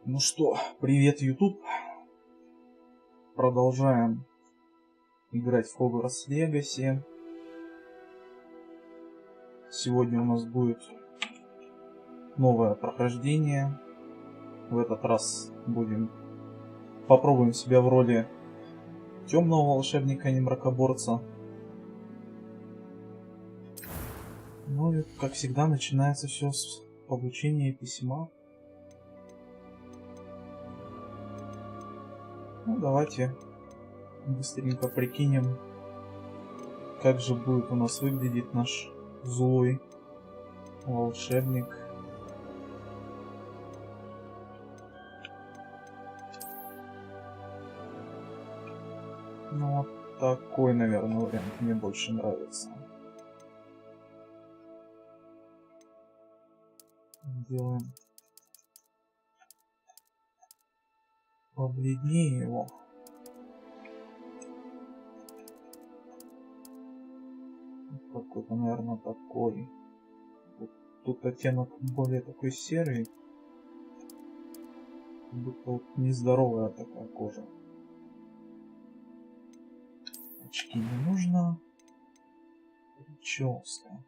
Ну что, привет, YouTube. Продолжаем играть в Hogwarts Legacy. Сегодня у нас будет новое прохождение. В этот раз попробуем себя в роли темного волшебника, а не мракоборца. Ну и, как всегда, начинается все с получения письма. Ну, давайте быстренько прикинем, как же будет у нас выглядеть наш злой волшебник. Ну, вот такой, наверное, вариант мне больше нравится. Делаем побледнее его. Какой-то, наверное, такой. Тут оттенок более такой серый. Как будто вот нездоровая такая кожа. Очки не нужно. Прическа.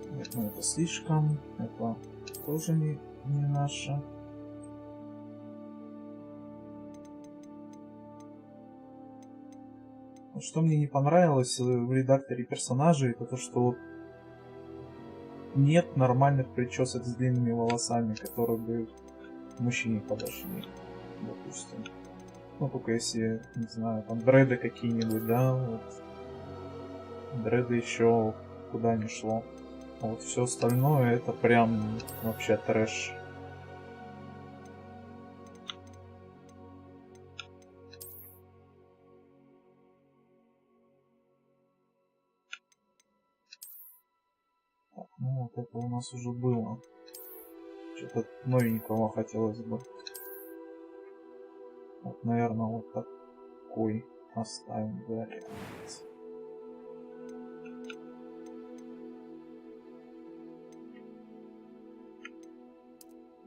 Нет, ну это слишком. Это тоже не наше. Что мне не понравилось в редакторе персонажей, это то, что вот нет нормальных причесок с длинными волосами, которые бы мужчине подошли, допустим. Ну, только если, не знаю, там дреды какие-нибудь, да, вот. Дреды еще куда ни шло. А вот все остальное это прям вообще трэш. Так, ну вот это у нас уже было. Что-то новенького хотелось бы. Вот, наверное, вот такой оставим вариант.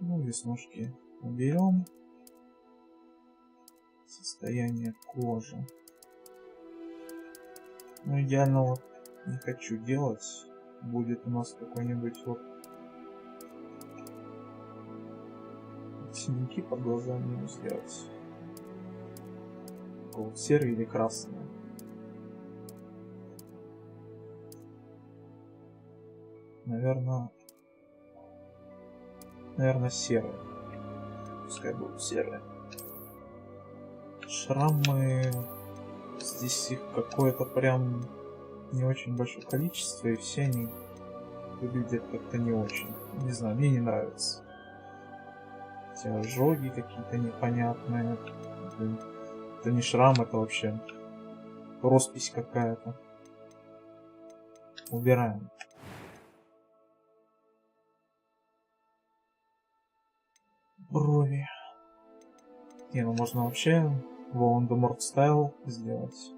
Ну, веснушки уберем. Состояние кожи. Ну, идеально вот не хочу делать. Будет у нас какой-нибудь вот синяки под глазами сделать. Вот серый или красный. Наверное, серый. Пускай будут серые. Шрамы. Здесь их какое-то прям не очень большое количество, и все они выглядят как-то не очень. Не знаю, мне не нравится. Эти ожоги какие-то непонятные. Это не шрам, это вообще роспись какая-то. Убираем. Брови. Не, ну можно вообще Волан-де-Морт стайл сделать.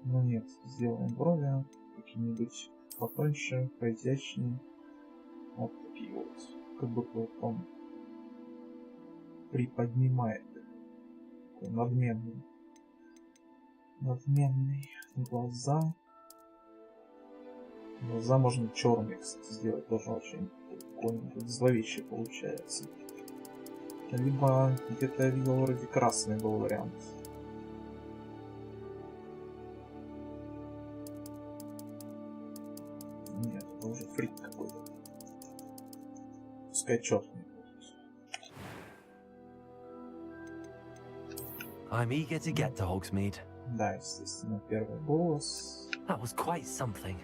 Ну нет, сделаем брови какие-нибудь потоньше, поизящнее. Вот такие вот. Как будто вот он приподнимает. Такой надменный. Надменный. Глаза. Глаза можно черные, кстати, сделать. Тоже очень какой-нибудь зловещий получается. Либо где-то я видел вроде красный был вариант. Нет, это уже фрик какой-то. Пускай черный будет. I'm eager to get to Hogsmeade. Да, естественно, первый голос. That was quite something.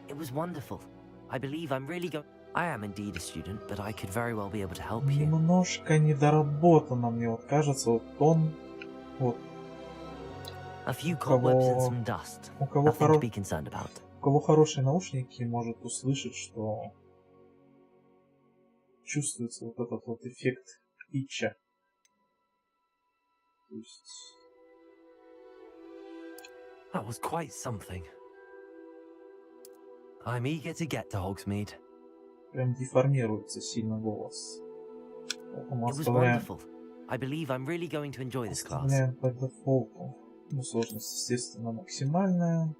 It was wonderful. I believe I'm really going. I am indeed a student, but I could very well be able to help you. Немножко недоработано, мне вот кажется, вот тон, вот. A few cobwebs and some dust. У кого Nothing to be concerned about. У кого хорошие наушники, может услышать, что чувствуется вот этот вот эффект питча. То есть That was quite something. I'm eager to get to Hogsmeade. Прям деформируется сильно голос. Поэтому It was оставляем, wonderful. I believe I'm really going to enjoy this class. оставляем по дефолту. Ну, сложность, естественно, максимальная.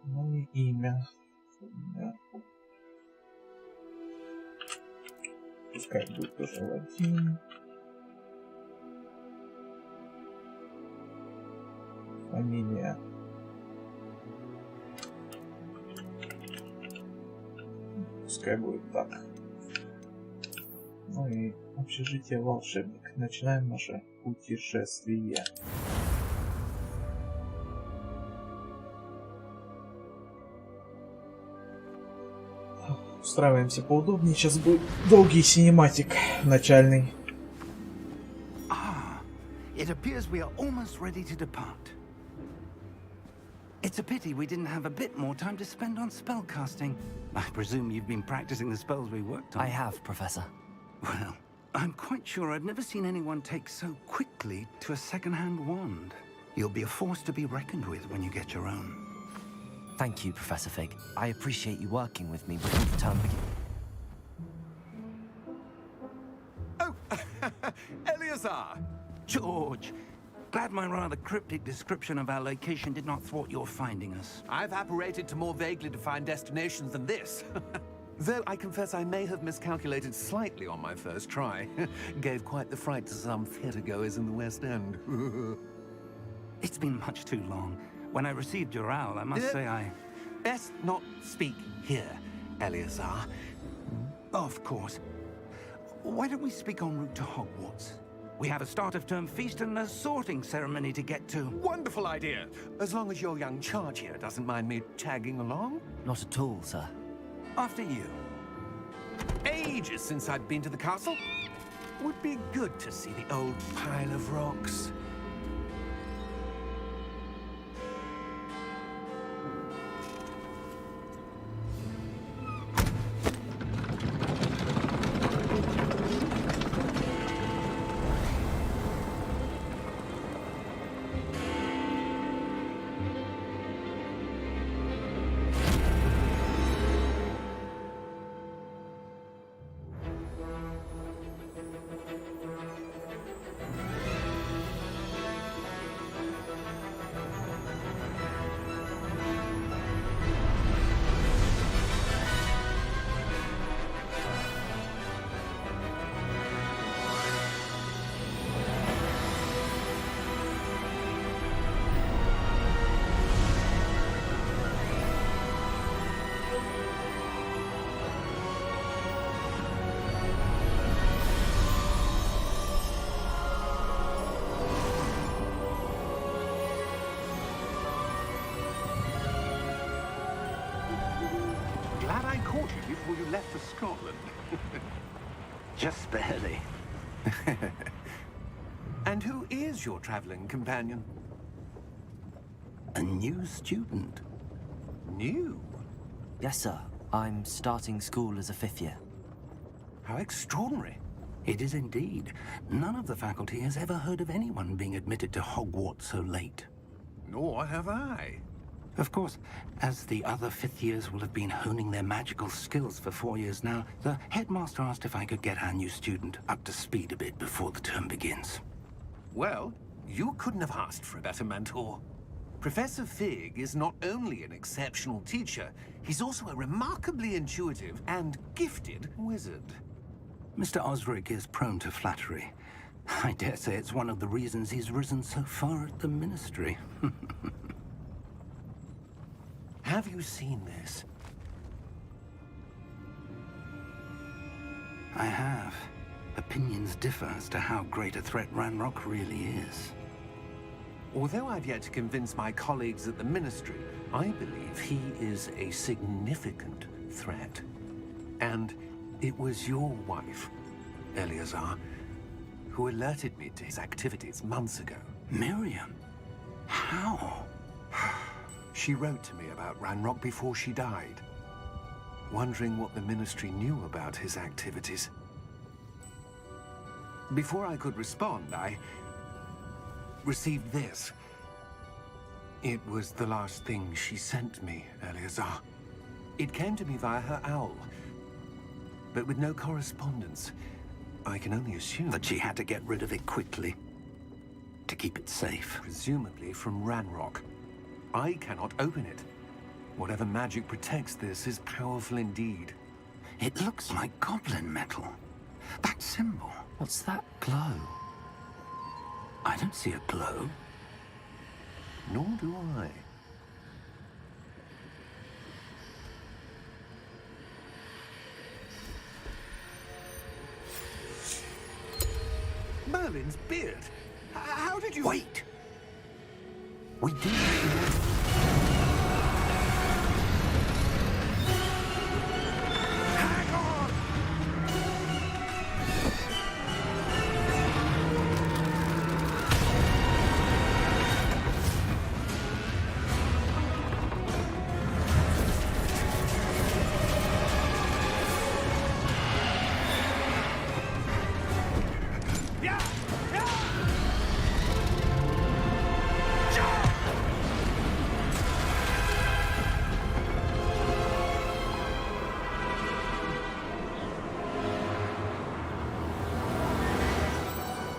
Ну и имя. Пускай будет тоже латин. Фамилия. Пускай будет так. Ну и общежитие волшебник. Начинаем наше путешествие. Устраиваемся поудобнее. Сейчас будет долгий синематик начальный. It appears we are almost ready to depart. It's a pity we didn't have a bit more time to spend on spellcasting. I presume you've been practicing the spells we worked on. I have, Professor. Well, I'm quite sure I've never seen anyone take so quickly to a second-hand wand. You'll be a force to be reckoned with when you get your own. Thank you, Professor Fig. I appreciate you working with me before the term begins. Oh, Eleazar! George, glad my rather cryptic description of our location did not thwart your finding us. I've apparated to more vaguely defined destinations than this. Though I confess I may have miscalculated slightly on my first try. Gave quite the fright to some theatre-goers in the West End. It's been much too long. When I received your owl, I must say I... Best not speak here, Eleazar. Of course. Why don't we speak en route to Hogwarts? We have a start-of-term feast and a sorting ceremony to get to. Wonderful idea! As long as your young charge here doesn't mind me tagging along. Not at all, sir. After you. Ages since I'd been to the castle. Would be good to see the old pile of rocks. Glad I caught you before you left for Scotland. Just barely. And who is your traveling companion? A new student. New? Yes, sir. I'm starting school as a 5th year. How extraordinary. It is indeed. None of the faculty has ever heard of anyone being admitted to Hogwarts so late. Nor have I. Of course, as the other 5th years will have been honing their magical skills for 4 years now, the headmaster asked if I could get our new student up to speed a bit before the term begins. Well, you couldn't have asked for a better mentor. Professor Fig is not only an exceptional teacher, he's also a remarkably intuitive and gifted wizard. Mr. Osric is prone to flattery. I dare say it's one of the reasons he's risen so far at the Ministry. Have you seen this? I have. Opinions differ as to how great a threat Ranrock really is. Although I've yet to convince my colleagues at the Ministry, I believe he is a significant threat. And it was your wife, Eleazar, who alerted me to his activities months ago. Miriam? How? She wrote to me about Ranrock before she died, wondering what the Ministry knew about his activities. Before I could respond, I received this. It was the last thing she sent me, Eleazar. It came to me via her owl, but with no correspondence. I can only assume That she had to get rid of it quickly to keep it safe. presumably from Ranrock. I cannot open it. Whatever magic protects this is powerful indeed. It looks like goblin metal. That symbol. What's that glow? I don't see a glow. Nor do I. Merlin's beard. How did you... Wait! We do. Hang on!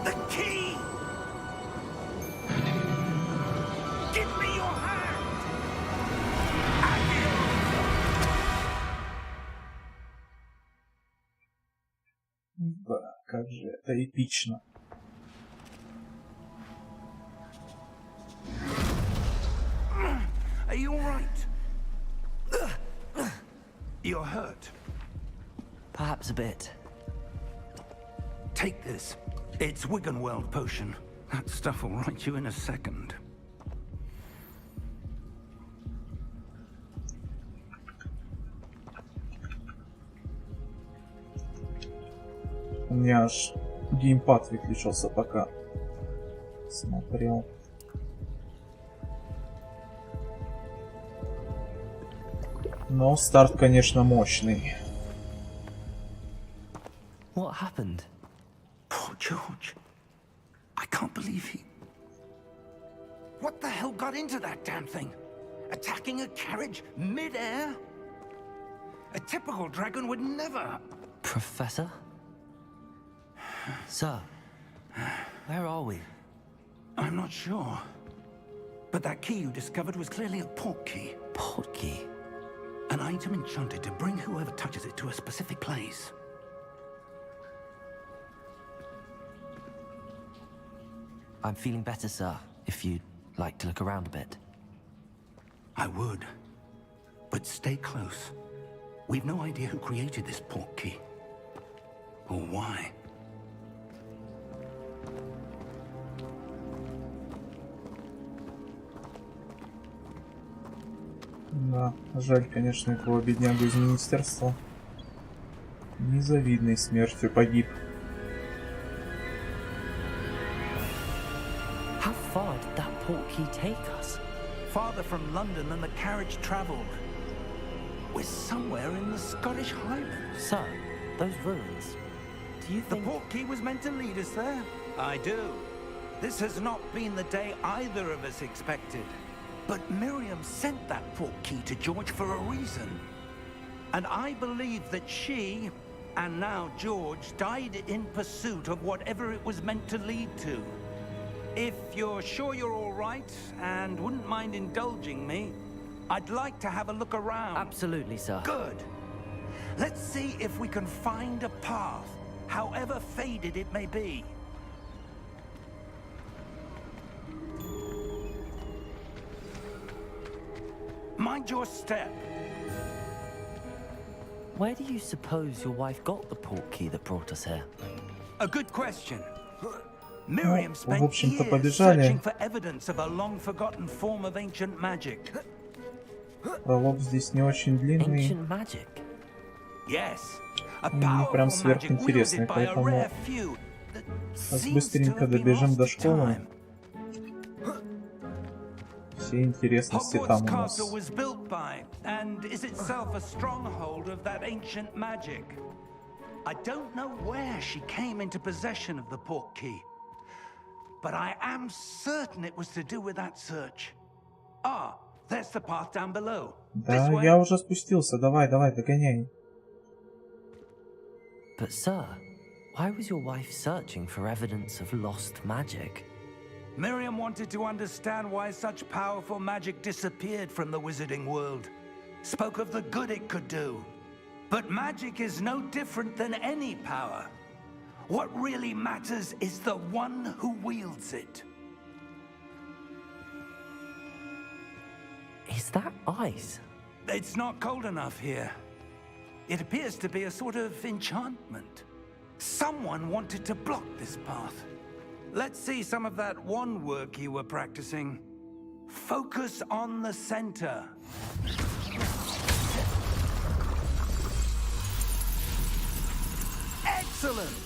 The key! Give me your hand! Да, как же это эпично. Are you all right? You're hurt. Perhaps a bit. Take this. It's Wiggenweld potion. That stuff will right you in a second. У меня аж геймпад выключился, пока смотрел. Но старт, конечно, мощный. What happened? Poor George. I can't believe he... What the hell got into that damn thing? Attacking a carriage mid-air? A typical dragon would never... Professor? Sir, where are we? I'm not sure. But that key you discovered was clearly a port key. Port key? An item enchanted to bring whoever touches it to a specific place. I'm feeling better, sir, if you'd like to look around a bit. I would. But stay close. We've no idea who created this port key. Or why. Да, жаль, конечно, этого беднягу из министерства. Незавидной смертью погиб. How far did that port key take us? Farther from London than the carriage traveled. We're somewhere in the Scottish Highlands. Sir, those ruins. Do you The think... port key was meant to lead us there? I do. This has not been the day either of us expected. But Miriam sent that port key to George for a reason. And I believe that she, and now George, died in pursuit of whatever it was meant to lead to. If you're sure you're all right, and wouldn't mind indulging me, I'd like to have a look around. Absolutely, sir. Good. Let's see if we can find a path, however faded it may be. Mind your step. Where do you suppose your wife got the port key that brought us here? A good question. Miriam в spent общем-то, years побежали. searching for evidence of a long-forgotten form of ancient magic. Пролог здесь не очень длинный. Ancient magic? Yes, a Не прям powerful magic сверхинтересный, wielded by a поэтому rare few that сейчас seems to быстренько have been добежим lost до to школы. time. Все интересности Hogwarts там у нас. Castle was built by, and is itself a stronghold of that ancient magic. I don't know where she came into possession of the port key, but I am certain it was to do with that search. Ah, there's the path down below. Да, я уже спустился. Давай, давай, догоняй. But sir, why was your wife searching for evidence of lost magic? Miriam wanted to understand why such powerful magic disappeared from the wizarding world. Spoke of the good it could do. But magic is no different than any power. What really matters is the one who wields it. Is that ice? It's not cold enough here. It appears to be a sort of enchantment. Someone wanted to block this path. Let's see some of that wand work you were practicing. Focus on the center. Excellent!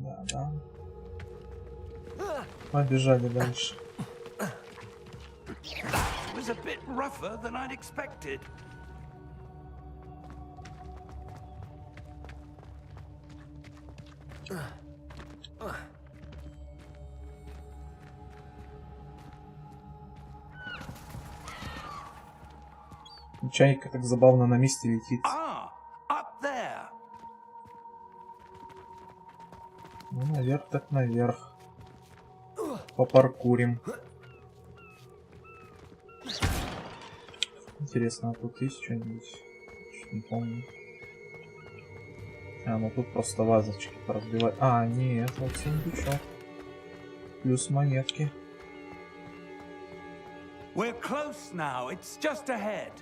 Да, да. Побежали дальше. That was a bit rougher than I'd expected. Чайка так забавно на месте летит. Ah, up there. Ну, наверх так наверх. Попаркурим. Интересно, а тут есть что-нибудь? Что-то не помню. А, ну тут просто вазочки поразбивать. А, нет, вот сундучок. Плюс монетки. We're close now. It's just ahead.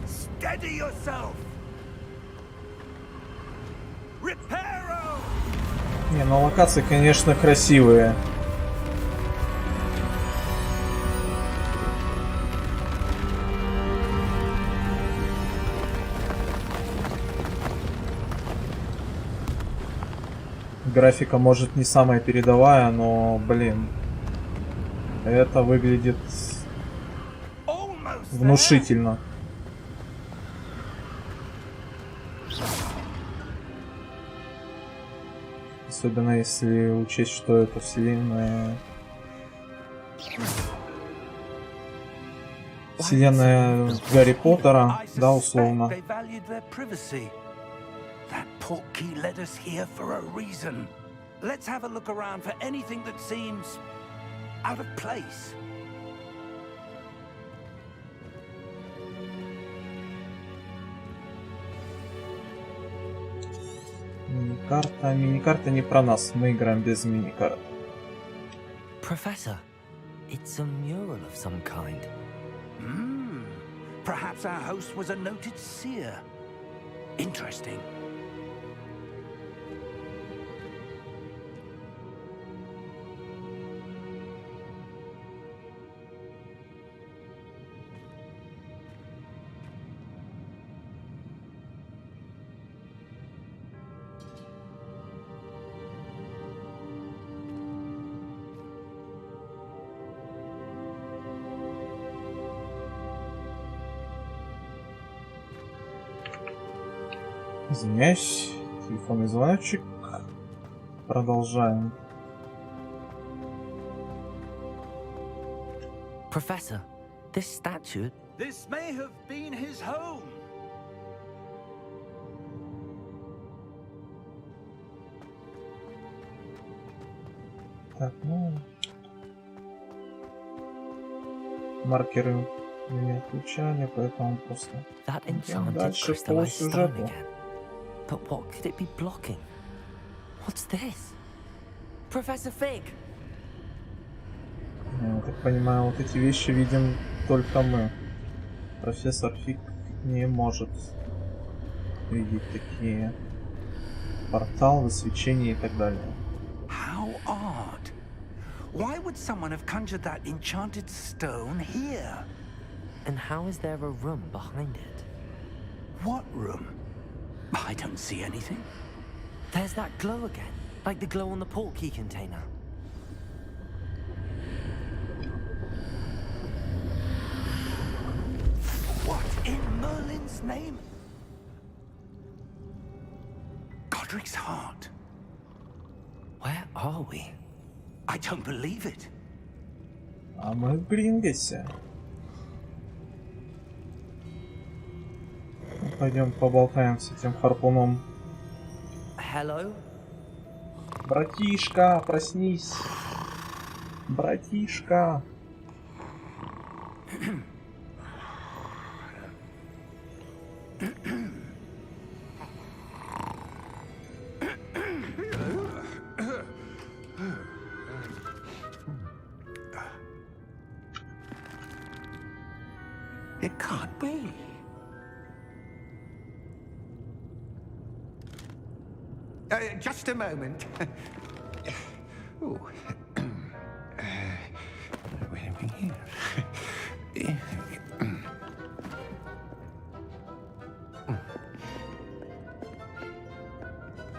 Steady yourself. Reparo. Не, ну локации, конечно, красивые. Графика может не самая передовая, но, блин, это выглядит внушительно. Особенно если учесть, что это вселенная Гарри Поттера, да, условно. That portkey led us here for a reason. Let's have a look around for anything that seems out of place. Мини-карта. Мини-карта не про нас. Мы играем без мини-карт. Professor, it's a mural of some kind. Perhaps our host was a noted seer. Interesting. Извиняюсь. Телефонный звоночек. Продолжаем. Professor, this statue... This may have been his home. Так, ну... Маркеры не отключали, поэтому просто... That enchanted дальше по crystallized stone сюжету. again. But what could it be blocking? What's this? Professor Fig! Я так понимаю, вот эти вещи видим только мы. Профессор Фиг не может видеть такие. Портал, высвечение и так далее. How odd. Why would someone have conjured that enchanted stone here? And how is there a room behind it? What room? I don't see anything. There's that glow again, like the glow on the portkey container. What in Merlin's name? Roderick's heart. Where are we? I don't believe it. А мы в Грингосе. Пойдем поболтаем с этим харпуном. Hello? Братишка, проснись. Братишка. It can't be. Just a moment. Ooh. Wait a minute here.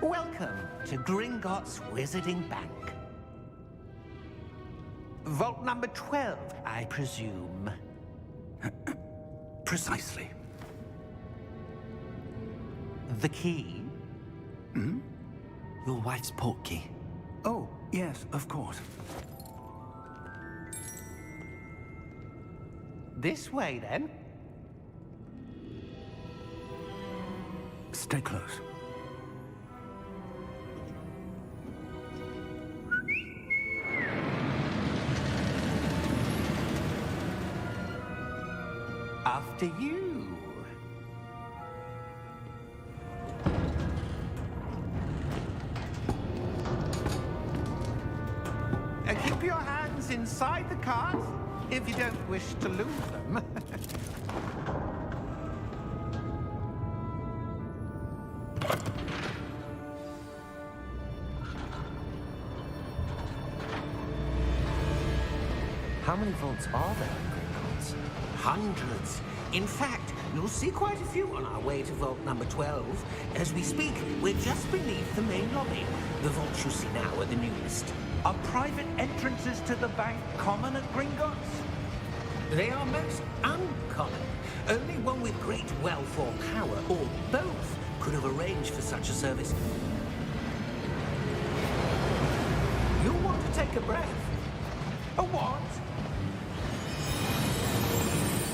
Welcome to Gringotts Wizarding Bank. Vault number 12, I presume. Precisely. The key? Hmm? Your wife's portkey. Oh, yes, of course. This way, then. Stay close. After you. Keep your hands inside the cart if you don't wish to lose them. How many vaults are there in Gringotts? Hundreds. In fact, you'll see quite a few on our way to vault number 12. As we speak, we're just beneath the main lobby. The vaults you see now are the newest. Are private entrances to the bank common at Gringotts? They are most uncommon. Only one with great wealth or power, or both, could have arranged for such a service. You'll want to take a breath. A what?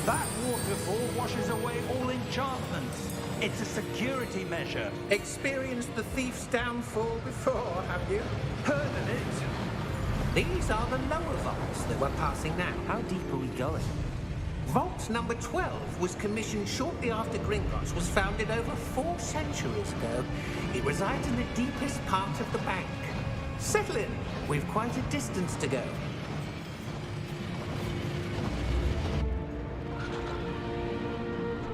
That waterfall washes away all enchantments. It's a security measure. Experienced the thief's downfall before, have you? Heard of it? These are the lower vaults that we're passing now. How deep are we going? Vault number 12 was commissioned shortly after Gringotts was founded over 4 centuries ago. It resides in the deepest part of the bank. Settle in. We've quite a distance to go.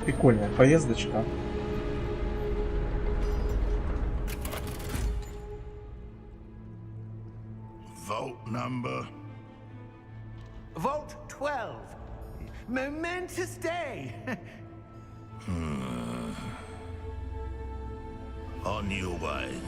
Прикольная поездочка. Vault number. Vault 12. Momentous day. On your way.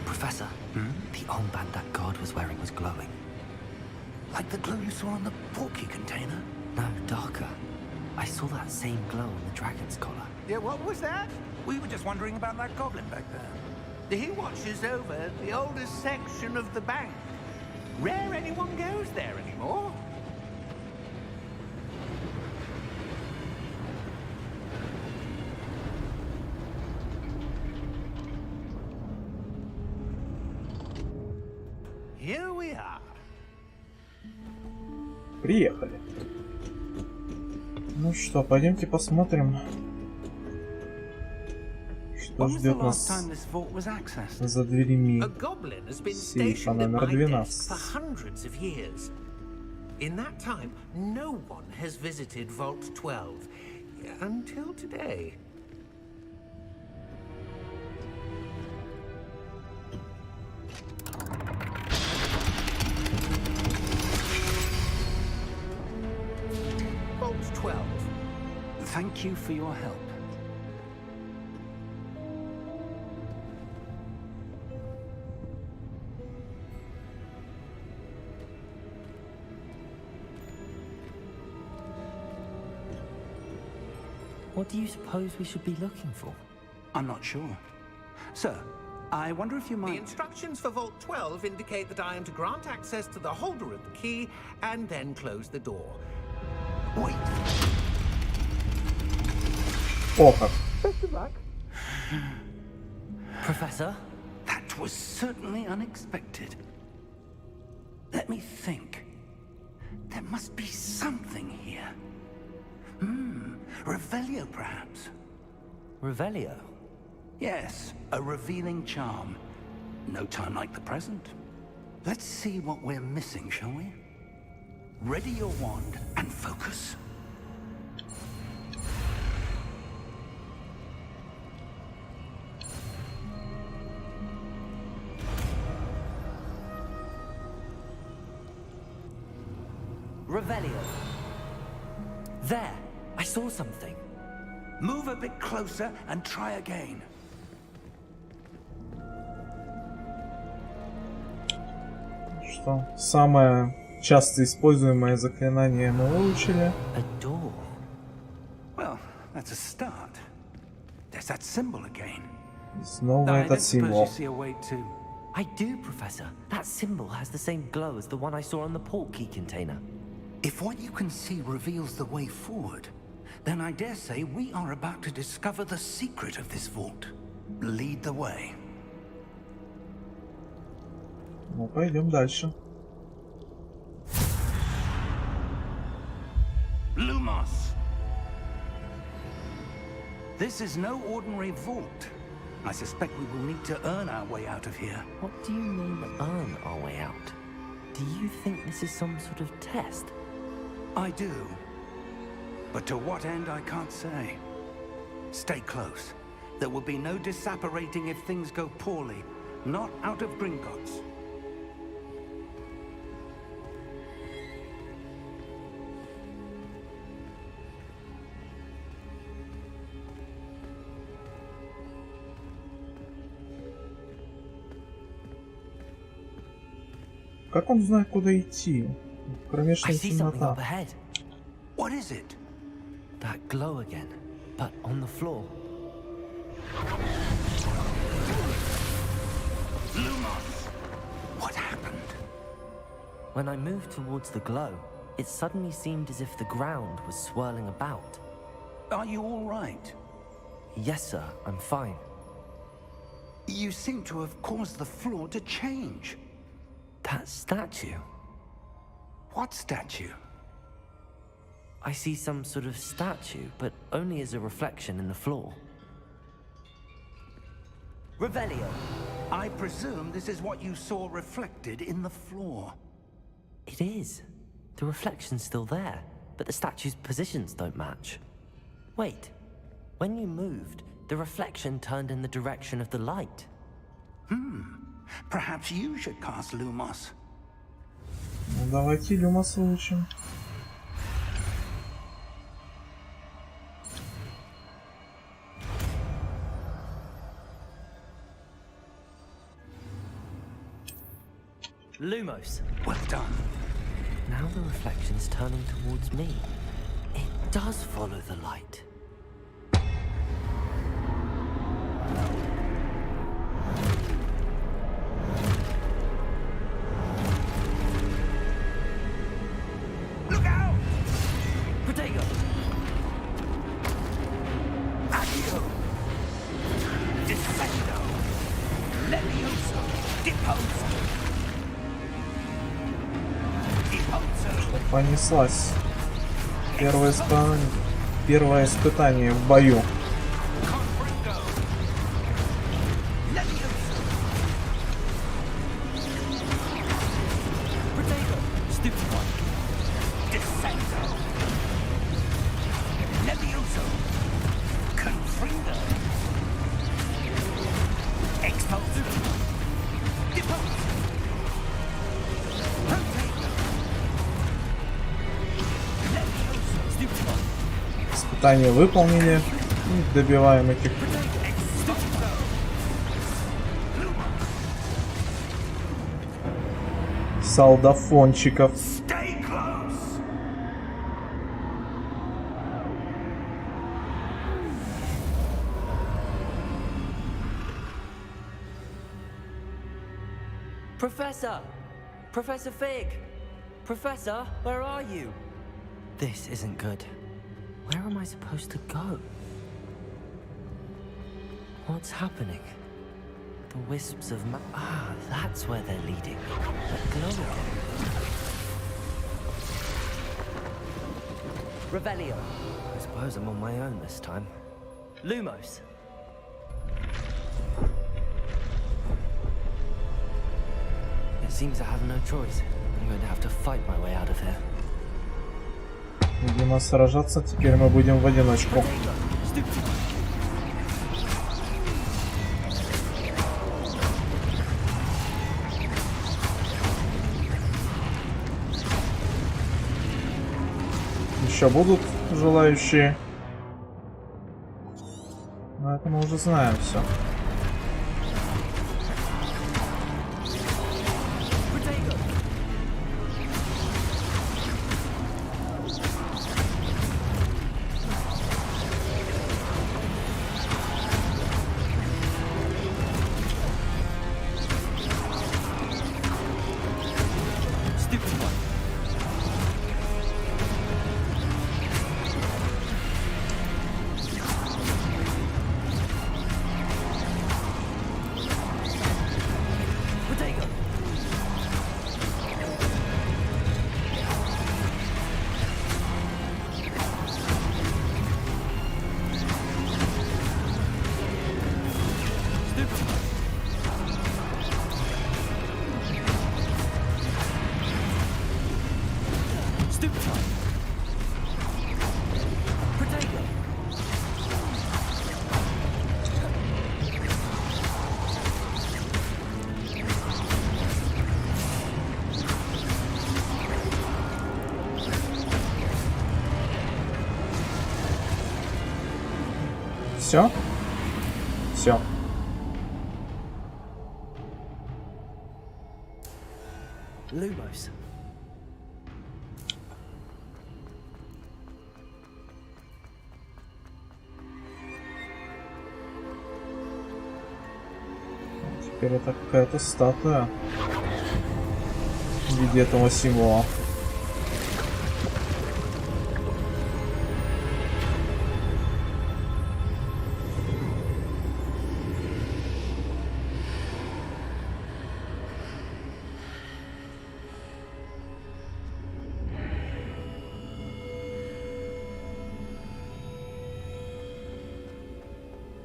Professor, the armband that guard was wearing was glowing. Like the glow you saw on the porky container? No, darker. I saw that same glow on the dragon's collar. Yeah, what was that? We were just wondering about that goblin back there. He watches over the oldest section of the bank. Rare anyone goes there anymore. Here we are. Приехали. Ну что, пойдемте посмотрим, что When was the ждет last нас time this vault was accessed? за дверями A goblin has been сейфа stationed at номер my desk 12. for hundreds of years. In that time, no one has visited Vault 12 until today. Vault 12. Thank you for your help. What do you suppose we should be looking for? I'm not sure. Sir, I wonder if you The might... instructions for Vault 12 indicate that I am to grant access to the holder of the key and then close the door. Wait. О, как. Professor? That was certainly unexpected. Let me think. There must be something here. Revelio, perhaps? Revelio? Yes, a revealing charm. No time like the present. Let's see what we're missing, shall we? Ready your wand and focus. Revelio. There! I saw something. Move a bit closer and try again. Что? Самое часто используемое заклинание мы выучили. A door. Well, that's a start. There's that symbol again. И снова I этот don't suppose символ. you see a way to... I do, Professor. That symbol has the same glow as the one I saw on the port key container. If what you can see reveals the way forward, then I dare say we are about to discover the secret of this vault. Lead the way. Ну, пойдем дальше. Lumos! This is no ordinary vault. I suspect we will need to earn our way out of here. What do you mean, earn our way out? Do you think this is some sort of test? I do. But to what end, I can't say. Stay close. There will be no disapparating if things go poorly. Not out of Gringotts. Как он знает, куда идти? I Кромешная see something up темнота. ahead. What is it? That glow again, but on the floor. Lumos! What happened? When I moved towards the glow, it suddenly seemed as if the ground was swirling about. Are you all right? Yes, sir, I'm fine. You seem to have caused the floor to change. That statue. What statue? I see some sort of statue, but only as a reflection in the floor. Revelio. I presume this is what you saw reflected in the floor. It is. The reflection's still there, but the statue's positions don't match. Wait. When you moved, the reflection turned in the direction of the light. Perhaps you should cast Lumos. Ну, давайте Люмоса учим. Lumos. Well done. Now the reflection's turning towards me. It does follow the light. Look out! Protego! Accio! Descendo! Levioso! Deposo! Deposo! Понеслась. Первое испытание в бою. Confringo! Levioso! Protego! Stupid one! Descendo! Levioso! Confringo! Expulso! Deposo! Protego! Levioso! Stupid one! Испытание выполнили. И добиваем этих солдафончиков. Stay close! Professor! Professor Fig! Professor, where are you? This isn't good. Where am I supposed to go? What's happening? The wisps of Ah, that's where they're leading. The glow again. Revelio. I suppose I'm on my own this time. Lumos. It seems I have no choice. I'm going to have to fight my way out of here. Видимо, сражаться теперь мы будем в одиночку. Еще будут желающие? Но это мы уже знаем все. Все? Все. Lumos. Теперь это какая-то статуя в виде этого символа.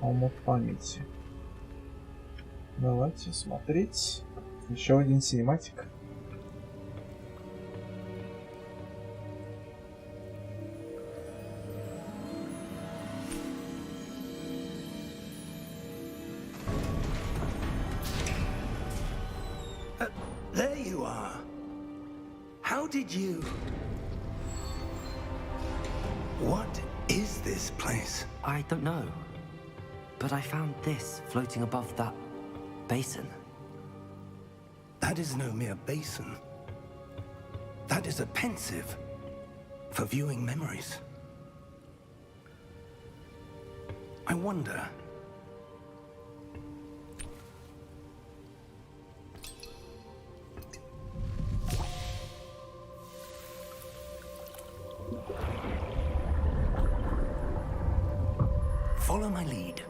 Омут памяти. Давайте смотреть. Еще один синематик. There you are. How did you... What is this place? I don't know. But I found this floating above that basin. That is no mere basin. That is a pensive for viewing memories. I wonder... Follow my lead.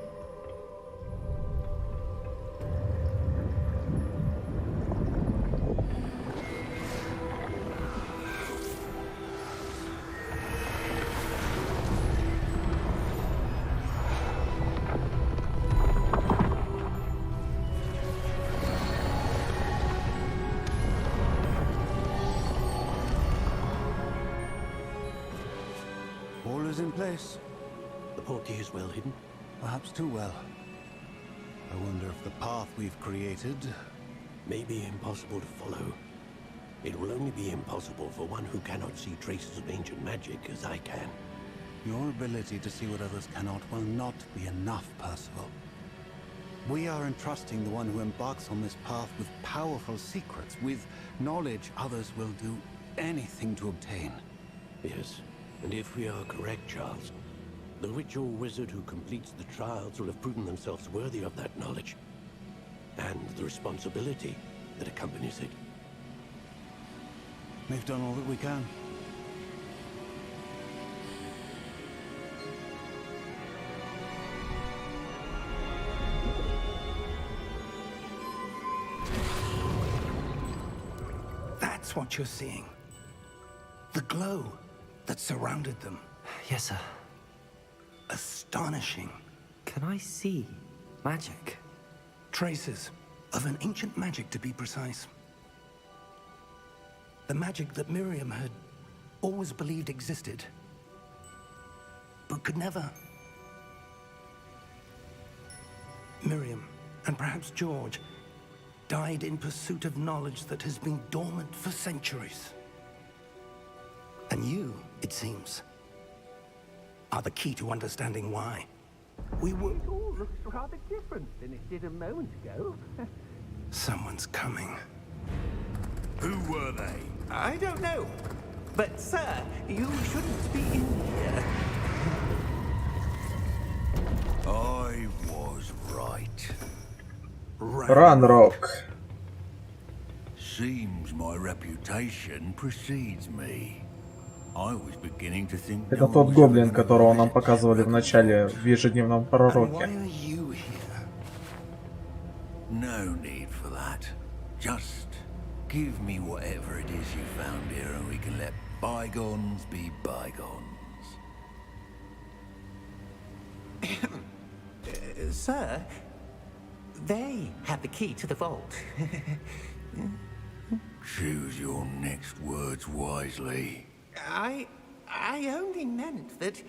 All is in place. The portkey is well hidden. Perhaps too well. I wonder if the path we've created... May be impossible to follow. It will only be impossible for one who cannot see traces of ancient magic as I can. Your ability to see what others cannot will not be enough, Percival. We are entrusting the one who embarks on this path with powerful secrets, with knowledge others will do anything to obtain. Yes, and if we are correct, Charles, the witch or wizard who completes the trials will have proven themselves worthy of that knowledge. And the responsibility that accompanies it. We've done all that we can. That's what you're seeing. The glow that surrounded them. Yes, sir. Astonishing. Can I see magic? Traces of an ancient magic, to be precise. The magic that Miriam had always believed existed, but could never. Miriam, and perhaps George, died in pursuit of knowledge that has been dormant for centuries. And you, it seems, are the key to understanding why. We were... It all looks rather different than it did a moment ago. Someone's coming. Who were they? I don't know. But, sir, you shouldn't be in here. I was right. Run, Rock. Seems my reputation precedes me. I was beginning to think. Это тот гоблин, которого нам показывали в начале в ежедневном And why пророке. are you here? No need for that. Just give me whatever it is you found here and we can let bygones be bygones. Sir, they have the key to the vault. Choose your next words wisely. I only meant that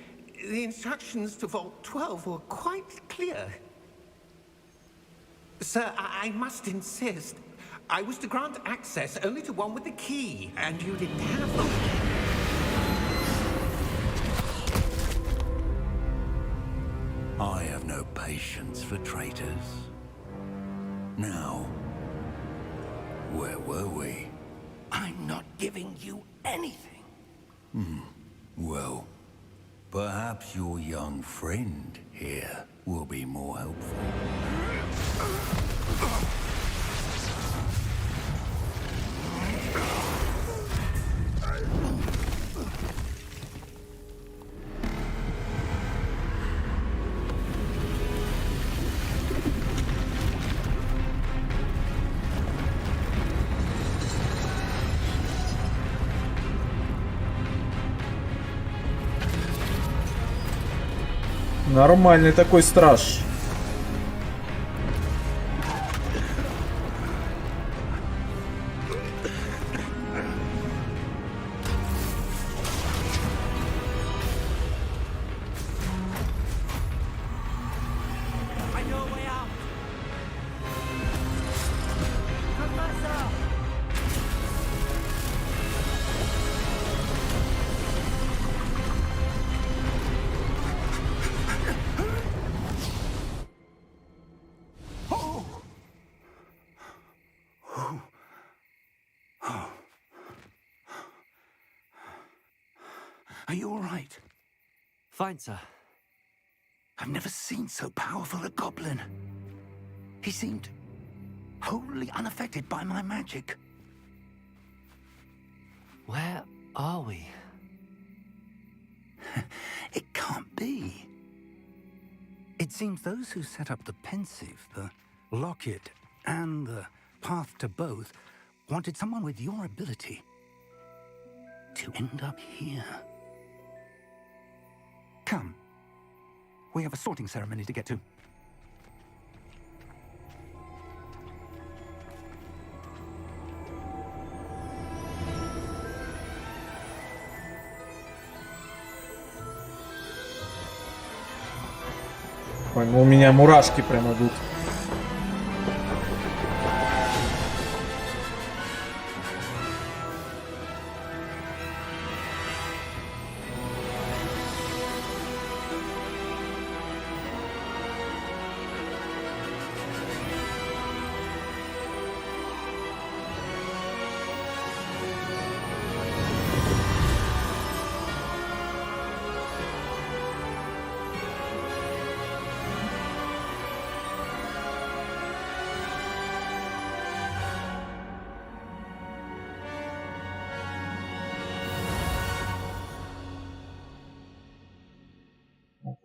the instructions to Vault 12 were quite clear. Sir, I must insist. I was to grant access only to one with the key, and you didn't have them. I have no patience for traitors. Now, where were we? I'm not giving you anything. Well, perhaps your young friend here will be more helpful. Нормальный такой страж. I know a way out. Professor! Are you all right? Fine, sir. I've never seen so powerful a goblin. He seemed wholly unaffected by my magic. Where are we? It can't be. It seems those who set up the pensive, the locket, and the path to both wanted someone with your ability to end up here. Come. We have a sorting ceremony to get to. Ой, ну у меня мурашки прям идут.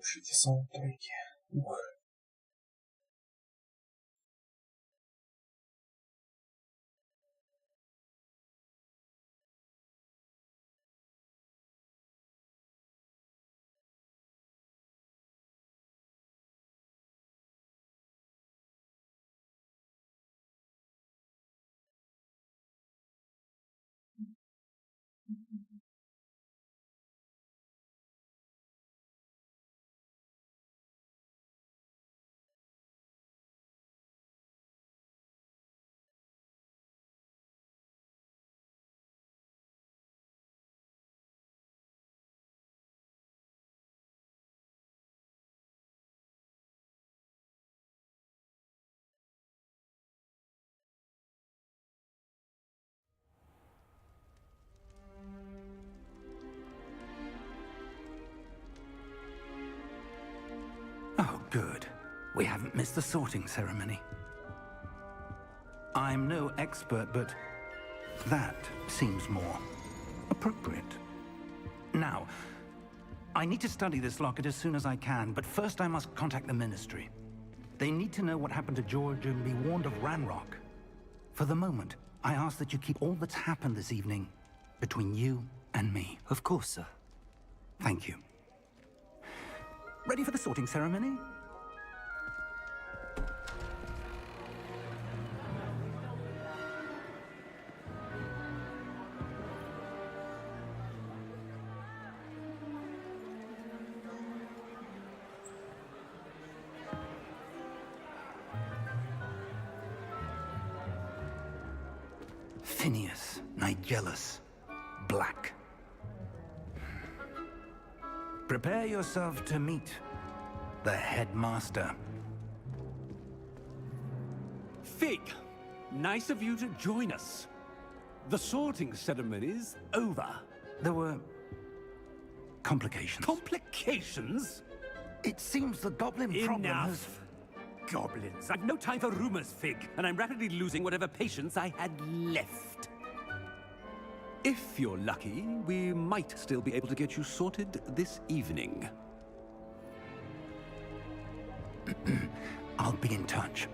Слушайте саундтреки. Ух. Oh, good. We haven't missed the sorting ceremony. I'm no expert, but that seems more appropriate. Now, I need to study this locket as soon as I can, but first I must contact the Ministry. They need to know what happened to George and be warned of Ranrock. For the moment, I ask that you keep all that's happened this evening between you and me. Of course, sir. Thank you. Ready for the sorting ceremony? Phineas, Nigellus, Black. Prepare yourself to meet the headmaster. Fig, nice of you to join us. The sorting ceremony's over. There were complications. Complications? It seems the goblin problem has... Enough. Goblins. I've no time for rumors, Fig, and I'm rapidly losing whatever patience I had left. If you're lucky, we might still be able to get you sorted this evening. I'll be in touch.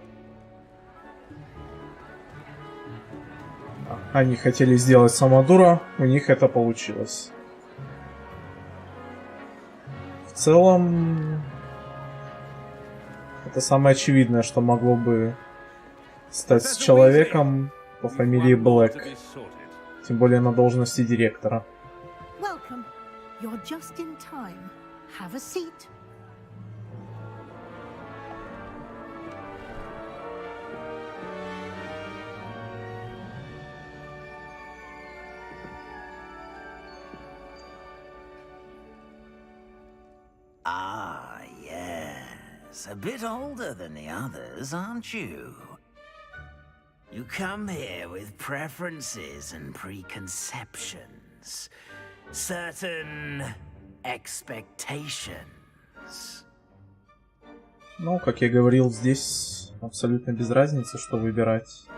Они хотели сделать самодура, у них это получилось. В целом, это самое очевидное, что могло бы стать с человеком по фамилии Блэк. Тем более на должности директора. Welcome. You're just in time. Have a seat. Ah, yes. A bit older than the others, aren't you? You come here with preferences and preconceptions. Certain expectations. Ну, как я говорил, здесь абсолютно без разницы, что выбирать.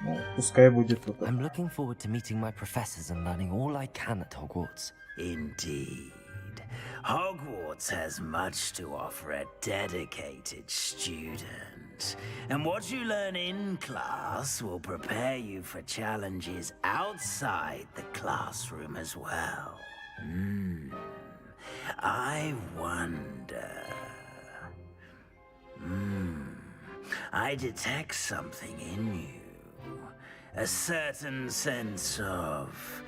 Ну, пускай будет вот это. I'm looking forward to meeting my professors and learning all I can at Hogwarts. Indeed. Hogwarts has much to offer a dedicated student. And what you learn in class will prepare you for challenges outside the classroom as well. I wonder... I detect something in you. A certain sense of...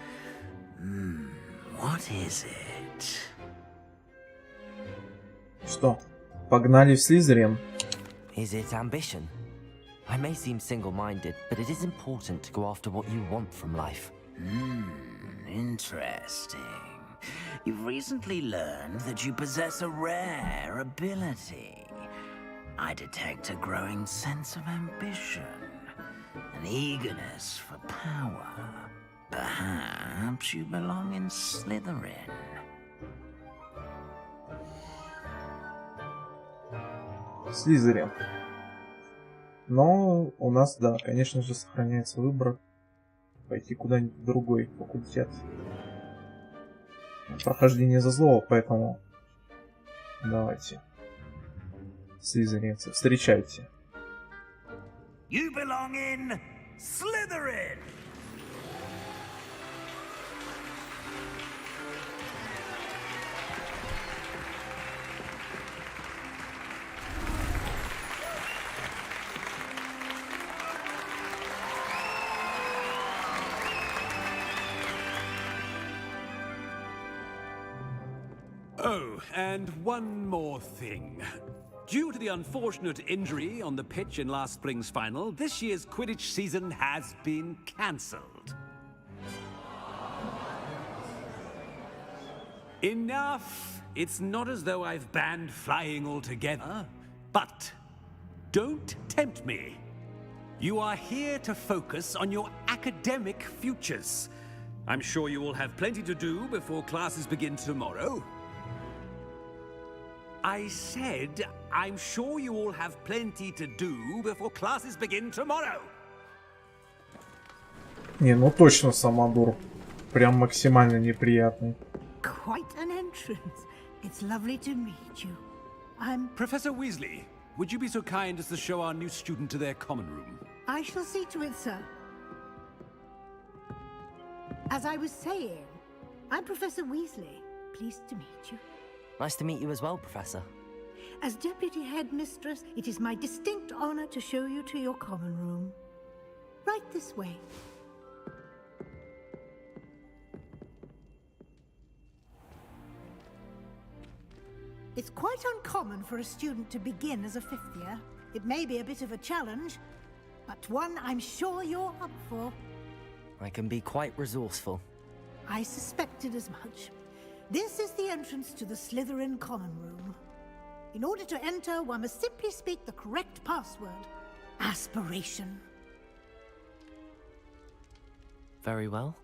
what is it? Что, погнали в Слизерин? Is it ambition? I may seem single-minded, but it is important to go after what you want from life. Interesting. You've recently learned that you possess a rare ability. I detect a growing sense of ambition, an eagerness for power. Perhaps you belong in Slytherin. Слизерин. Но у нас, да, конечно же, сохраняется выбор пойти куда-нибудь в другой факультет. прохождение за злого, поэтому давайте. Слизеринцы, встречайте. You belong in Slytherin. Oh, and one more thing. Due to the unfortunate injury on the pitch in last spring's final, this year's Quidditch season has been cancelled. Enough! It's not as though I've banned flying altogether, but don't tempt me. You are here to focus on your academic futures. I'm sure you will have plenty to do before classes begin tomorrow. I said, I'm sure you all have plenty to do before classes begin tomorrow. Не, ну точно самодур. Прям максимально неприятный. Quite an entrance. It's lovely to meet you. I'm... Professor Weasley, would you be so kind as to show our new student to their common room? I shall see to it, sir. As I was saying, I'm Professor Weasley. Pleased to meet you. Nice to meet you as well, Professor. As Deputy Headmistress, it is my distinct honor to show you to your common room. Right this way. It's quite uncommon for a student to begin as a fifth year. It may be a bit of a challenge, but one I'm sure you're up for. I can be quite resourceful. I suspected as much. This is the entrance to the Slytherin common room. In order to enter, one must simply speak the correct password. Aspiration. Very well.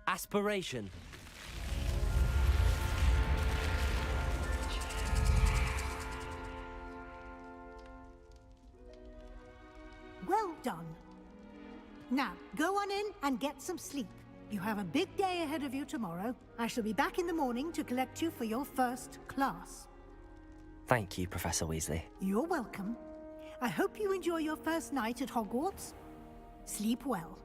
Aspiration. Well done. Now, go on in and get some sleep. You have a big day ahead of you tomorrow. I shall be back in the morning to collect you for your first class. Thank you, Professor Weasley. You're welcome. I hope you enjoy your first night at Hogwarts. Sleep well.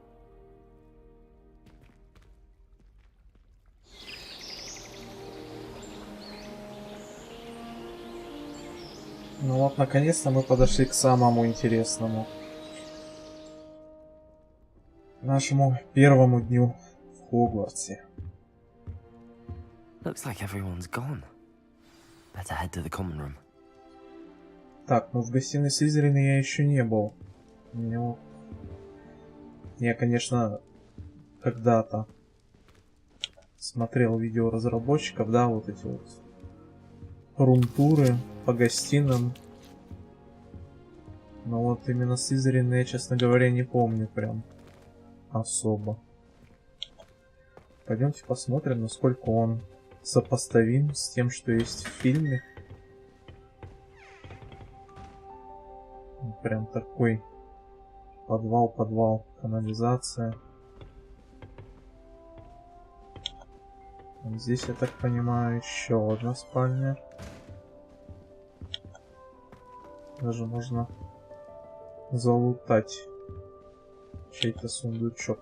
Ну вот, наконец-то мы подошли к самому интересному. Нашему первому дню в Хогвартсе. Looks like everyone's gone. Better head to the common room. Так, ну в гостиной Слизерина я еще не был. Ну, я, конечно, когда-то смотрел видео разработчиков, да, вот эти вот рум-туры по гостиным. Но вот именно Слизерина я, честно говоря, не помню прям особо. Пойдемте посмотрим, насколько он сопоставим с тем, что есть в фильме. Прям такой подвал, канализация. Здесь, я так понимаю, еще одна спальня. Даже можно залутать чей-то сундучок.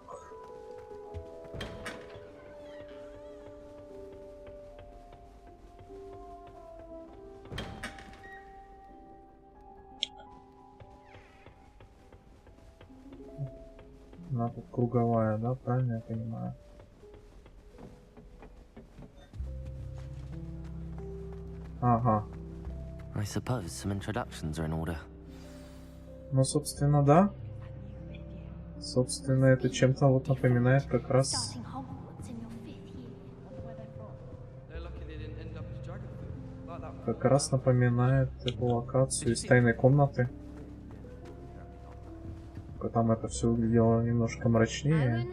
Она тут круговая, да? Правильно я понимаю? Ага. I suppose some introductions are in order. Ну, собственно, да. Собственно, это чем-то вот напоминает как раз... Как раз напоминает эту локацию из тайной комнаты. Только там это все выглядело немножко мрачнее.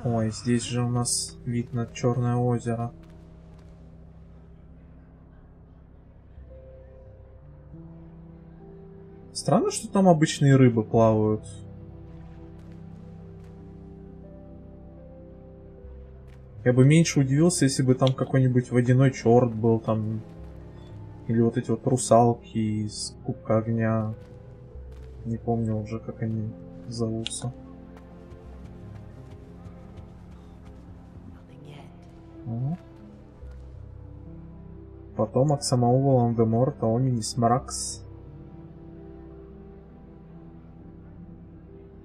Ой, здесь же у нас вид на Черное озеро. Странно, что там обычные рыбы плавают. Я бы меньше удивился, если бы там какой-нибудь водяной черт был там. Или вот эти вот русалки из Кубка Огня. Не помню уже, как они зовутся. Потомок самого Волан-де-Морта, Оминис Мракс.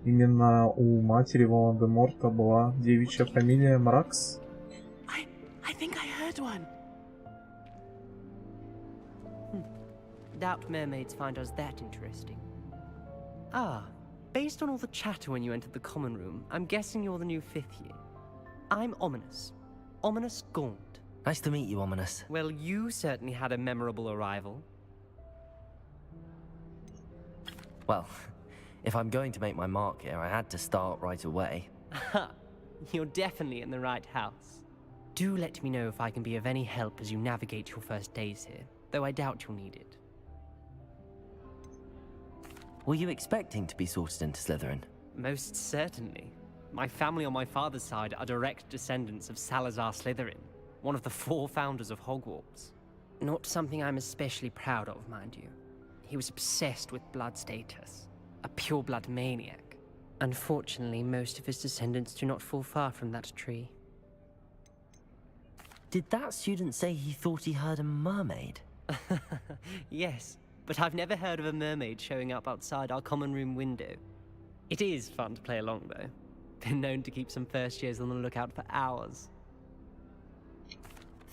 Именно у матери Волан-де-Морта была девичья фамилия Мракс. I think I heard one. Doubt mermaids find us that interesting. Ah, based on all the chatter when you entered the common room, I'm guessing you're the new 5th year. I'm Ominous. Ominous Gaunt. Nice to meet you, Ominous. Well, you certainly had a memorable arrival. Well, if I'm going to make my mark here, I had to start right away. You're definitely in the right house. Do let me know if I can be of any help as you navigate your first days here, though I doubt you'll need it. Were you expecting to be sorted into Slytherin? Most certainly. My family on my father's side are direct descendants of Salazar Slytherin, one of the 4 founders of Hogwarts. Not something I'm especially proud of, mind you. He was obsessed with blood status, a pure-blood maniac. Unfortunately, most of his descendants do not fall far from that tree. Did that student say he thought he heard a mermaid? Yes, but I've never heard of a mermaid showing up outside our common room window. It is fun to play along, though. Been known to keep some first years on the lookout for hours.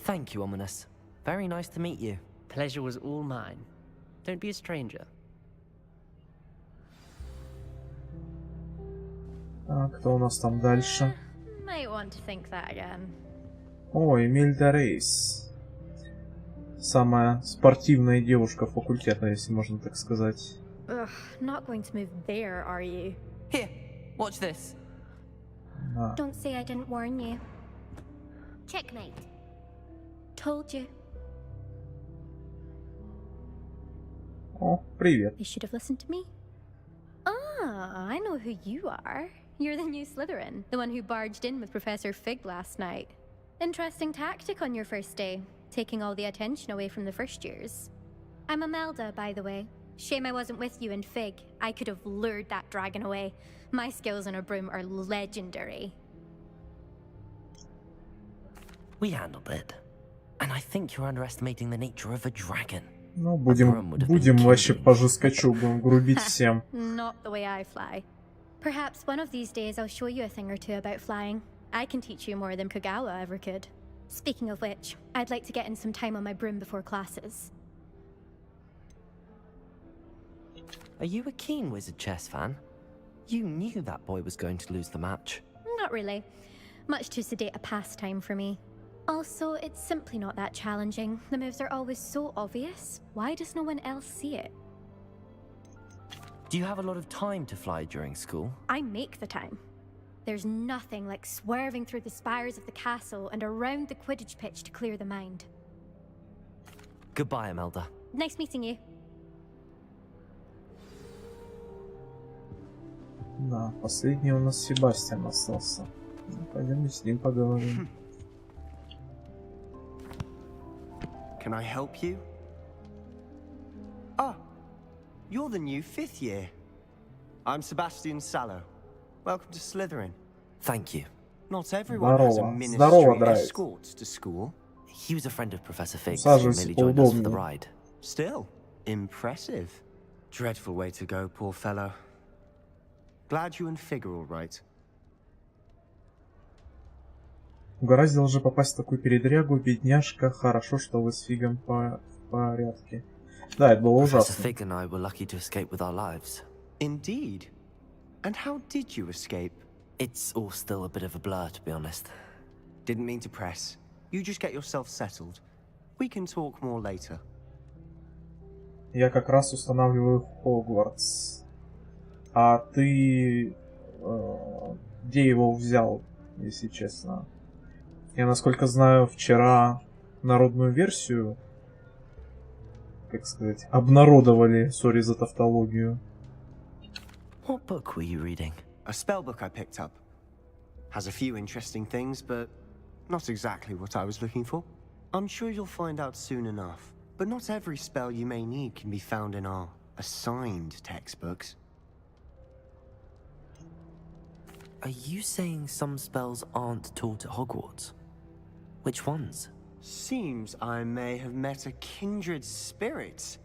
Thank you, Ominous. Very nice to meet you. Pleasure was all mine. Don't be a stranger. А кто у нас там дальше? Might want to think that again. О, Эмильда Рейс. Самая спортивная девушка факультета, если можно так сказать. Ugh, not going to move there, are you? Here, watch this. Да. Don't say I didn't warn you. Checkmate. Told you. О, привет. You should have listened to me. Ah, I know who you are. You're the new Slytherin, the one who barged in with Professor Fig last night. Interesting tactic on your first day, taking all the attention away from the first years. I'm Imelda, by the way. Shame I wasn't with you in Fig. I could have lured that dragon away. My skills on a broom are legendary. We handled it. And I think you're underestimating the nature of a dragon. Ну, будем вообще по жесткачу, будем грубить всем. Not the way I fly. Perhaps one of these days I'll show you a thing or two about flying. I can teach you more than Kagawa ever could. Speaking of which, I'd like to get in some time on my broom before classes. Are you a keen Wizard chess fan? You knew that boy was going to lose the match. Not really. Much too sedate a pastime for me. Also, it's simply not that challenging. The moves are always so obvious. Why does no one else see it? Do you have a lot of time to fly during school? I make the time. There's nothing like swerving through the spires of the castle and around the Quidditch pitch to clear the mind. Goodbye, Imelda. Nice meeting you. Да, последний у нас Себастьян остался. Пойдем с ним поговорим. Can I help you? Ah, you're the new 5th year. I'm Sebastian Sallow. Welcome to Slytherin. Thank you. Not everyone has a ministry escorts to school. He was a friend of Professor Fig's who merely joined us for the ride. Still, impressive. Dreadful way to go, poor fellow. Glad you and Fig are all right. Угораздило же попасть в такую передрягу, бедняжка. Хорошо, что вы с Фигом в порядке. Да, это было ужасно. Professor Fig and I were lucky to escape with our lives. Indeed. And how did you escape? It's all still a bit of a blur, to be honest. Didn't mean to press. You just get yourself settled. We can talk more later. Я как раз устанавливаю Хогвартс. А ты... где его взял, если честно? Я, насколько знаю, вчера народную версию, как сказать, обнародовали, сори за тавтологию. What book were you reading? A spell book I picked up. Has a few interesting things, but Not exactly what I was looking for. I'm sure you'll find out soon enough. But not every spell you may need can be found in our assigned textbooks. Are you saying some spells aren't taught at Hogwarts? Which ones? Seems I may have met a kindred spirit.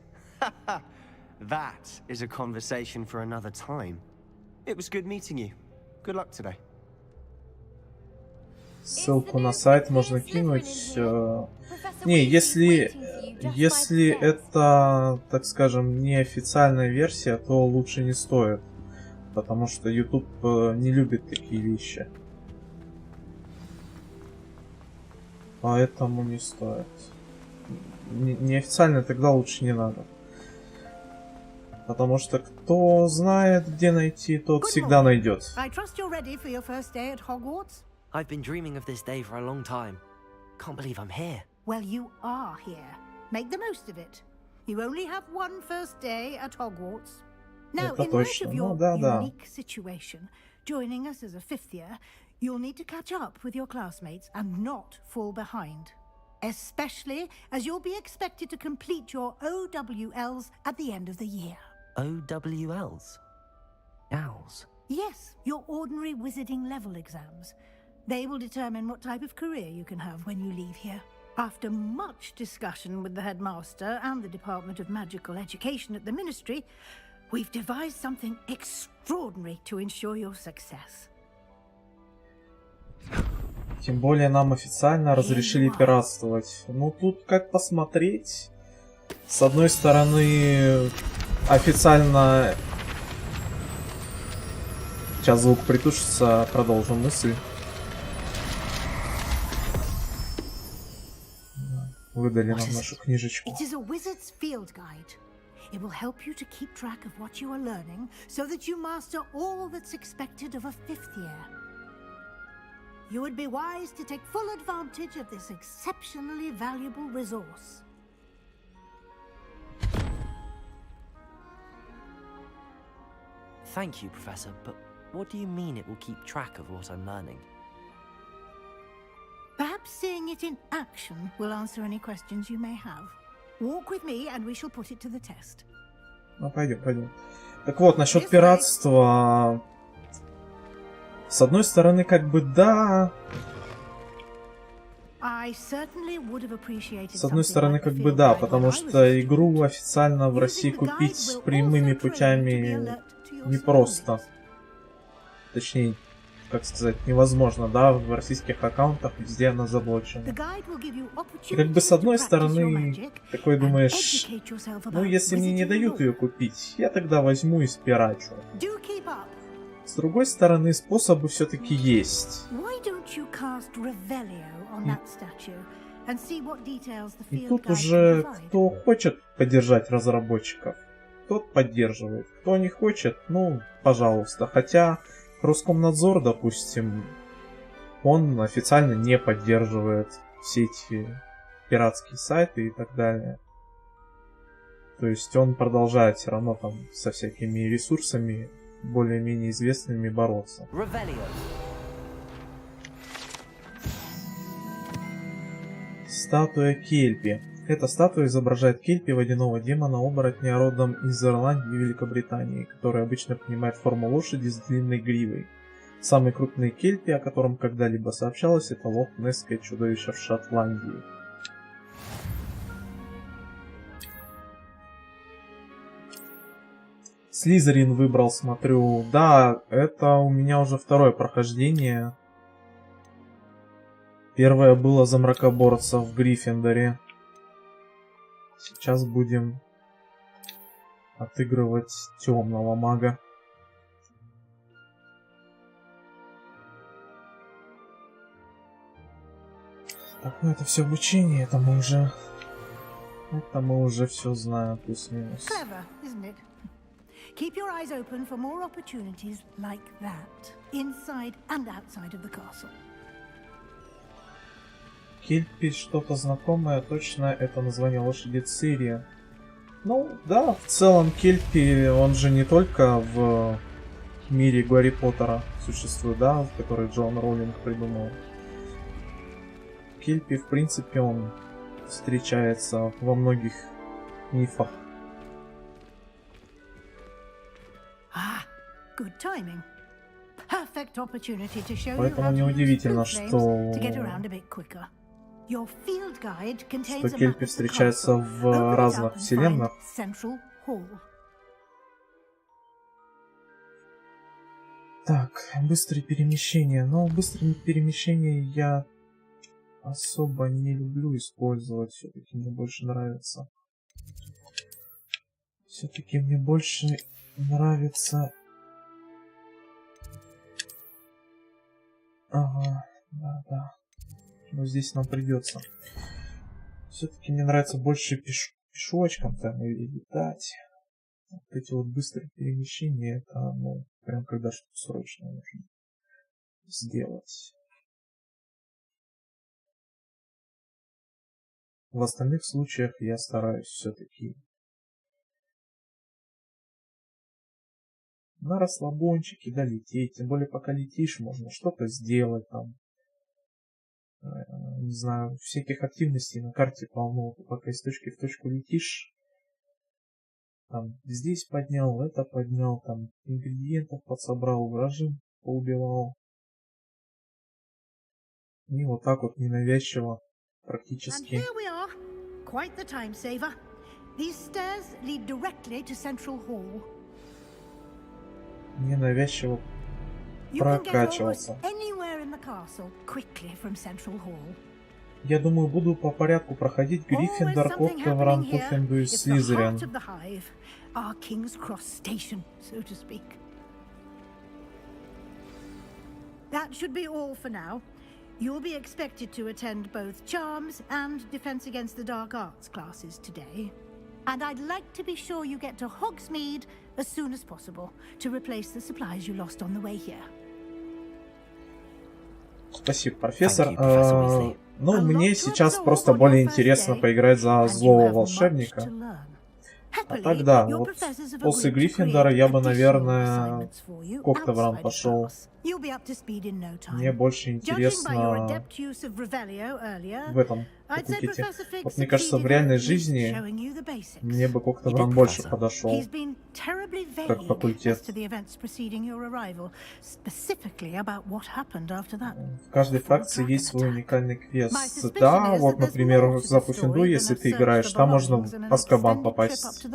That is a conversation for another time. It was good meeting you. Good luck today. Ссылку на сайт можно кинуть. Не, если это, так скажем, не официальная версия, то лучше не стоит. Потому что YouTube не любит такие вещи. Поэтому не стоит. Неофициально тогда лучше не надо. Потому что кто знает, где найти, тот всегда найдет. I've been dreaming of this day for a long time. Can't believe I'm here. Well, you are here. Make the most of it. You only have one first day at Hogwarts. Now, in light of your unique situation, joining us as a fifth year, you'll need to catch up with your classmates and not fall behind. Especially as you'll be expected to complete your OWLs at the end of the year. OWLs? Owls? Yes, your ordinary wizarding level exams. They will determine what type of career you can have when you leave here. After much discussion with the headmaster and the Department of Magical Education at the Ministry, we've devised something extraordinary to ensure your success. Тем более нам официально разрешили пиратствовать. Ну тут как посмотреть. С одной стороны, официально... Сейчас звук притушится, продолжим мысль. Выдали нам нашу книжечку. It will help you to keep track of what you are learning so that you master all that's expected of a fifth year. You would be wise to take full advantage of this exceptionally valuable resource. Thank you, Professor, but what do you mean it will keep track of what I'm learning? Perhaps seeing it in action will answer any questions you may have. Walk with me, and we shall put it to the test. Ну, пойдем. Так вот, насчет пиратства. С одной стороны, как бы да. С одной стороны, как бы да, потому что игру официально в России купить прямыми путями непросто. Точнее, как сказать, невозможно, да, в российских аккаунтах везде она заблочена. И как бы с одной стороны, такой думаешь, ну если мне не дают ее купить, я тогда возьму и спирачу. С другой стороны, способы все-таки есть. И тут уже кто хочет поддержать разработчиков, тот поддерживает. Кто не хочет, ну, пожалуйста. Хотя Роскомнадзор, допустим, он официально не поддерживает все эти пиратские сайты и так далее. То есть он продолжает все равно там со всякими ресурсами более-менее известными бороться. Статуя Кельпи. Эта статуя изображает Кельпи, водяного демона-оборотня родом из Ирландии и Великобритании, который обычно принимает форму лошади с длинной гривой. Самый крупный Кельпи, о котором когда-либо сообщалось, это лох-несское чудовище в Шотландии. Слизерин выбрал, смотрю. Да, это у меня уже второе прохождение. Первое было за мракоборца в Гриффиндоре. Сейчас будем отыгрывать Тёмного Мага. Так, ну это все обучение, это мы уже все знаем, плюс-минус. Keep your eyes open for more opportunities like that, inside and outside of the castle. Кельпи что-то знакомое, точно это название лошади Цири. Ну, да, в целом Кельпи, он же не только в мире Гарри Поттера существует, да, который Джон Роулинг придумал. Келпи, в принципе, он встречается во многих мифах. Good timing. Perfect opportunity to show you Поэтому how to use неудивительно, truth names to get что around a bit quicker. Your field guide contains a map Келпи of the встречается castle. в Open it разных up and вселенных. find Central Hall. Так, быстрые перемещения. Но быстрые перемещения я особо не люблю использовать. Все-таки мне больше нравится. Все-таки мне больше нравится... Ага, да. Но здесь нам придется. Все-таки мне нравится больше пешочком там или летать. Вот эти вот быстрые перемещения, это, ну, прям когда что-то срочно нужно сделать. В остальных случаях я стараюсь все-таки на расслабончике долететь. Тем более, пока летишь, можно что-то сделать там. Не знаю, всяких активностей на карте полно. Ты пока из точки в точку летишь, там здесь поднял, это поднял, там ингредиентов подсобрал, вражин поубивал. И вот так вот ненавязчиво практически. Quite the time saver. These stairs lead directly to Central Hall. Ненавязчиво прокачивался. Я думаю, буду по порядку проходить Гриффиндор, Ковран, Пуффендуй и Слизерин. That should be all for now. You'll be expected to attend both Charms and Defense Against the Dark Arts classes today. And I'd like to be sure you get to Hogsmeade as soon as possible to replace the supplies you lost on the way here. Спасибо, профессор. Ну, мне сейчас просто более интересно поиграть за злого волшебника. А тогда, вот, после Гриффиндора я бы, наверное, к Октавран пошел. Мне больше интересно в этом факультете. Вот мне кажется, в реальной жизни мне бы Октавран больше подошел как факультет. В каждой фракции есть свой уникальный квест. Да, вот, например, за Пуффендуй, если ты играешь, там можно в Азкабан попасть.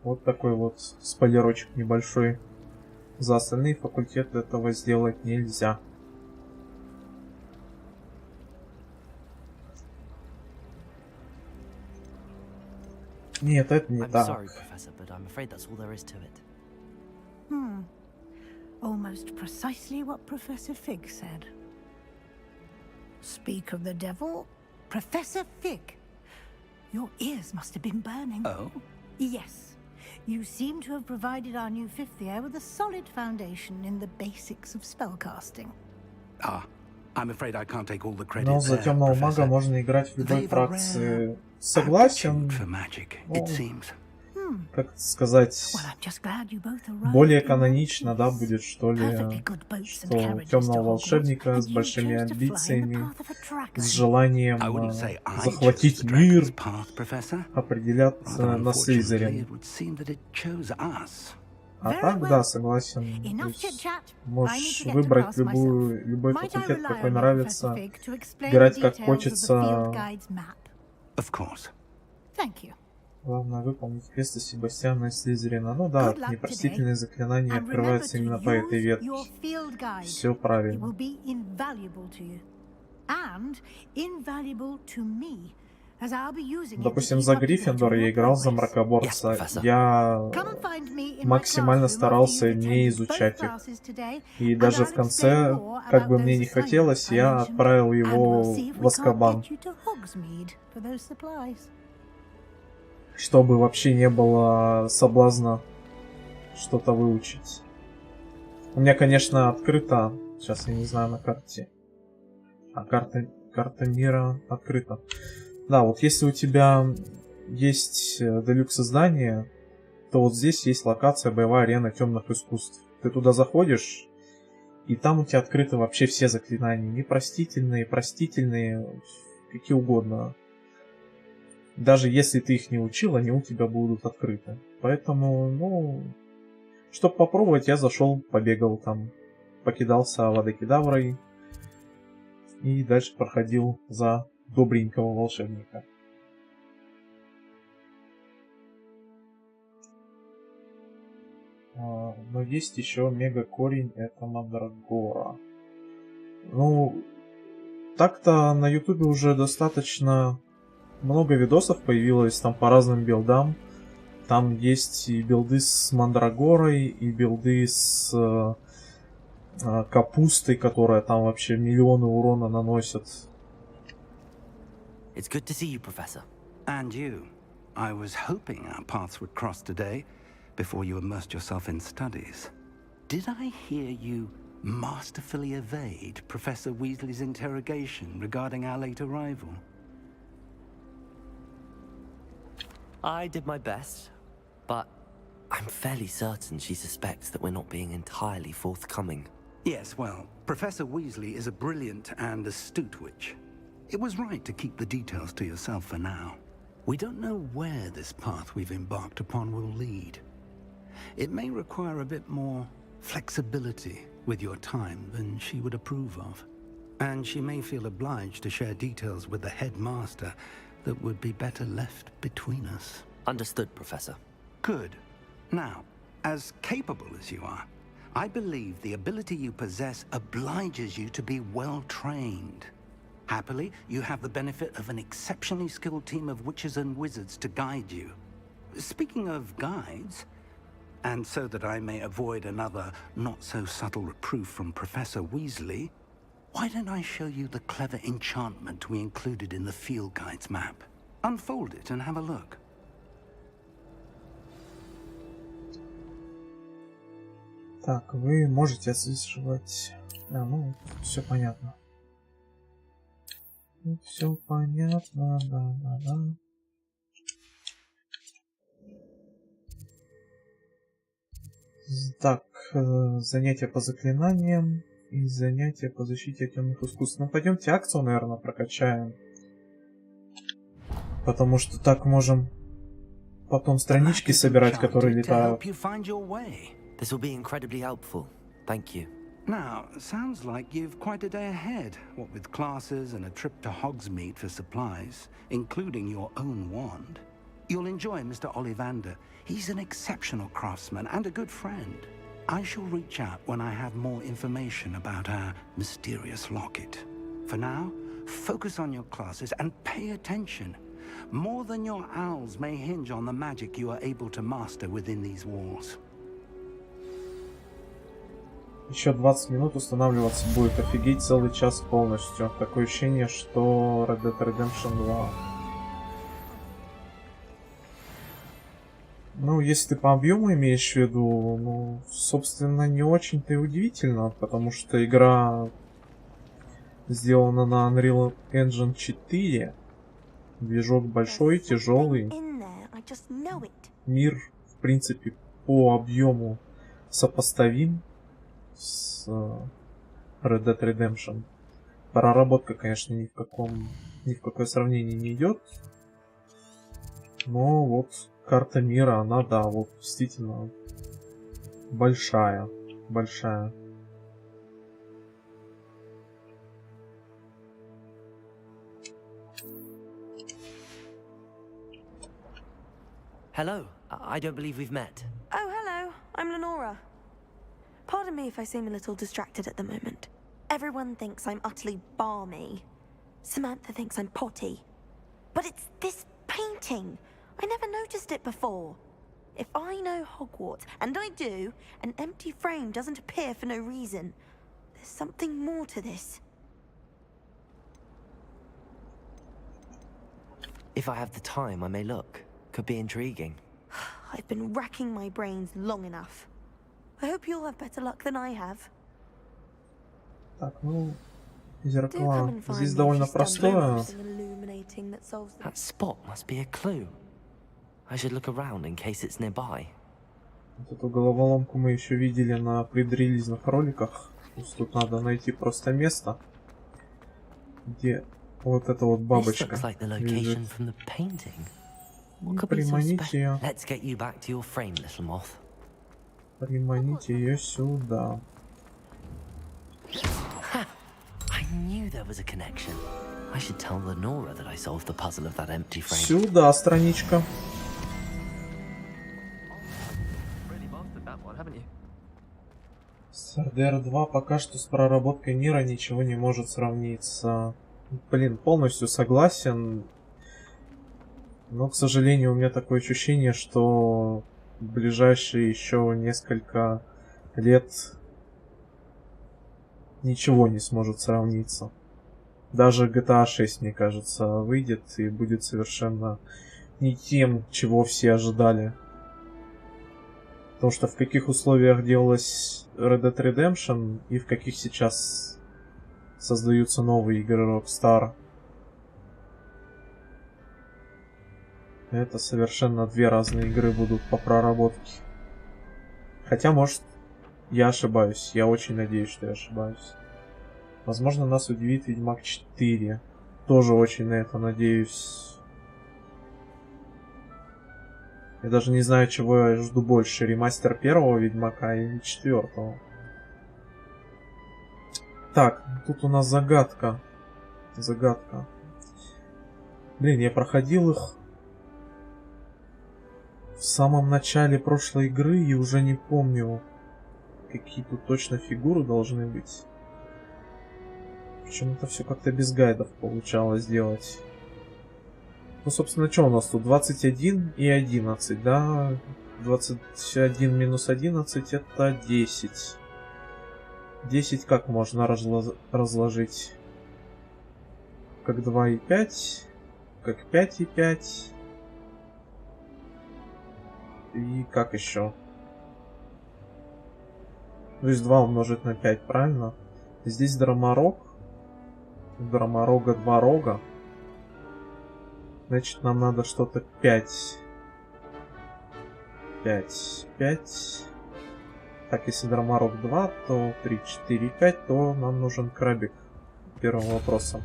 Вот такой вот спойлерочек небольшой. За остальные факультеты этого сделать нельзя. Нет, это не так. Almost precisely what Professor Fig said. Speak of the devil, Professor Fig. Your ears must have been burning. Oh? Yes. You seem to have provided our new fifth year with a solid foundation in the basics of spellcasting. I'm afraid I can't take all the credit. Но за Тёмного Мага можно играть в любой фракции. Согласен. Ну, как сказать, более канонично, да, будет, что ли, что Тёмного волшебника с большими амбициями, с желанием захватить мир, определяться на Слизерин. А так, да, согласен. Можешь выбрать любой факультет, какой нравится, играть как хочется. Главное выполнить квесты Себастьяна и Слизерина. Ну да, непростительные заклинания открываются именно по этой ветке. Все правильно. Допустим, за Гриффиндор я играл за Мракоборца. Я максимально старался не изучать их. И даже в конце, как бы мне не хотелось, я отправил его в Азкабан. Чтобы вообще не было соблазна что-то выучить. У меня, конечно, открыто. Сейчас я не знаю на карте. А карта мира открыта. Да, вот если у тебя есть делюкс издание, то вот здесь есть локация «Боевая арена темных искусств». Ты туда заходишь, И там у тебя открыты вообще все заклинания. Непростительные, простительные, какие угодно. Даже если ты их не учил, они у тебя будут открыты. Поэтому, ну, чтобы попробовать, я зашел, побегал там, покидался водокедаврой и дальше проходил за добренького волшебника. Но есть еще мега-корень, это мандрагора. Ну, так-то на ютубе уже достаточно много видосов появилось там по разным билдам. Там есть и билды с мандрагорой, и билды с капустой, которая там вообще миллионы урона наносит. It's good to see you, Professor. And you. I was hoping our paths would cross today, before you immersed yourself in studies. Did I hear you masterfully evade Professor Weasley's interrogation regarding our late arrival? I did my best, but I'm fairly certain she suspects that we're not being entirely forthcoming. Yes, well, Professor Weasley is a brilliant and astute witch. It was right to keep the details to yourself for now. We don't know where this path we've embarked upon will lead. It may require a bit more flexibility with your time than she would approve of. And she may feel obliged to share details with the headmaster that would be better left between us. Understood, Professor. Good. Now, as capable as you are, I believe the ability you possess obliges you to be well trained. Happily, you have the benefit of an exceptionally skilled team of witches and wizards to guide you. Speaking of guides, and so that I may avoid another not-so-subtle reproof from Professor Weasley, why don't I show you the clever enchantment we included in the field guide's map? Unfold it and have a look. Так, вы можете отслеживать... ну, все понятно. Все понятно, да. Так, занятия по заклинаниям и занятия по защите темных искусств. Ну, пойдемте акцию, наверное, прокачаем. Потому что так можем потом странички собирать, которые летают. This will be incredibly helpful. Thank you. Now, sounds like you've quite a day ahead, what with classes and a trip to Hogsmeade for supplies, including your own wand. You'll enjoy Mr. Ollivander. He's an exceptional craftsman and a good friend. I shall reach out when I have more information about our mysterious locket. For now, focus on your classes and pay attention. More than your owls may hinge on the magic you are able to master within these walls. Еще 20 минут устанавливаться будет. Офигеть, целый час полностью. Такое ощущение, что Red Dead Redemption 2. Ну, если ты по объему имеешь в виду, ну, собственно, не очень-то и удивительно, потому что игра сделана на Unreal Engine 4. Движок большой, тяжелый. Мир, в принципе, по объему сопоставим с Red Dead Redemption. Проработка, конечно, ни в какое сравнение не идет. Но вот карта мира, она, да, вот действительно большая. Hello. I don't believe we've met. Oh, hello. I'm Lenora. Pardon me if I seem a little distracted at the moment. Everyone thinks I'm utterly balmy. Samantha thinks I'm potty. But it's this painting. I never noticed it before. If I know Hogwarts, and I do, an empty frame doesn't appear for no reason. There's something more to this. If I have the time, I may look. Could be intriguing. I've been racking my brains long enough. I hope you'll have better luck than I have. Так, ну, зеркало здесь довольно простое. That spot must be a clue. I should look around in case it's nearby. Вот эту головоломку мы еще видели на предрелизных роликах. То есть тут надо найти просто место, где вот эта вот бабочка лежит. И приманить ее. Приманить ее сюда. Сюда страничка. С RDR2 пока что с проработкой мира ничего не может сравниться. Блин, полностью согласен. Но, к сожалению, у меня такое ощущение, что в ближайшие еще несколько лет ничего не сможет сравниться. Даже GTA 6, мне кажется, выйдет и будет совершенно не тем, чего все ожидали. Потому что в каких условиях делалась Red Dead Redemption и в каких сейчас создаются новые игры Rockstar. Это совершенно две разные игры будут по проработке. Хотя, может, я ошибаюсь. Я очень надеюсь, что я ошибаюсь. Возможно, нас удивит Ведьмак 4. Тоже очень на это надеюсь. Я даже не знаю, чего я жду больше. Ремастер первого Ведьмака или четвертого. Так, тут у нас загадка. Загадка. Блин, я проходил их в самом начале прошлой игры и уже не помню, какие тут точно фигуры должны быть. Причем это все как-то без гайдов получалось делать. Ну, собственно, что у нас тут? 21 и 11, да? 21 минус 11 это 10. 10 как можно разложить? Как 2 и 5, как 5 и 5. И как еще? То есть 2 умножить на 5, правильно? Здесь драморог. У драморога 2 рога. Значит, нам надо что-то 5. 5, 5. Так, если драморог 2, то 3, 4, 5, то нам нужен крабик первым вопросом.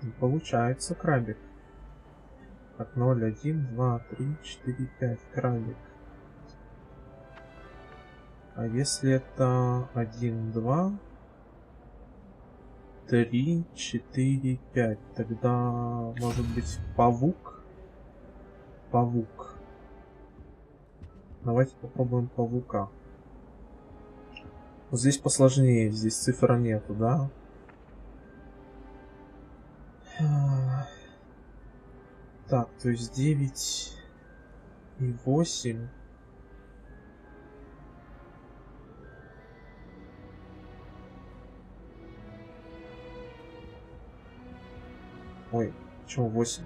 Не получается крабик. Так, 0, 1, 2, 3, 4, 5. Крабик. А если это 1, 2, 3, 4, 5, тогда может быть павук? Павук. Давайте попробуем павука. Вот здесь посложнее, здесь цифр нету, да? Так, то есть 9 и 8. Ой, почему 8?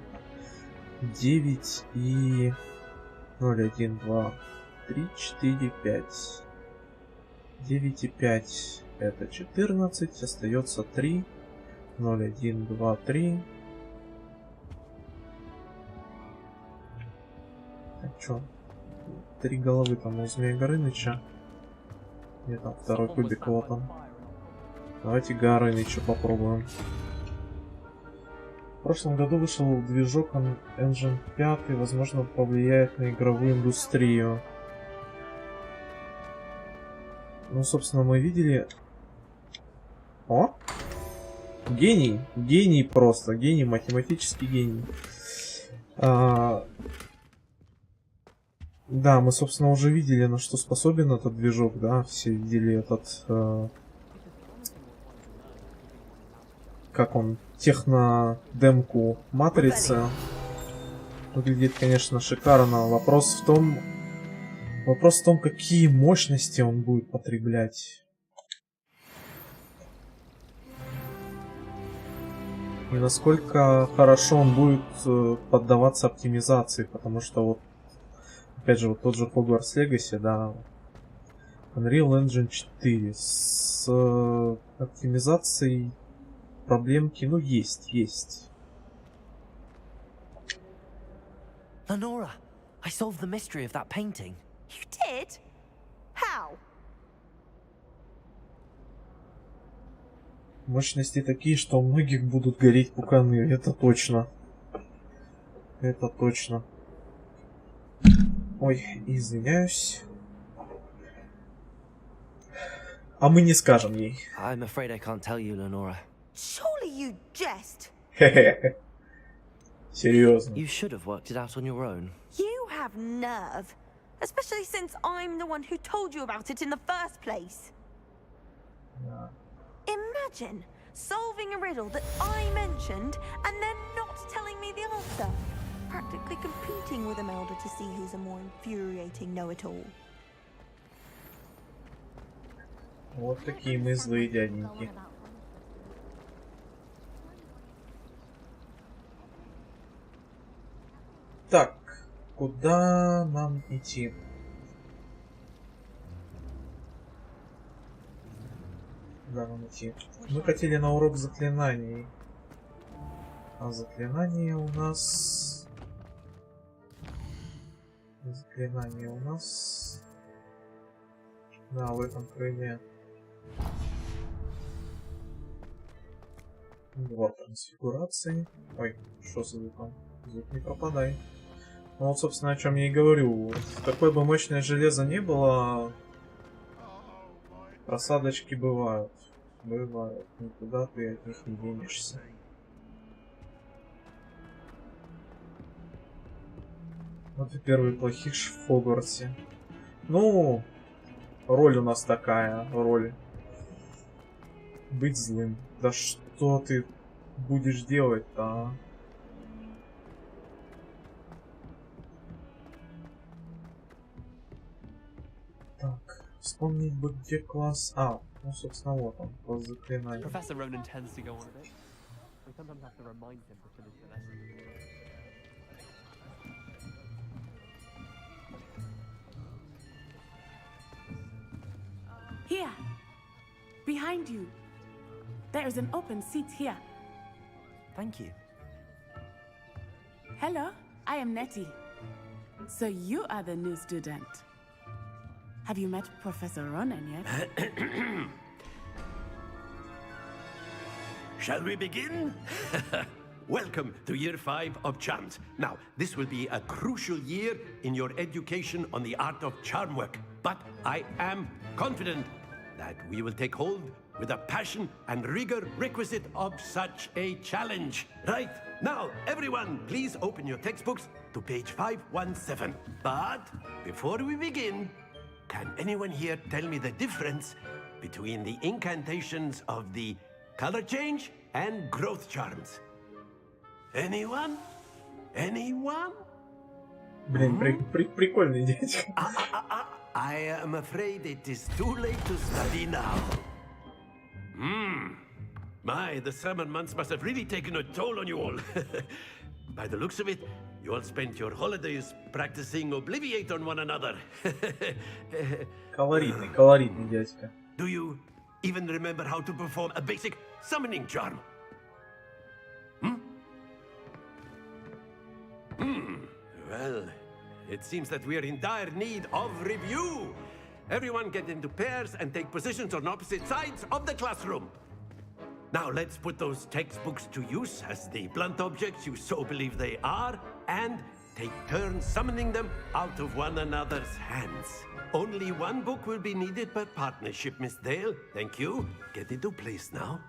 9 и 0, 1, 2, 3, 4, 5. 9 и 5 это 14, остается 3. 0, 1, 2, 3. Так, что? 3 головы там у Змея Горыныча. Где там второй кубик? Вот он. Давайте Горыныча попробуем. В прошлом году вышел движок Engine 5, возможно, повлияет на игровую индустрию. Ну, собственно, мы видели... О! Гений! Гений просто. Гений, математический гений. Да, мы, собственно, уже видели, на что способен этот движок, да? Все видели этот... как он? Техно-демку матрицы. Выглядит, конечно, шикарно. Вопрос в том, какие мощности он будет потреблять. И насколько хорошо он будет поддаваться оптимизации. Потому что вот, опять же, вот тот же Hogwarts Legacy, да, Unreal Engine 4 с оптимизацией проблемки, ну, есть. Lenora, I solved the mystery of that painting. You did? How? Мощности такие, что у многих будут гореть пуканы. Это точно. Это точно. Ой, извиняюсь. А мы не скажем ей. I'm afraid I can't tell you, Lenora. Surely you jest. Хе-хе. Серьезно. You should have worked it out on your own. You have nerve. Especially since I'm the one who told you about it in the first place. Yeah. Imagine solving a riddle that I mentioned and then not telling me the answer. Practically competing with Imelda to see who's a more infuriating know-it-all. Вот такие мы злые дяденьки. Так, куда нам идти? Куда нам идти? Мы хотели на урок заклинаний. А заклинания у нас... Заклинания у нас... Да, в этом крыле. Двор трансфигурации. Ой, что за звуком? Звук не пропадай. Ну вот, собственно, о чем я и говорю. Какое бы мощное железо не было, просадочки бывают. Бывают. Никуда ты от них не денешься. Вот и первый плохиш в Хогвартсе. Ну, роль у нас такая, роль. Быть злым. Да что ты будешь делать-то, а? Так, вспомнить бы, где класс... А, ну, собственно, вот он, класс заклинаний. Professor Ronan tends to go on a bit. We sometimes have to remind him to finish the lesson. Here, behind you. There is an open seat here. Thank you. Hello, I am Nettie. So you are the new student. Have you met Professor Ronan yet? Shall we begin? Welcome to Year 5 of Charms. Now, this will be a crucial year in your education on the art of charm work. But I am confident that we will take hold with the passion and rigor requisite of such a challenge. Right, now, everyone, please open your textbooks to page 517. But before we begin, can anyone here tell me the difference between the incantations of the color change and growth charms? Anyone? Anyone? Блин, прикольный дядька. I am afraid it is too late to study now. My, the summer months must have really taken a toll on you all. By the looks of it, you all spent your holidays practicing Obliviate on one another. Колоритный дядька. Do you even remember how to perform a basic summoning charm? Well, it seems that we are in dire need of review. Everyone get into pairs and take positions on opposite sides of the classroom. Now let's put those textbooks to use as the blunt objects you so believe they are, and take turns summoning them out of one another's hands. Only one book will be needed per partnership, Miss Dale. Thank you. Get into place now.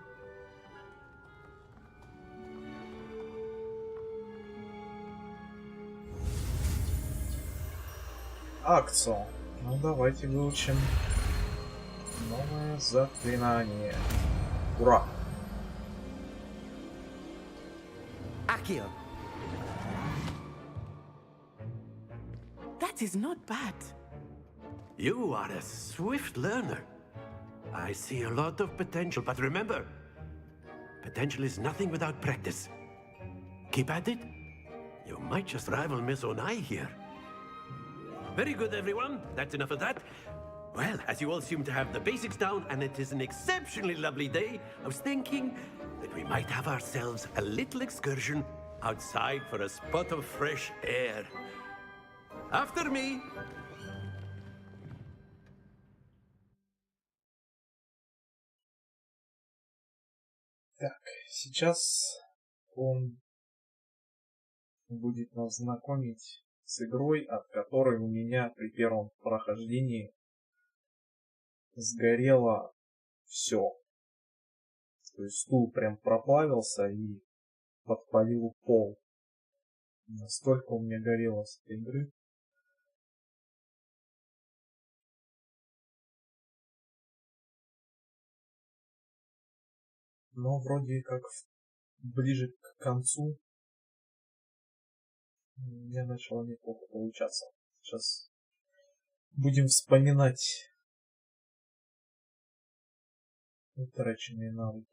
Акцию. Ну давайте выучим новое заклинание. Ура! Accio. That is not bad. You are a swift learner. I see a lot of potential, but remember, potential is nothing without practice. Keep at it. You might just rival Miss Onai here. Very good, everyone. That's enough of that. Well, as you all seem to have the basics down, and it is an exceptionally lovely day, I was thinking that we might have ourselves a little excursion outside for a spot of fresh air. After me. Так, сейчас он будет нас знакомить с игрой, от которой у меня при первом прохождении сгорело все. То есть стул прям проплавился и подпалил пол. Настолько у меня горело с этой игры. Но вроде как ближе к концу у меня начало неплохо получаться. Сейчас будем вспоминать утраченные навыки.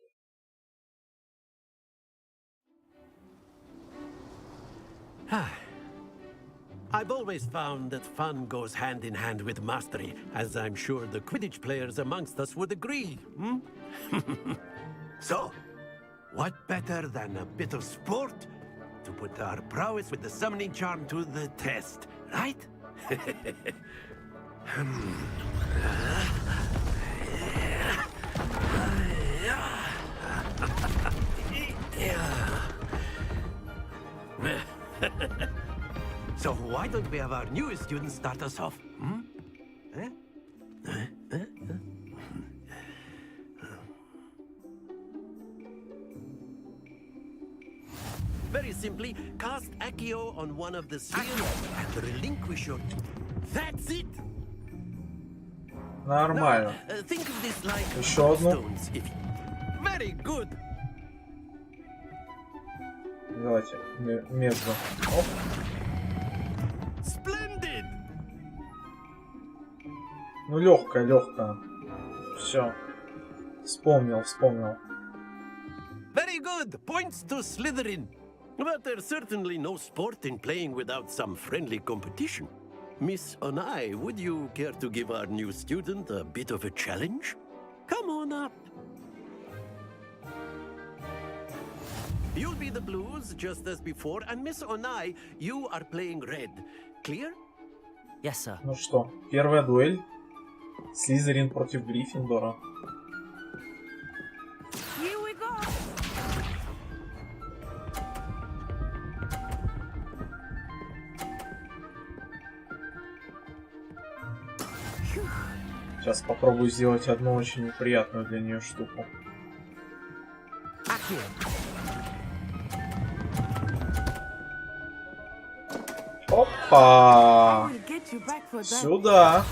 I've always found that fun goes hand in hand with mastery, as I'm sure the Quidditch players amongst us would agree. So, what better than a bit of sport to put our prowess with the summoning charm to the test, right? So why don't we have our newest student start us off? Very simply, cast Accio on one of the spheres and relinquish your... That's it! Нормально. Now, think of this like Еще одну. stones, if... Very good! Давайте между. Оп. Splendid! Ну легкая. Все. Вспомнил. Very good! Points to Slytherin. But there's certainly no sport in playing without some friendly competition. Miss Onai, would you care to give our new student a bit of a challenge? Come on up. You'll be the blues, just as before, and Miss Onai, you are playing red. Clear? Yes, sir. Ну что, первая дуэль. Слизерин против Гриффиндора. Here we go. Сейчас попробую сделать одну очень неприятную для нее штуку. Опа! Сюда!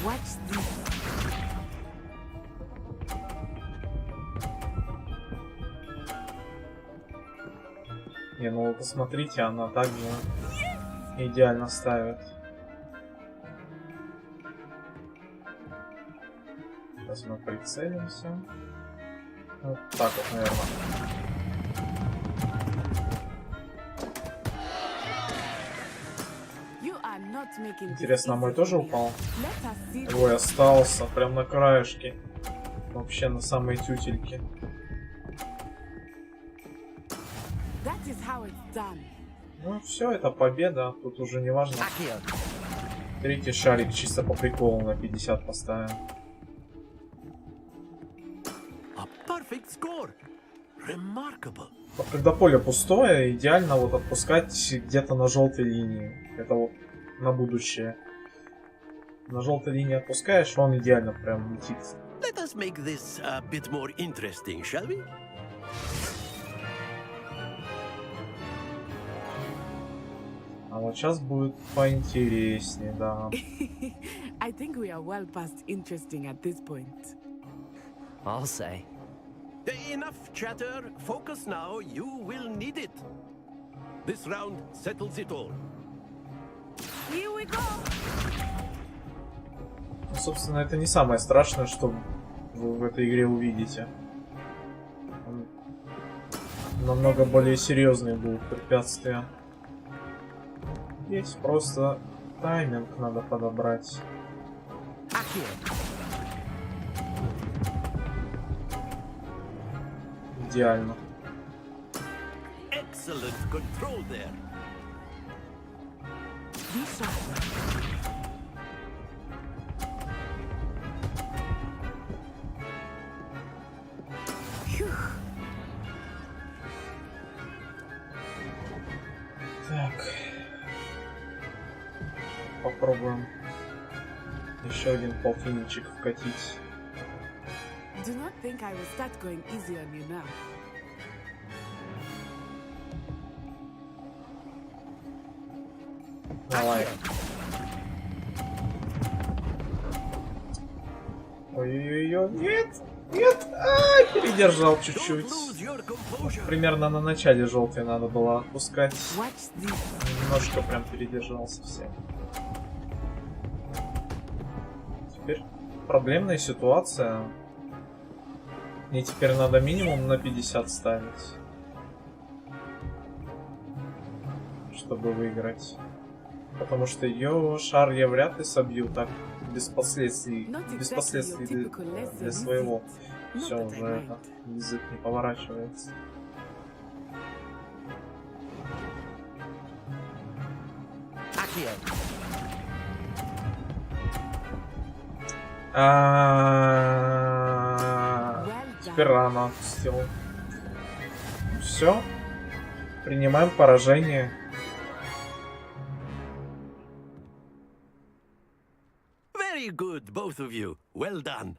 Не, ну вы посмотрите, она также идеально ставит. Сейчас мы прицелимся. Вот так вот, наверное. Интересно, мой тоже упал? Ой, остался прям на краешке. Вообще на самой тютельке. Ну все, это победа. Тут уже не важно. Третий шарик чисто по приколу на 50 поставим. Вот когда поле пустое, идеально вот отпускать где-то на желтой линии. Это вот на будущее. На желтой линии отпускаешь, он идеально прям летит. Let us make this a bit more interesting, shall we? А вот сейчас будет поинтереснее, да. I think we are well past interesting at this point. I'll say. Enough chatter. Focus now. You will need it. This round settles it all. Here we go. Ну, собственно, это не самое страшное, что вы в этой игре увидите. Намного более серьезные будут препятствия. Здесь просто тайминг надо подобрать. Идеально. excellent control there. Так. Попробуем еще один полтинничек вкатить. Do not think I will start going easy on you now. Давай. Ой-ой-ой, нет, нет, передержал чуть-чуть. Примерно на начале желтой надо было отпускать. Немножко прям передержал совсем. Теперь проблемная ситуация. Мне теперь надо минимум на 50 ставить, чтобы выиграть. Потому что ее шар я вряд ли собью так без последствий для своего. Все, уже это, язык не поворачивается. Теперь рано отпустил. Все. Принимаем поражение. Very good, both of you. Well done.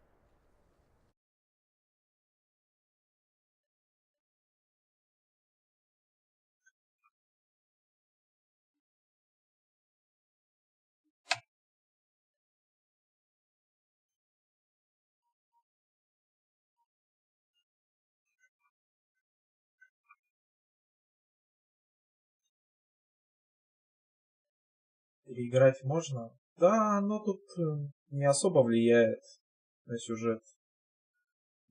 Переиграть можно? Да, но тут не особо влияет на сюжет.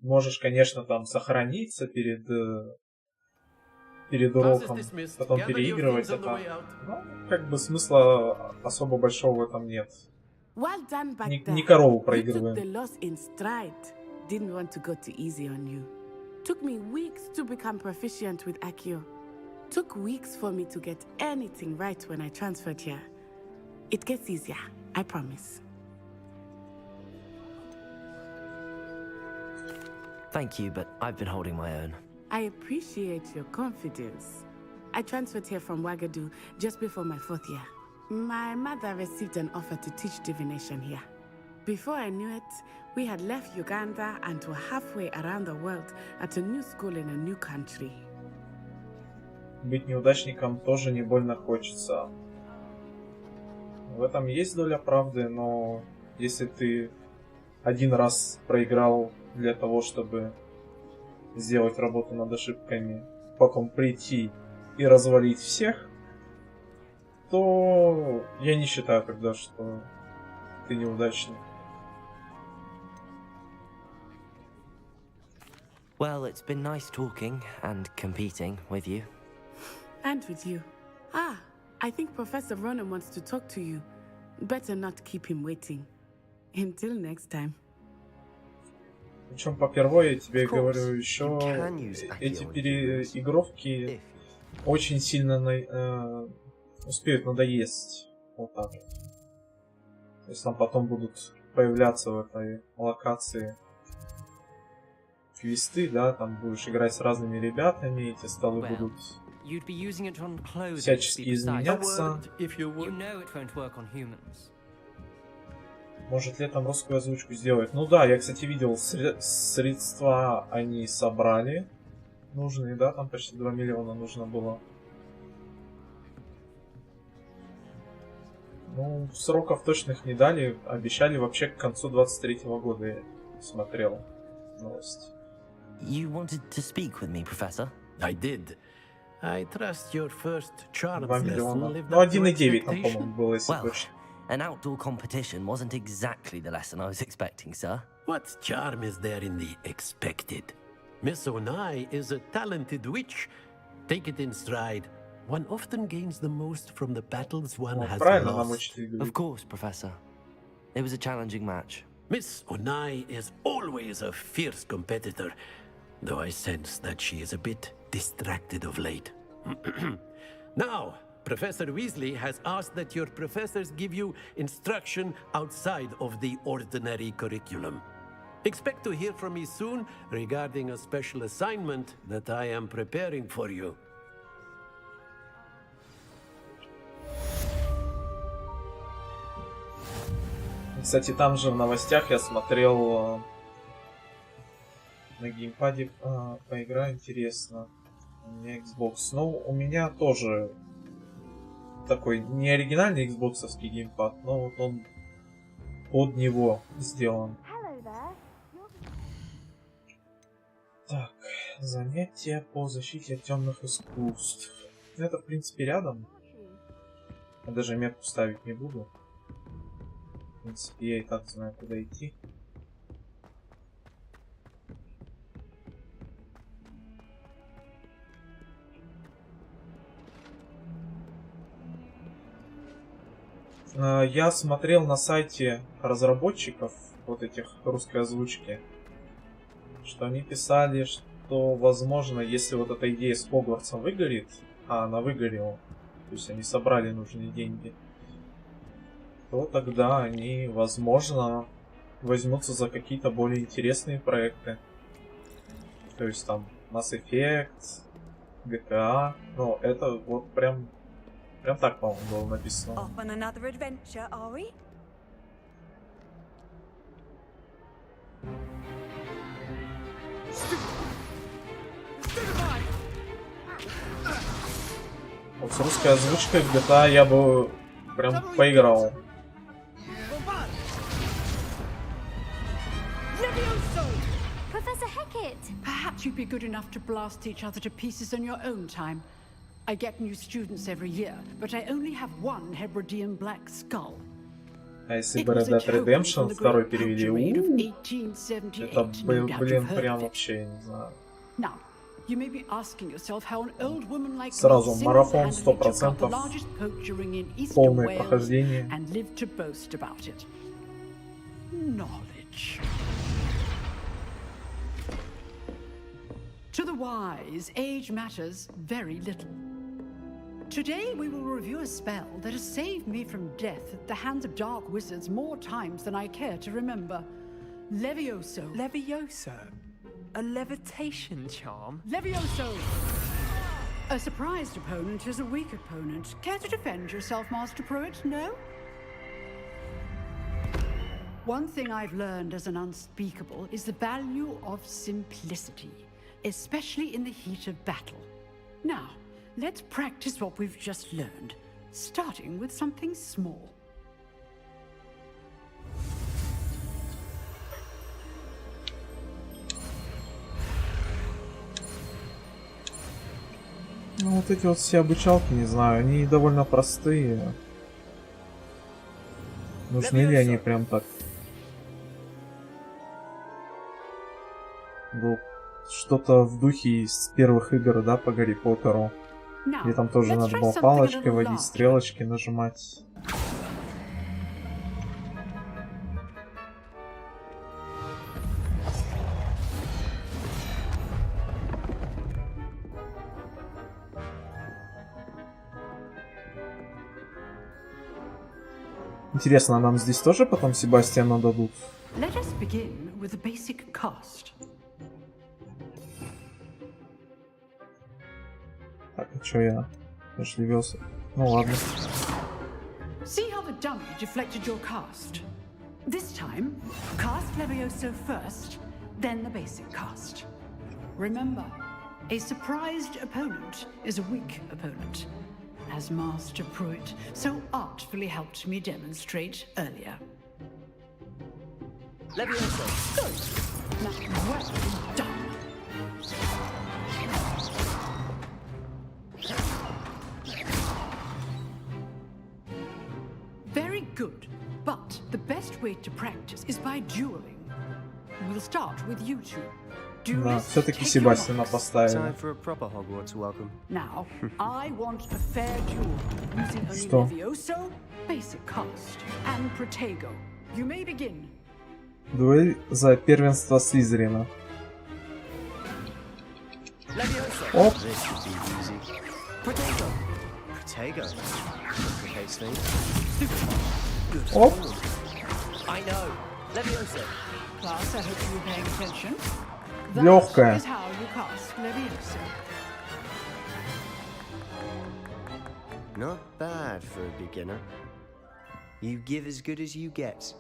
Можешь, конечно, там сохраниться перед уроком, потом переигрывать это. Но как бы смысла особо большого в этом нет. Well done back Не there. корову You took the проигрываем. loss in stride. Didn't want to go too easy on you. Took me weeks to become proficient with Accio. Took weeks for me to get anything right when I transferred here. It gets easier, I promise. Thank you, but I've been holding my own. I appreciate your confidence. I transferred here from Wagadu just before my 4th year. My mother received an offer to teach divination here. Before I knew it, we had left Uganda and were halfway around the world at a new school in a new country. Быть неудачником тоже не больно хочется. В этом есть доля правды, но если ты один раз проиграл для того, чтобы сделать работу над ошибками, потом прийти и развалить всех, то я не считаю тогда, что ты неудачник. Well, it's been nice talking and competing with you. And with you. I think Professor Ronan wants to talk to you. Better not keep him waiting. Until next time. Причем попервые я тебе говорю, еще эти переигровки очень сильно успеют надоесть. Вот так. То есть там потом будут появляться в этой локации квесты, да, там будешь играть с разными ребятами, эти столы будут всячески изменяться. Может ли там русскую озвучку сделать? Ну да, я, кстати, видел, средства они собрали нужные, да, там почти 2 миллиона нужно было. Ну, сроков точных не дали, обещали вообще к концу 23-го года, я смотрел новости. You wanted to speak with me, Professor? I did. I trust your first charm 2 миллиона. lesson lived Ну, up to 1,9 там, expectation. по-моему, было, если Well, точно. an outdoor competition wasn't exactly the lesson I was expecting, sir. What charm is there in the expected? Miss Onai is a talented witch. Take it in stride. One often gains the most from the battles one Ну, has правильно нам lost. учитель говорит. Of course, Professor. It was a challenging match. Miss Onai is always a fierce competitor, though I sense that she is a bit distracted of late. Now, Professor Weasley has asked that your professors give you instruction outside of the ordinary curriculum. Expect to hear from me soon regarding a special assignment that I am preparing for you. Кстати, там же в новостях я смотрел на геймпаде поиграю, интересно. У меня Xbox. Ну, у меня тоже такой не оригинальный Xbox-овский геймпад, но вот он под него сделан. Так, занятия по защите от темных искусств. Это, в принципе, рядом. Я даже метку ставить не буду. В принципе, я и так знаю, куда идти. Я смотрел на сайте разработчиков вот этих русской озвучки, что они писали, что возможно, если вот эта идея с Хогвартсом выгорит, а она выгорела, то есть они собрали нужные деньги, то тогда они, возможно, возьмутся за какие-то более интересные проекты. То есть там Mass Effect, GTA, но это вот прям так, по-моему, было написано. Off on another adventure, are we? Вот с русской озвучкой в GTA я бы прям поиграл. Professor Hecat! Perhaps you'd be good enough to blast each other to pieces on your own time. I get new students every year, but I only have one Hebridean black skull. А если бы Red Dead Redemption второй перевели, это, блин, прям вообще, я не знаю. Сразу марафон 100%, полное прохождение. To the wise, age matters very little. Today we will review a spell that has saved me from death at the hands of dark wizards more times than I care to remember. Levioso. Levioso? A levitation charm? Levioso! A surprised opponent is a weak opponent. Care to defend yourself, Master Pruitt? No? One thing I've learned as an unspeakable is the value of simplicity, especially in the heat of battle. Now, let's practice what we've just learned, starting with something small. Ну, вот эти вот все обучалки, не знаю, они довольно простые. Нужны ли они прям так? Ну, что-то в духе из первых игр, да, по Гарри Поттеру. Где там тоже надо было палочкой водить, стрелочки нажимать. Интересно, а нам здесь тоже потом Себастьяна дадут? Let us begin with the basic cast. Так, а чё я ошибился? Ну ладно. See how the dummy deflected your cast? This time, cast Levioso first, then the basic cast. Remember, a surprised opponent is a weak opponent, as Master Pruitt so artfully helped me demonstrate earlier. Levioso. Good. Now, well done. Very good. But the best way to practice is by dueling. We'll start with you two. Да, все-таки Себастьяна поставили. Time for a proper Hogwarts welcome. Now, I want a fair duel using only Что? Levioso, basic cast, and Protego. You may begin. Дуэль за первенство Слизерина. Оп. Protego. Complicates things. Оп. I know. Leviosa. Class, I hope you were paying attention. Легкая. That is how you cast Leviosa. Not bad for a beginner. You give as good as you get.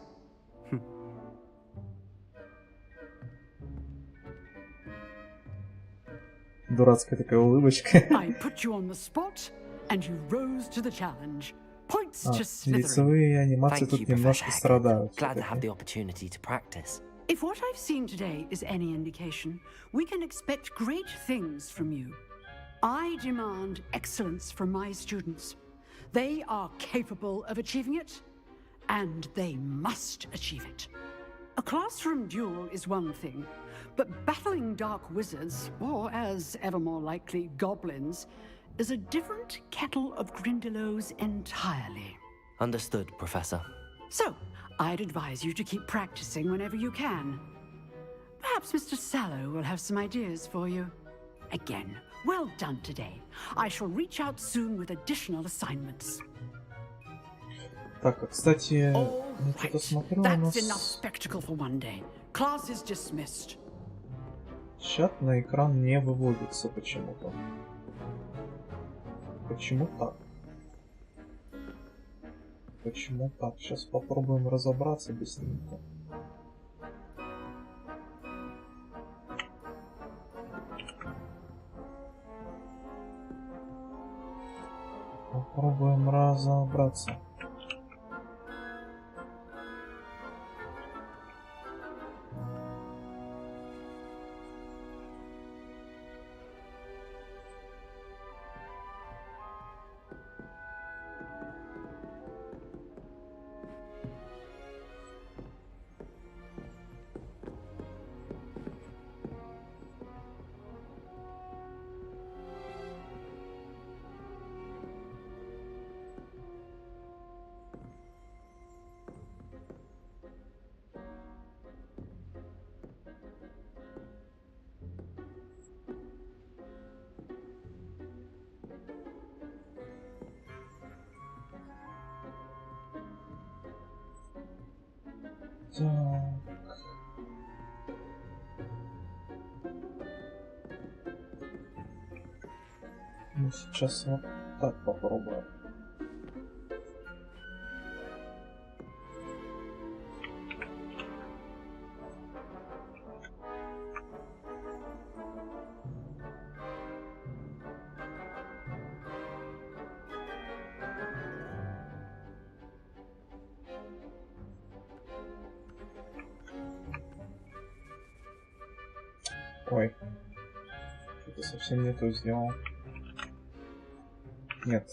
Дурацкая такая улыбочка. I put you on the spot, and you rose to the challenge. Points to Slytherin. Лицевые анимации Thank тут you, немножко Professor страдают. Glad to have the opportunity to practice. If what I've seen today is any indication, we can expect great things from you. I demand excellence from my students. They are capable of achieving it, and they must achieve it. A classroom duel is one thing, but battling dark wizards, or as ever more likely, goblins, is a different kettle of Grindylows entirely. Understood, Professor. So, I'd advise you to keep practicing whenever you can. Perhaps Mr. Sallow will have some ideas for you. Again, well done today. I shall reach out soon with additional assignments. Так, а кстати, я что-то смотрю, у That's enough нас spectacle for one day. Class is dismissed. чат на экран не выводится почему-то. Почему так? Почему так? Сейчас попробуем разобраться быстренько. Попробуем разобраться. Так. Ну, сейчас вот так попробуем. Ой, что-то совсем не то сделал. Нет.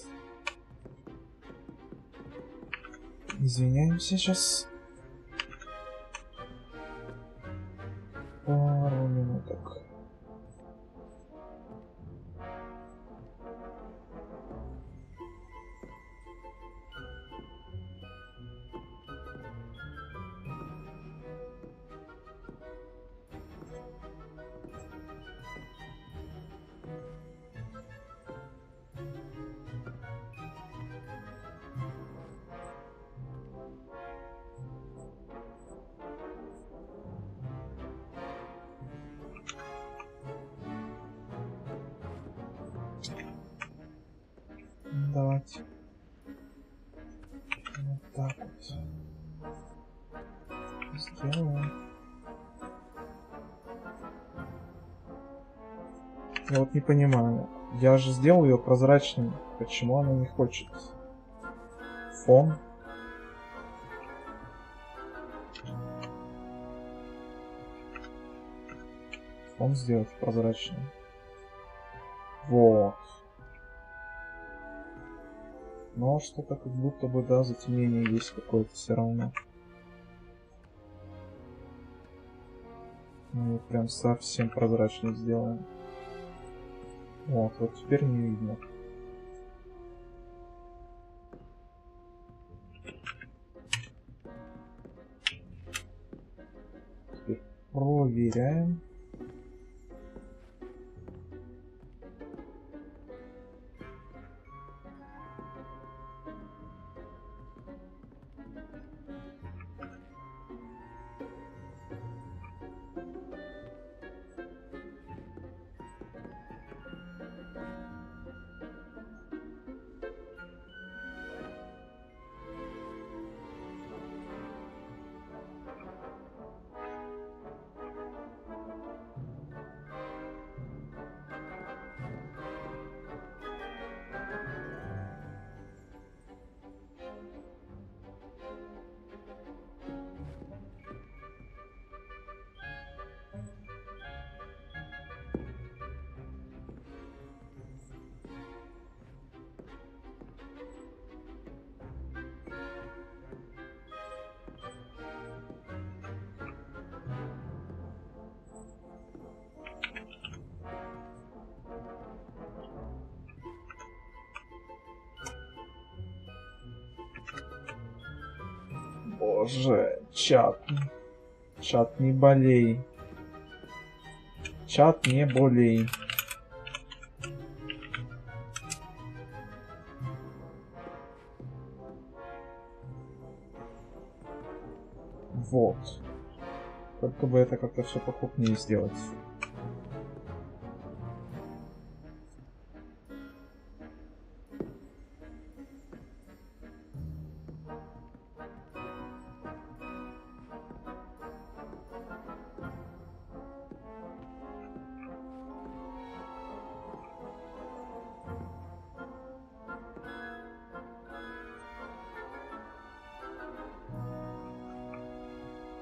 Извиняемся сейчас. Пару минуток. Давайте. Вот так вот. Сделаем. Я вот не понимаю. Я же сделал ее прозрачной. Почему она не хочет? Фон. Фон сделать прозрачным. Вот. Но что-то как будто бы, да, затемнение есть какое-то все равно. Ну, прям совсем прозрачно сделаем. Вот теперь не видно. Теперь проверяем. Боже, чат. Чат, не болей. Чат, не болей. Вот. Только бы это как-то все покрупнее сделать.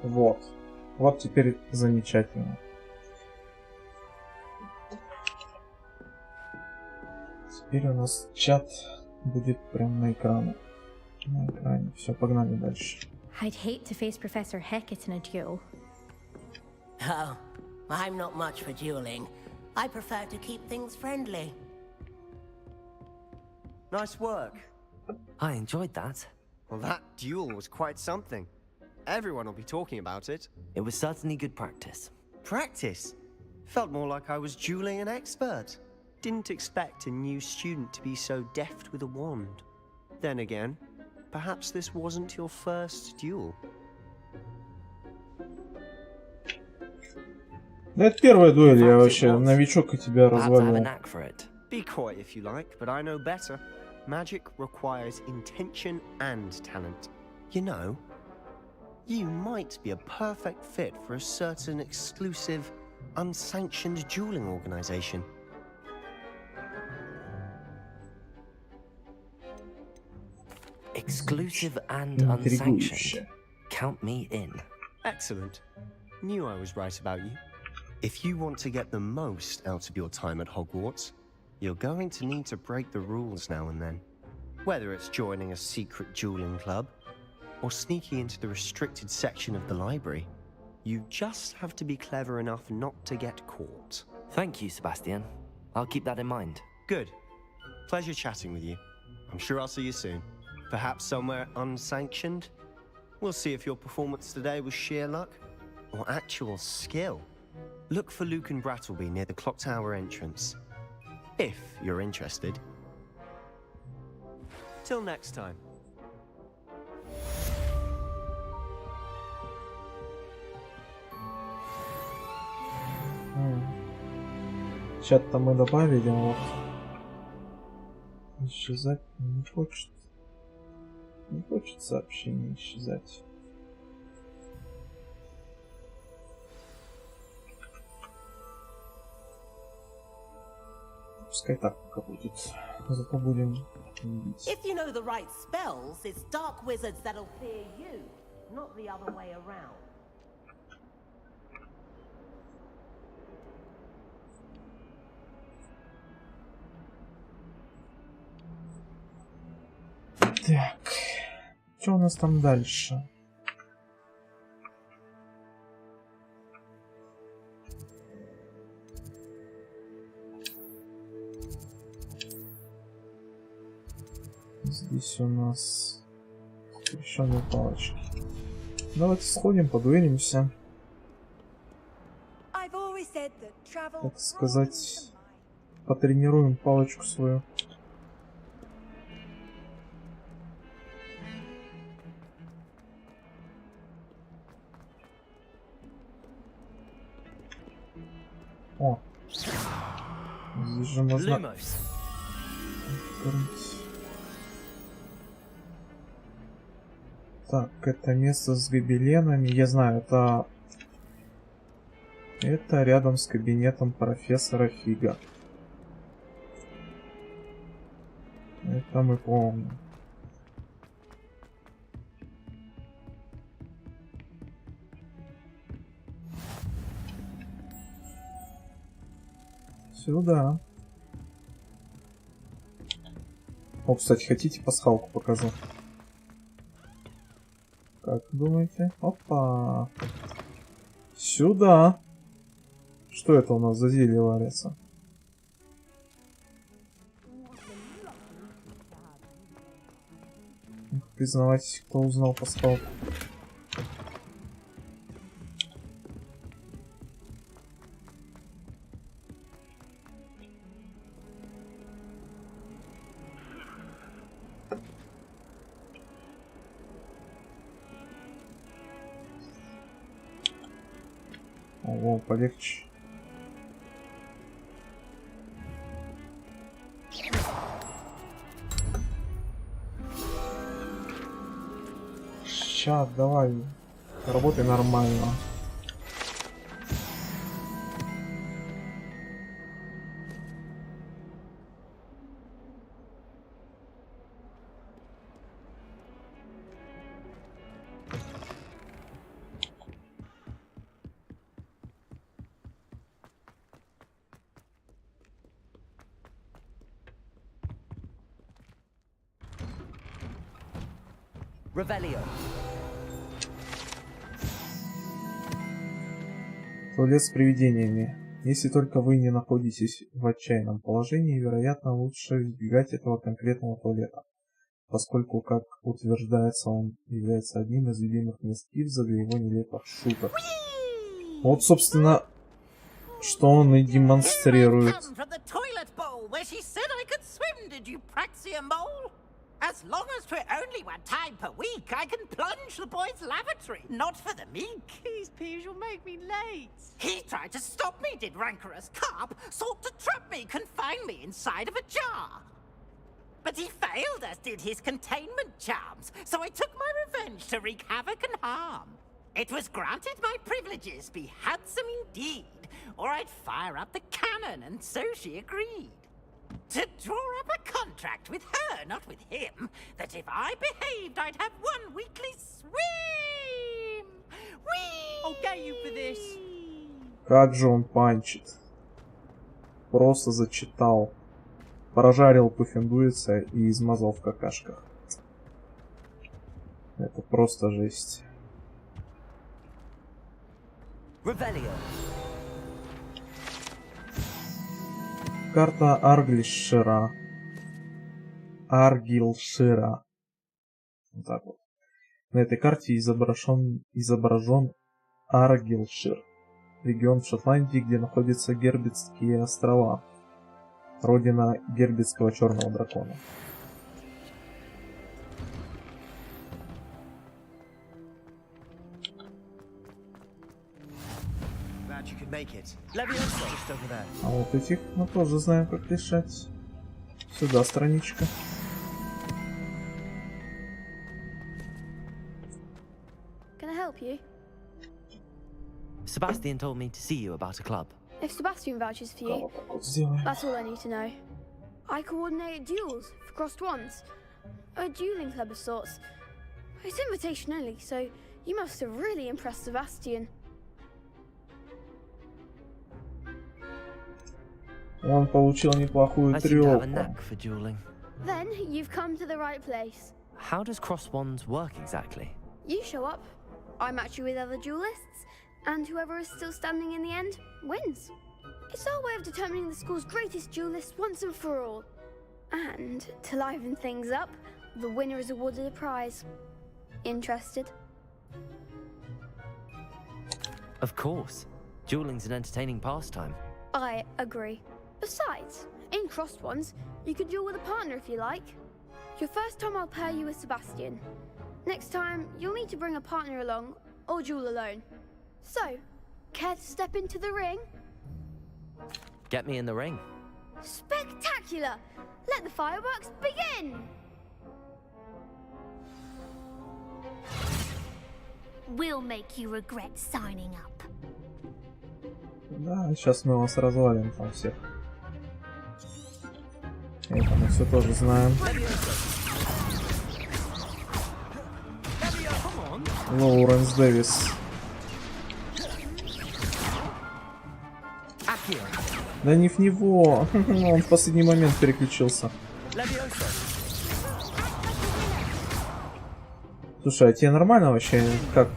Вот. Вот теперь замечательно. Теперь у нас чат будет прям на экране. На экране. Все, погнали дальше. I'd hate to face Professor Hecat in a duel. Oh, I'm not much for dueling. I prefer to keep things friendly. Nice work. I enjoyed that. Well, that duel was quite something. Everyone will be talking about it. It was certainly good practice. Practice? Felt more like I was dueling an expert. Didn't expect a new student to be so deft with a wand. Then again, perhaps this wasn't your first duel. Да это первая дуэль, я вообще новичок и тебя развалил. Be coy if you like, but I know better. Magic requires intention and talent. You know, you might be a perfect fit for a certain exclusive, unsanctioned dueling organization. Exclusive and unsanctioned. Count me in. Excellent. Knew I was right about you. If you want to get the most out of your time at Hogwarts, you're going to need to break the rules now and then. Whether it's joining a secret dueling club, or sneaking into the restricted section of the library, you just have to be clever enough not to get caught. Thank you, Sebastian. I'll keep that in mind. Good. Pleasure chatting with you. I'm sure I'll see you soon. Perhaps somewhere unsanctioned? We'll see if your performance today was sheer luck, or actual skill. Look for Luke and Brattleby near the clock tower entrance. If you're interested. Till next time. Чат-то мы добавили, вот. Исчезать не хочет. Не хочет сообщение исчезать. Пускай так пока будет. Зато будем видеть. If you know the right spells, it's dark wizards that'll fear you, not the other way around. Так, что у нас там дальше? Здесь у нас скрещенные палочки. Давайте сходим, подуэлимся. Так сказать, потренируем палочку свою. О, здесь же можно открыть. Так, это место с гобеленами. Я знаю, это рядом с кабинетом профессора Фига. Это мы помним. Сюда. О, кстати, хотите пасхалку показать? Как думаете? Опа! Сюда! Что это у нас за зелье варится? Признавайтесь, кто узнал пасхалку. Ого, полегче. Сейчас, давай. Работай нормально. Revelio. Туалет с привидениями. Если только вы не находитесь в отчаянном положении, вероятно, лучше избегать этого конкретного туалета, поскольку, как утверждается, он является одним из любимых мест Пивза для его нелепых шуток. Вот, собственно, что он и демонстрирует. As long as for only 1 time per week, I can plunge the boy's lavatory. Not for the meek. Please, Peeves, you'll make me late. He tried to stop me, did rancorous carp. Sought to trap me, confine me inside of a jar. But he failed, as did his containment charms. So I took my revenge to wreak havoc and harm. It was granted my privileges be handsome indeed, or I'd fire up the cannon, and so she agreed. To draw up a contract with her, not with him, that if I behaved, I'd have 1 weekly swim. Whee! I'll get you for this. Как же он панчит. Просто зачитал. Прожарил пуффиндуица и измазал в какашках. Это просто жесть. Revelio. Карта Аргилшира. Вот так вот. На этой карте изображен Аргилшир. Регион в Шотландии, где находятся Гербитские острова. Родина Гербитского черного дракона. А вот этих мы тоже знаем, как решать. Сюда страничка. Can I help you? Sebastian told me to see you about a club. If Sebastian vouches for you, that's all I need to know. I coordinate duels for crossed wands. A dueling club of sorts. It's invitation only, so you must have really impressed Sebastian. Он получил неплохую трёпку. Then you've come to the right place. How does cross wands work exactly? You show up, I match you with other duelists, and whoever is still standing in the end wins. It's our way of determining the school's greatest duelist once and for all. And to liven things up, the winner is awarded a prize. Interested? Of course. Dueling's an entertaining pastime. I agree. Besides, in crossed ones, you could duel with a partner if you like. Your first time I'll pair you with Sebastian. Next time, you'll need to bring a partner along, or duel alone. So, care to step into the ring? Get me in the ring. Spectacular! Let the fireworks begin! We'll make you regret signing up. Да, сейчас мы вас развалим там всех. Это мы все тоже знаем. Лоуренс Дэвис. Да не в него. Он в последний момент переключился. Слушай, а тебе нормально вообще? Как?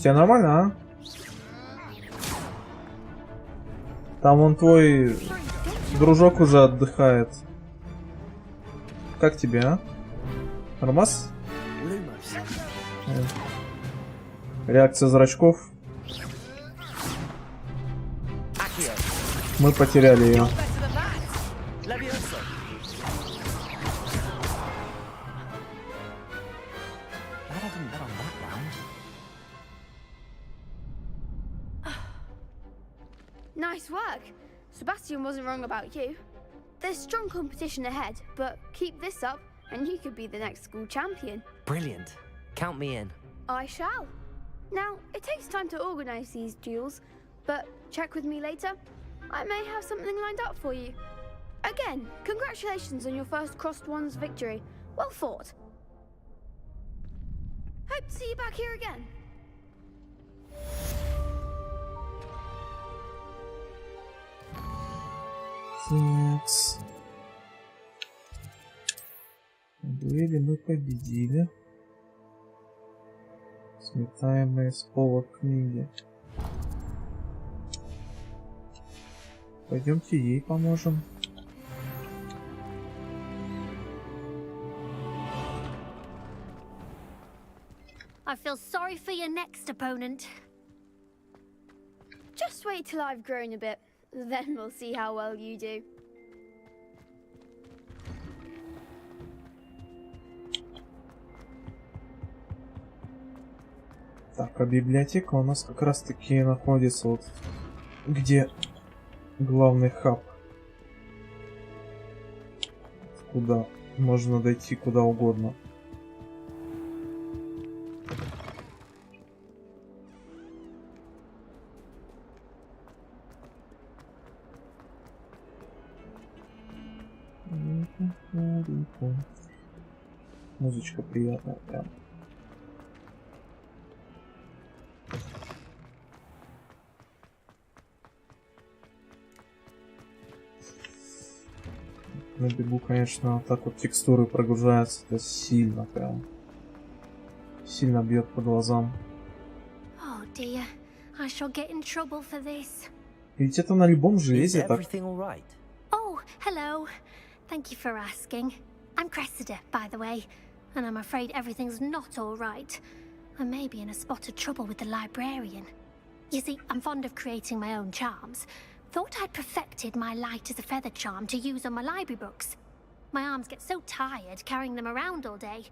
Тебе нормально, а? Там он твой дружок уже отдыхает. Как тебе, а? Нормас? Реакция зрачков. Мы потеряли ее. Nice work. Sebastian wasn't wrong about you. There's strong competition ahead, but keep this up and you could be the next school champion. Brilliant. Count me in. I shall. Now, it takes time to organize these duels, but check with me later. I may have something lined up for you. Again, congratulations on your first Crossed Ones victory. Well fought. Hope to see you back here again. Текс. Дуэли мы победили. Сметаемые с пола книги. Пойдемте ей поможем. I feel sorry for your next opponent. Just wait till I've grown a bit, then we'll see how well you do. Так, а библиотека у нас как раз таки находится вот где главный хаб. Куда можно дойти куда угодно. Музычка приятная прям. На бегу, конечно, так вот текстуры прогружаются, это сильно прям. Сильно бьет по глазам. Oh dear, I shall get in trouble for this. Ведь это на любом железе так. Oh, hello. Thank you for asking. I'm Cressida, by the way, and I'm afraid everything's not all right. I may be in a spot of trouble with the librarian. You see, I'm fond of creating my own charms. Thought I'd perfected my light as a feather charm to use on my library books. My arms get so tired carrying them around all day.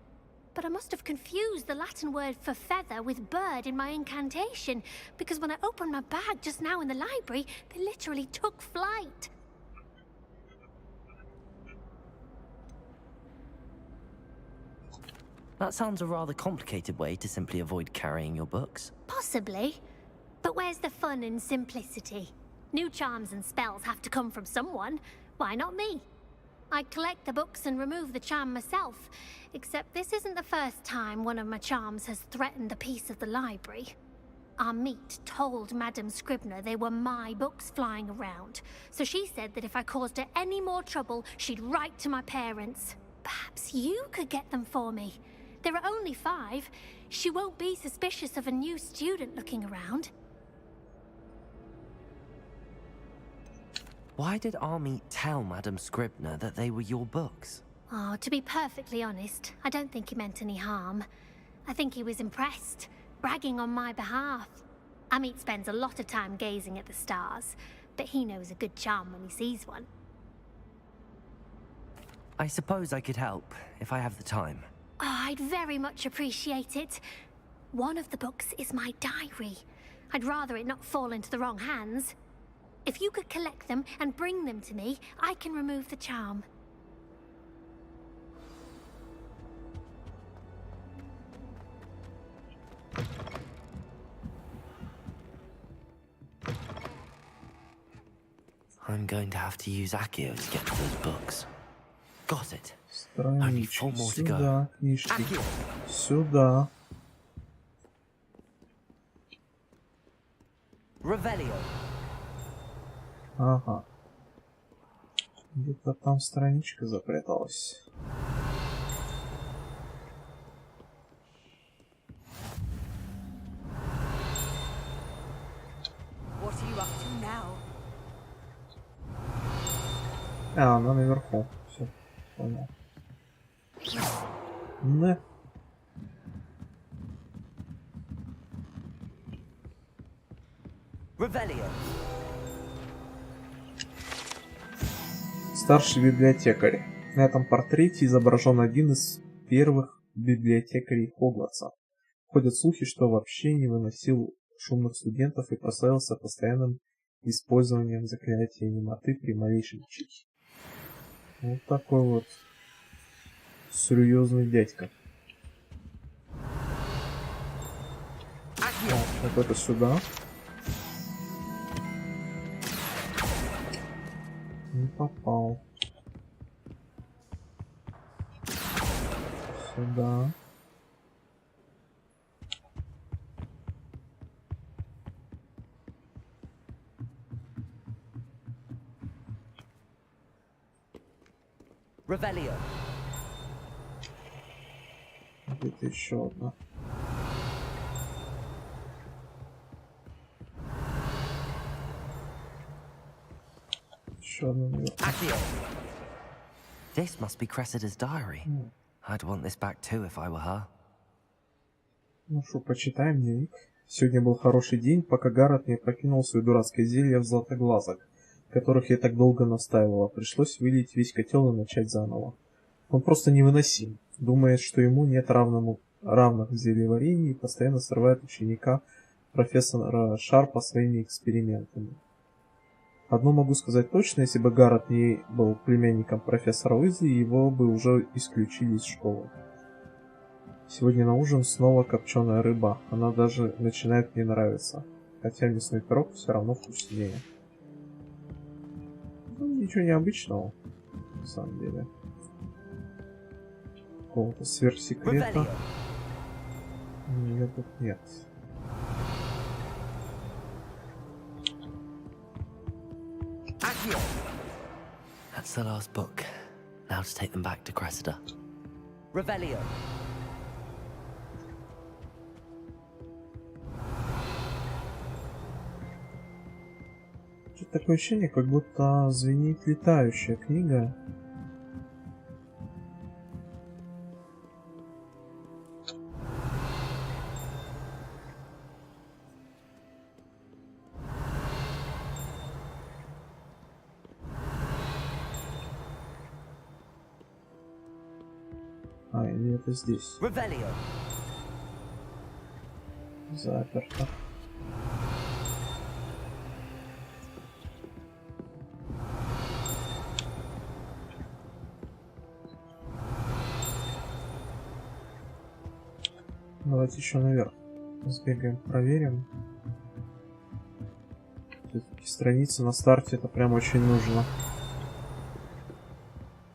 But I must have confused the Latin word for feather with bird in my incantation, because when I opened my bag just now in the library, they literally took flight. That sounds a rather complicated way to simply avoid carrying your books. Possibly. But where's the fun in simplicity? New charms and spells have to come from someone. Why not me? I collect the books and remove the charm myself. Except this isn't the first time one of my charms has threatened the peace of the library. Our meet told Madame Scribner they were my books flying around. So she said that if I caused her any more trouble, she'd write to my parents. Perhaps you could get them for me. There are only 5. She won't be suspicious of a new student looking around. Why did Army tell Madame Scribner that they were your books? Oh, to be perfectly honest, I don't think he meant any harm. I think he was impressed, bragging on my behalf. Amit spends a lot of time gazing at the stars, but he knows a good charm when he sees one. I suppose I could help, if I have the time. Oh, I'd very much appreciate it. One of the books is my diary. I'd rather it not fall into the wrong hands. If you could collect them and bring them to me, I can remove the charm. I'm going to have to use Accio to get to those books. Got it. Only 4 more to go. Книжки. Сюда. Revelio. Ага. Где-то там страничка запряталась. What are you up to now? А, она наверху. Все, понял. Да. Revelio. Старший библиотекарь. На этом портрете изображен один из первых библиотекарей Хогвартса. Ходят слухи, что вообще не выносил шумных студентов и прославился постоянным использованием заклятия немоты при малейшем чихе. Вот такой вот серьезный дядька. Вот это сюда. Не попал. Сюда. Revelio. Где-то еще одна. Еще одна наверх. This must be Cressida's diary. I'd want this back too if I were her. Ну что, почитаем дневник. Сегодня был хороший день, пока Гаррет не прокинул свои дурацкое зелье в златоглазок, которых я так долго настаивала. Пришлось вылить весь котел и начать заново. Он просто невыносим. Думает, что ему нет равных в зельеварении и постоянно срывает ученика профессора Шарпа своими экспериментами. Одно могу сказать точно, если бы Гаррет не был племянником профессора Уизли, его бы уже исключили из школы. Сегодня на ужин снова копченая рыба. Она даже начинает мне нравиться. Хотя мясной пирог все равно вкуснее. Ну, ничего необычного, на самом деле. Какого-то сверхсекрета. Ее тут нет. That's the last book. Now to take them back to Cressida. Revelio. Что-то такое ощущение, как будто звенит летающая книга. Или это здесь? Revelio. Заперто. Давайте еще наверх сбегаем, проверим. Все-таки страницы на старте это прям очень нужно.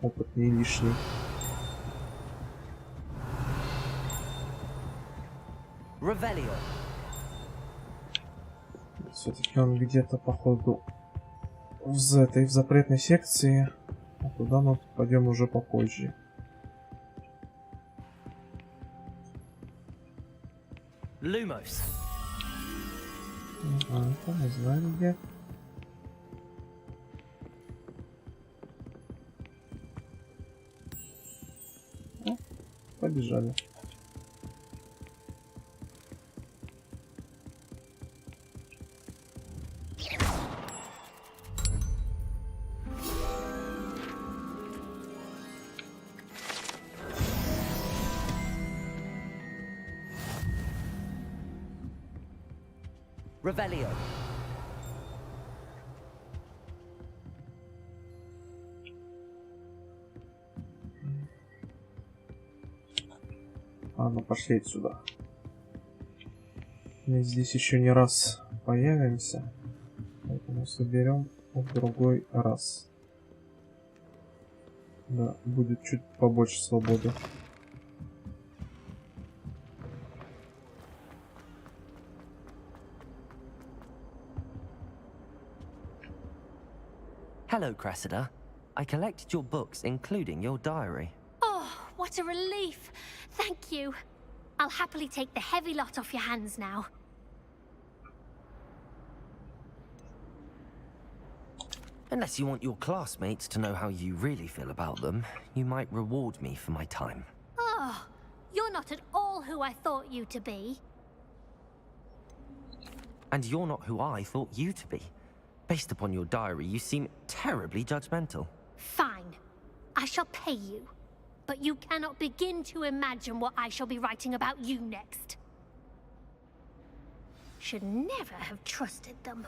Опыт не лишний. Revelio. Все-таки он где-то, походу, в запретной секции. А туда мы пойдем уже попозже. Lumos. Это мы знаем где. О, побежали. Revelio. Ладно, пошли отсюда. Мы здесь еще не раз появимся, поэтому соберем в другой раз. Да, будет чуть побольше свободы. Hello, Cressida. I collected your books, including your diary. Oh, what a relief. Thank you. I'll happily take the heavy lot off your hands now. Unless you want your classmates to know how you really feel about them, you might reward me for my time. Oh, you're not at all who I thought you to be. And you're not who I thought you to be. Based upon your diary, you seem terribly judgmental. Fine. I shall pay you. But you cannot begin to imagine what I shall be writing about you next. Should never have trusted them.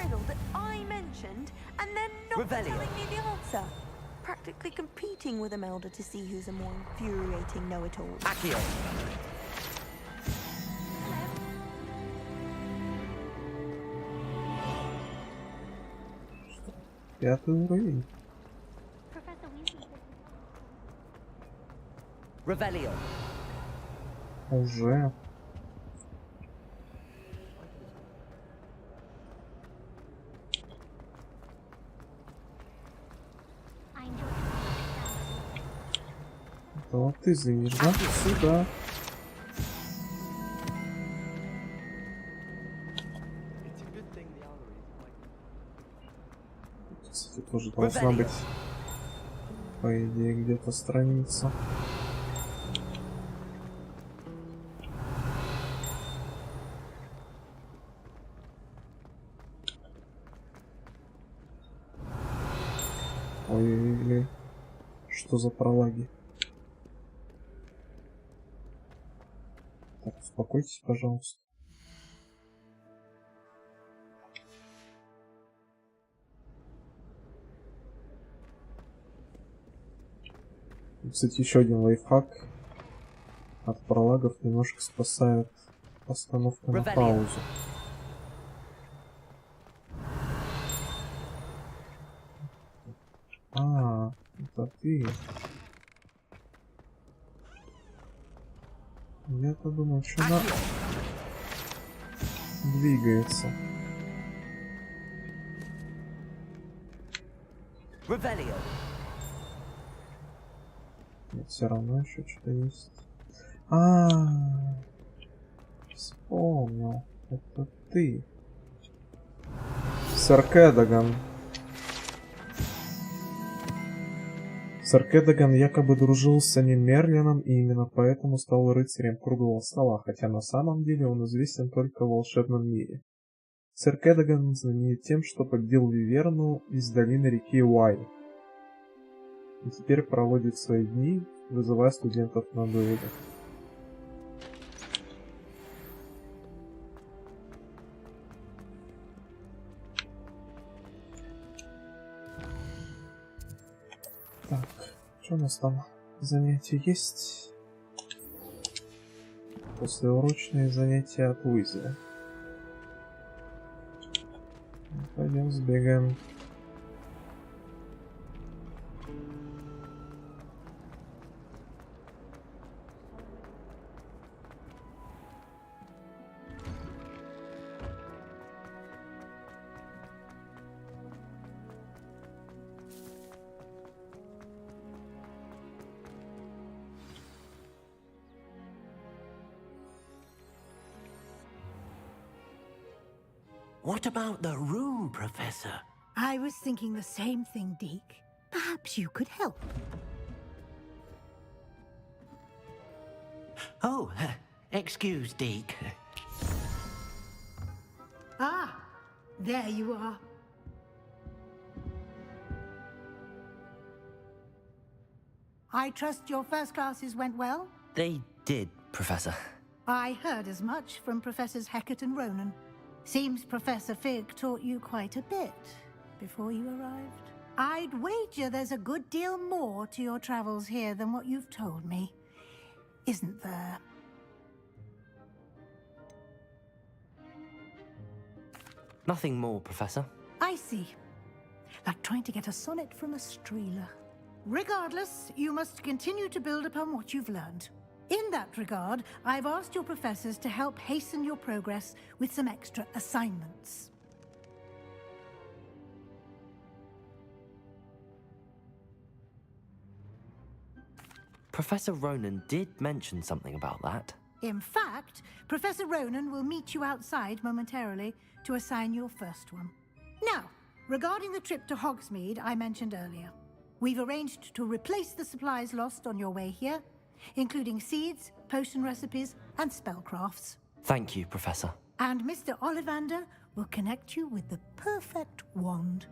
riddle that I mentioned, and then not Revelio. telling me the answer. Practically competing with Imelda to see who's a more infuriating know-it-all. Accio. Пятый уровень. Revelio. Уже. Да вот ты звенишь, да? Сюда. Кстати, тоже должна быть, по идее, где-то страница. Ой-ой-ой. Что за пролаги? Так, успокойтесь, пожалуйста. Кстати, еще один лайфхак. От пролагов немножко спасает остановка на паузу. А, это ты. Я-то думал, что она двигается. Revelio. Нет, все равно еще что-то есть. Вспомнил. Это ты. Сэр Кэдаган. Сэр Кэдаган якобы дружил с самим Мерлином и именно поэтому стал рыцарем круглого стола, хотя на самом деле он известен только в волшебном мире. Сэр Кэдаган знаменит тем, что победил Виверну из долины реки Уай. И теперь проводит свои дни, вызывая студентов на дуэли. Так, что у нас там? Занятия есть? Послеурочные занятия от Уизли. Пойдем сбегаем. What about the room, Professor? I was thinking the same thing, Deke. Perhaps you could help. Oh, excuse, Deke. Ah, there you are. I trust your first classes went well? They did, Professor. I heard as much from Professors Hecat and Ronan. Seems Professor Fig taught you quite a bit before you arrived. I'd wager there's a good deal more to your travels here than what you've told me. Isn't there? Nothing more, Professor. I see. Like trying to get a sonnet from a streeler. Regardless, you must continue to build upon what you've learned. In that regard, I've asked your professors to help hasten your progress with some extra assignments. Professor Ronan did mention something about that. In fact, Professor Ronan will meet you outside momentarily to assign your first one. Now, regarding the trip to Hogsmeade I mentioned earlier, we've arranged to replace the supplies lost on your way here, including seeds, potion recipes, and spellcrafts. Thank you, Professor. And Mr. Ollivander will connect you with the perfect wand.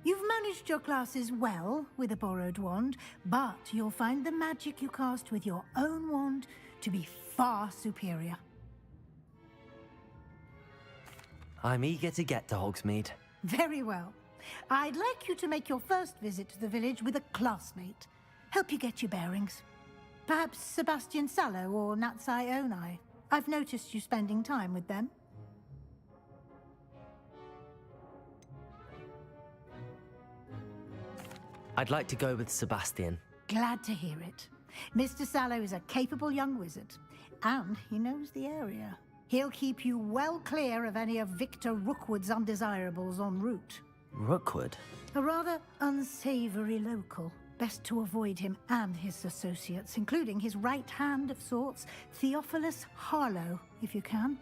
You've managed your classes well with a borrowed wand, but you'll find the magic you cast with your own wand to be far superior. I'm eager to get to Hogsmeade. Very well. I'd like you to make your first visit to the village with a classmate. Help you get your bearings. Perhaps Sebastian Sallow or Natsai Onai. I've noticed you spending time with them. I'd like to go with Sebastian. Glad to hear it. Mr. Sallow is a capable young wizard, and he knows the area. He'll keep you well clear of any of Victor Rookwood's undesirables en route. Rookwood? A rather unsavory local. Best to avoid him and his associates, including his right hand of sorts, Theophilus Harlow, if you can.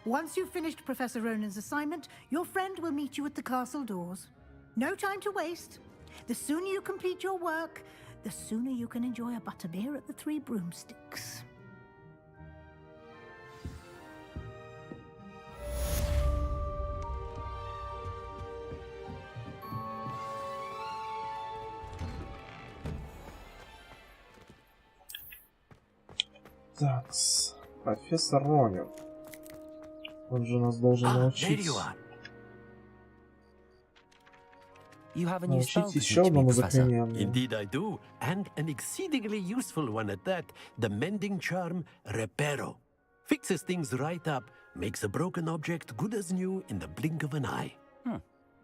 Once you've finished Professor Ronan's assignment, your friend will meet you at the castle doors. No time to waste. The sooner you complete your work, the sooner you can enjoy a butterbeer at the Three Broomsticks. Так, профессор Ронин. Он же нас должен научить. Научить еще одному заклинанию. Indeed I do, and an exceedingly useful one at that. The mending charm Reparo. Fixes things right up, makes a broken object good as new in the blink of an eye.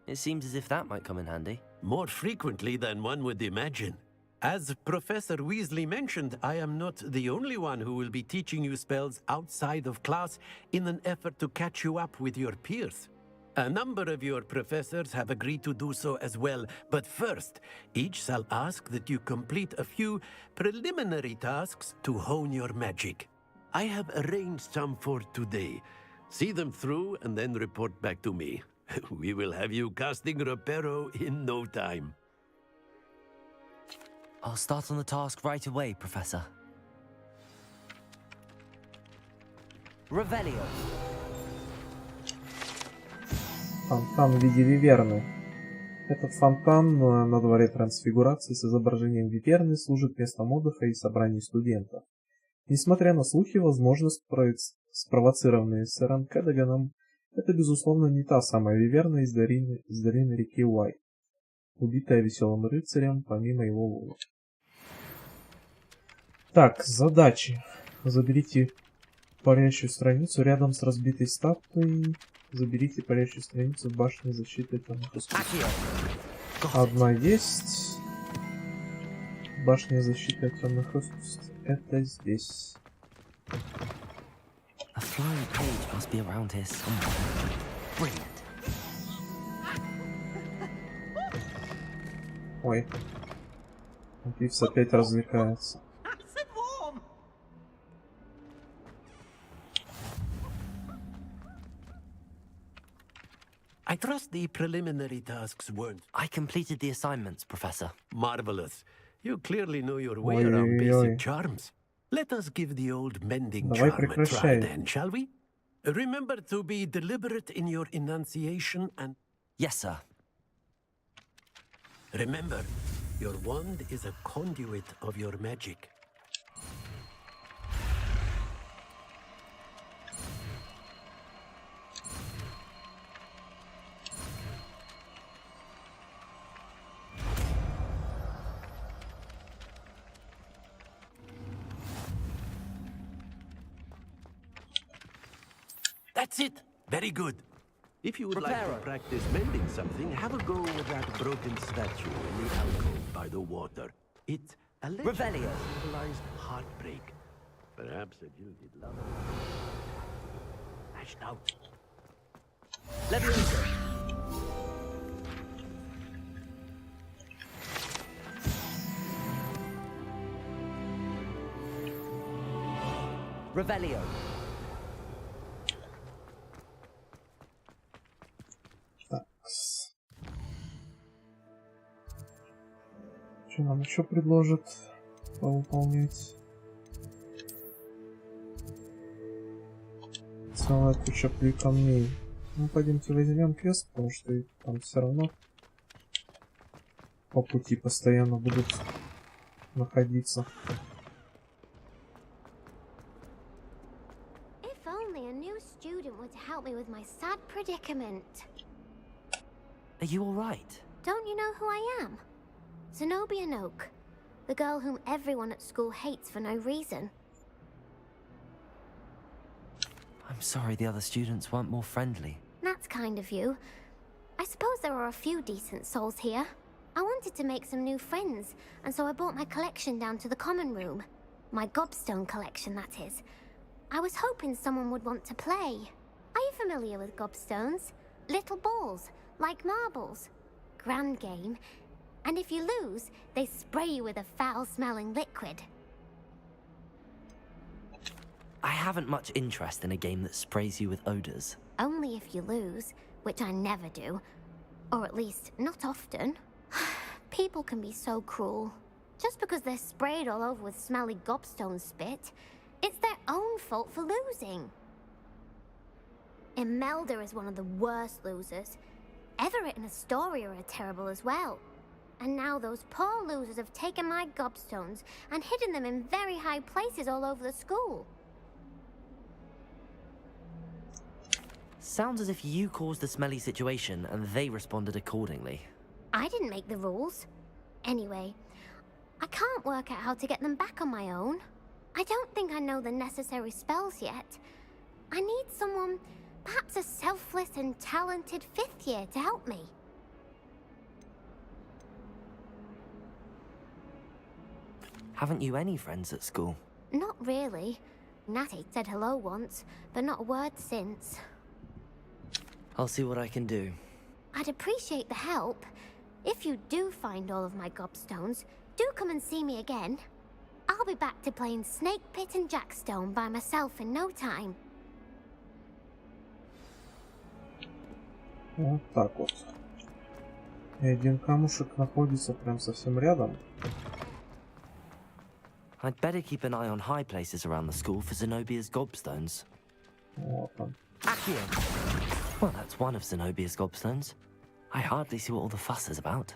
It seems as if that might come in handy. More frequently than one would imagine. As Professor Weasley mentioned, I am not the only one who will be teaching you spells outside of class in an effort to catch you up with your peers. A number of your professors have agreed to do so as well, but first, each shall ask that you complete a few preliminary tasks to hone your magic. I have arranged some for today. See them through and then report back to me. We will have you casting Reparo in no time. I'll start on the task right away, Professor. Revelio. Фонтан в виде виверны. Этот фонтан на дворе трансфигурации с изображением виверны служит местом отдыха и собраний студентов. Несмотря на слухи, возможно, спровоцированные сэром Кэдоганом, это, безусловно, не та самая виверна из долины реки Уай, убитая веселым рыцарем помимо его воли. Так, задачи. Заберите парящую страницу рядом с разбитой статуей. Заберите парящую страницу в башне защиты Тёмных искусств. Одна есть. Башня защиты Тёмных искусств. Это здесь. A flying page must be around here somewhere. Brilliant. Ой. Пивс опять развлекается. I trust the preliminary tasks weren't... I completed the assignments, Professor. Marvelous. You clearly know your way around basic charms. Let us give the old mending charm a try then, shall we? Remember to be deliberate in your enunciation and... Yes, sir. Remember, your wand is a conduit of your magic. That's it! Very good. If you would like to practice mending something, have a go with that broken statue in the alcove by the water. It's a symbolized heartbreak. Perhaps a jilted lover. Lashed out. Leviosa. Revelio. Что нам еще предложат повыполнять? Целая куча камней. Ну, пойдемте возьмем квест, потому что там все равно по пути постоянно будут находиться. If only a new student would help me with my sad predicament. Are you alright? Don't you know who I am? Zenobia Noak, the girl whom everyone at school hates for no reason. I'm sorry the other students weren't more friendly. That's kind of you. I suppose there are a few decent souls here. I wanted to make some new friends, and so I brought my collection down to the common room. My gobstone collection, that is. I was hoping someone would want to play. Are you familiar with gobstones? Little balls, like marbles. Grand game. And if you lose, they spray you with a foul-smelling liquid. I haven't much interest in a game that sprays you with odors. Only if you lose, which I never do. Or at least, not often. People can be so cruel. Just because they're sprayed all over with smelly gobstone spit, it's their own fault for losing. Imelda is one of the worst losers. Everett and Astoria are terrible as well. And now those poor losers have taken my gobstones and hidden them in very high places all over the school. Sounds as if you caused the smelly situation and they responded accordingly. I didn't make the rules. Anyway, I can't work out how to get them back on my own. I don't think I know the necessary spells yet. I need someone, perhaps a selfless and talented 5th year to help me. Haven't you any friends at school? Not really. Natty said hello once, but not a word since. I'll see what I can do. I'd appreciate the help. If you do find all of my gobstones, do come and see me again. I'll be back to playing Snake Pit and Jackstone by myself in no time. Вот так вот. И один камушек находится прям совсем рядом. I'd better keep an eye on high places around the school for Zenobia's gobstones. Вот он. Accio! Well, that's one of Zenobia's gobstones. I hardly see what all the fuss is about.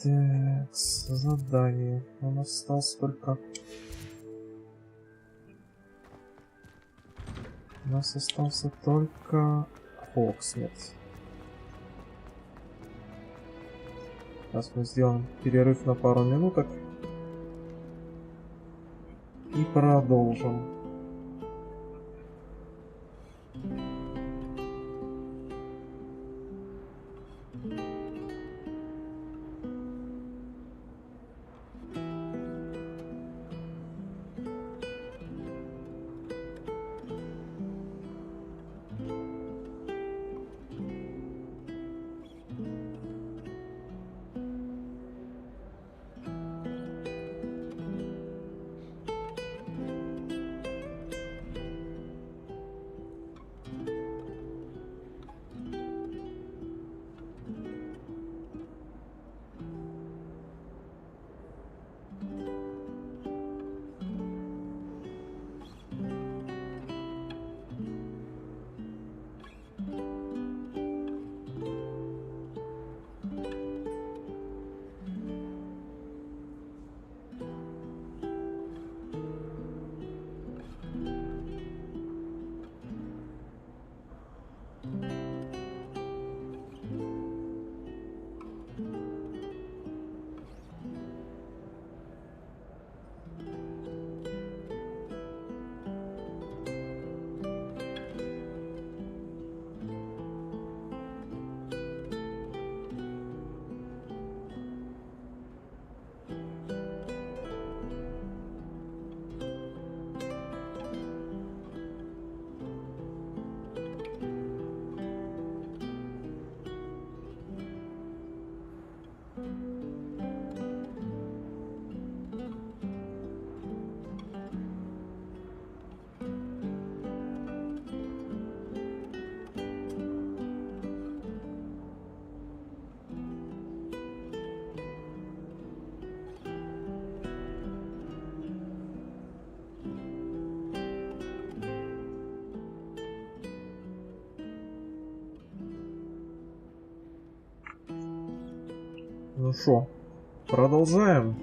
Так, задание. У нас осталось только... У нас остался только Хоксмит. Сейчас мы сделаем перерыв на пару минуток. И продолжим. Ну шо, продолжаем.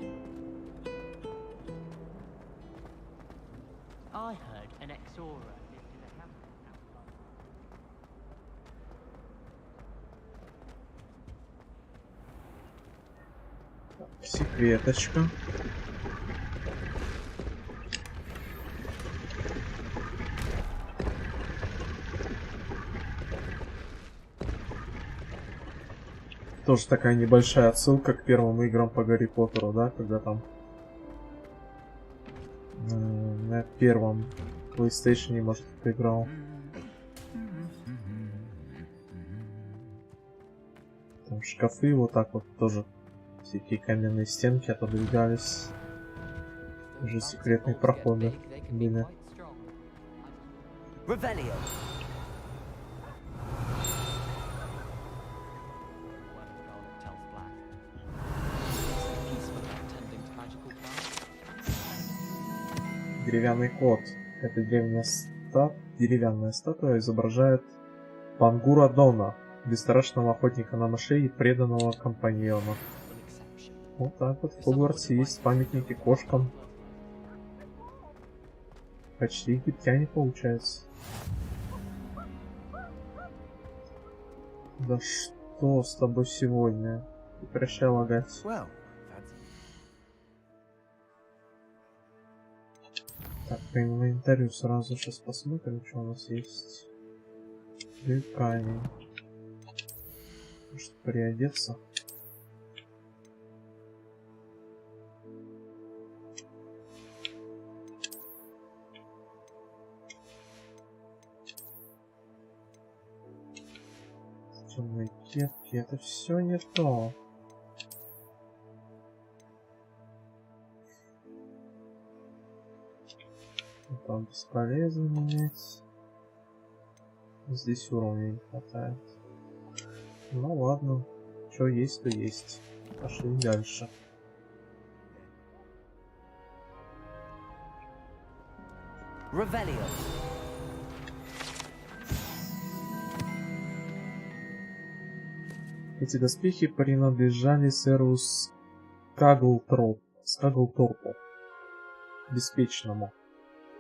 I heard an Exora lived Секреточка. Тоже такая небольшая отсылка к первым играм по Гарри Поттеру, да, когда там на первом PlayStation, может, кто играл. Там шкафы вот так вот тоже, всякие каменные стенки отодвигались. Уже секретные проходы были. Деревянный кот. Это деревянная статуя изображает Пангура Дона, бесстрашного охотника на мышей и преданного компаньона. Вот так вот в Хогвартсе есть памятники кошкам. Почти египтяне получается. Да что с тобой сегодня? Прекращай лагать. Так, по инвентарю сразу сейчас посмотрим, что у нас есть. Камень. Может приодеться? Темные кепки, это все не то. Там бесполезно менять. Здесь уровня не хватает. Ну ладно, что есть, то есть. Пошли дальше. Эти доспехи принадлежали сэру Скаглторпу, беспечному,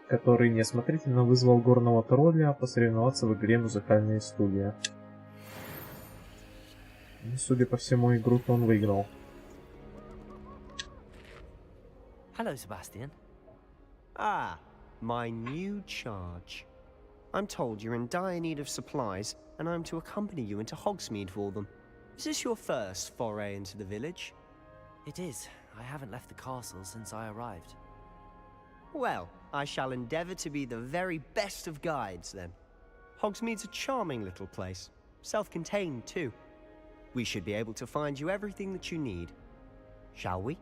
который неосмотрительно вызвал горного тролля посоревноваться в игре «Музыкальные стулья». И, судя по всему, игру-то он выиграл. Hello, Sebastian. Ah, my new charge. I'm told you're in dire need of supplies, and I'm to accompany you into Hogsmeade for them. Is this your first foray into the village? It is. I haven't left the castle since I arrived. Well, I shall endeavour to be the very best of guides, then. Hogsmeade's a charming little place. Self-contained, too. We should be able to find you everything that you need. Shall we?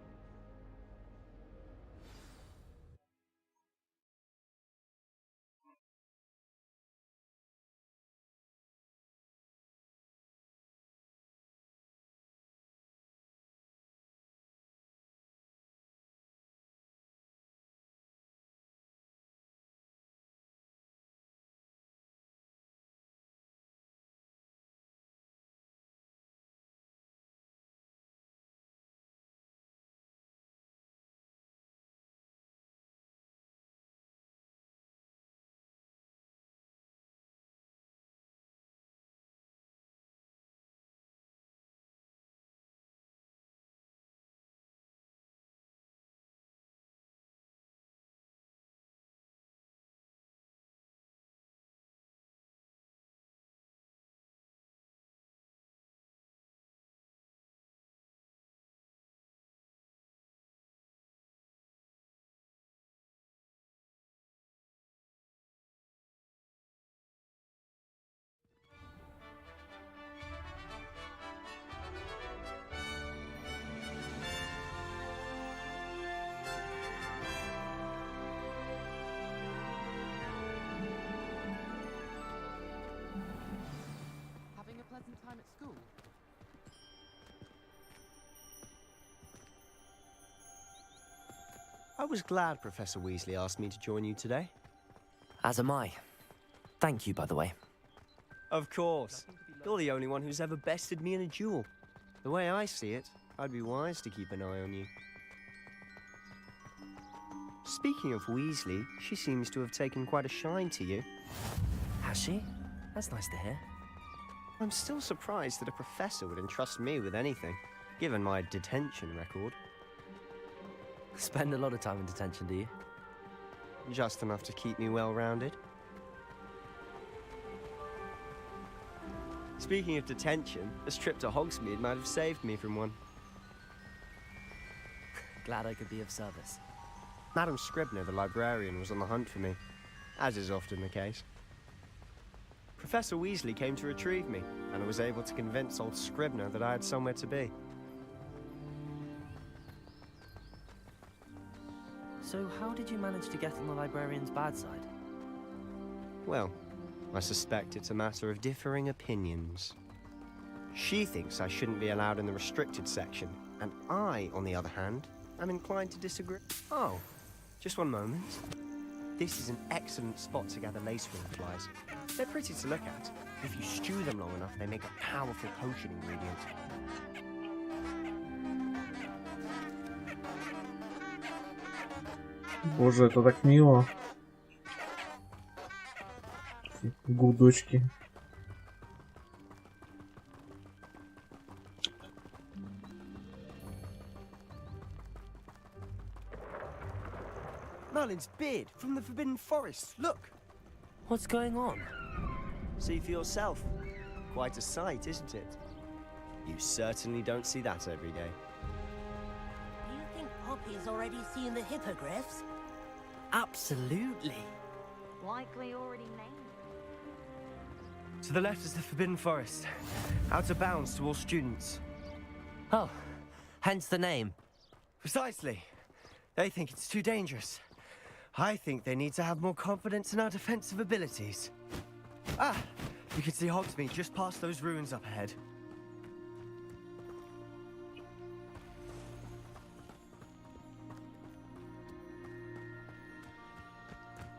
Time at school. I was glad Professor Weasley asked me to join you today. As am I. Thank you, by the way. Of course. You're the only one who's ever bested me in a duel. The way I see it, I'd be wise to keep an eye on you. Speaking of Weasley, she seems to have taken quite a shine to you. Has she? That's nice to hear. I'm still surprised that a professor would entrust me with anything, given my detention record. Spend a lot of time in detention, do you? Just enough to keep me well-rounded. Speaking of detention, this trip to Hogsmeade might have saved me from one. Glad I could be of service. Madam Scribner, the librarian, was on the hunt for me, as is often the case. Professor Weasley came to retrieve me, and I was able to convince old Scribner that I had somewhere to be. So how did you manage to get on the librarian's bad side? Well, I suspect it's a matter of differing opinions. She thinks I shouldn't be allowed in the restricted section, and I, on the other hand, am inclined to disagree. Oh, just one moment. This is an excellent spot to gather lacewing flies. They're pretty to look at. If you stew them long enough, they make a powerful potion ingredient. Боже, это так мило. Гудочки. Merlin's beard from the Forbidden Forest. Look! What's going on? See for yourself. Quite a sight, isn't it? You certainly don't see that every day. Do you think Poppy's already seen the hippogriffs? Absolutely. Likely already named. To the left is the Forbidden Forest. Out of bounds to all students. Oh, hence the name. Precisely. They think it's too dangerous. I think they need to have more confidence in our defensive abilities. Ah, you can see Hogsmeade just past those ruins up ahead.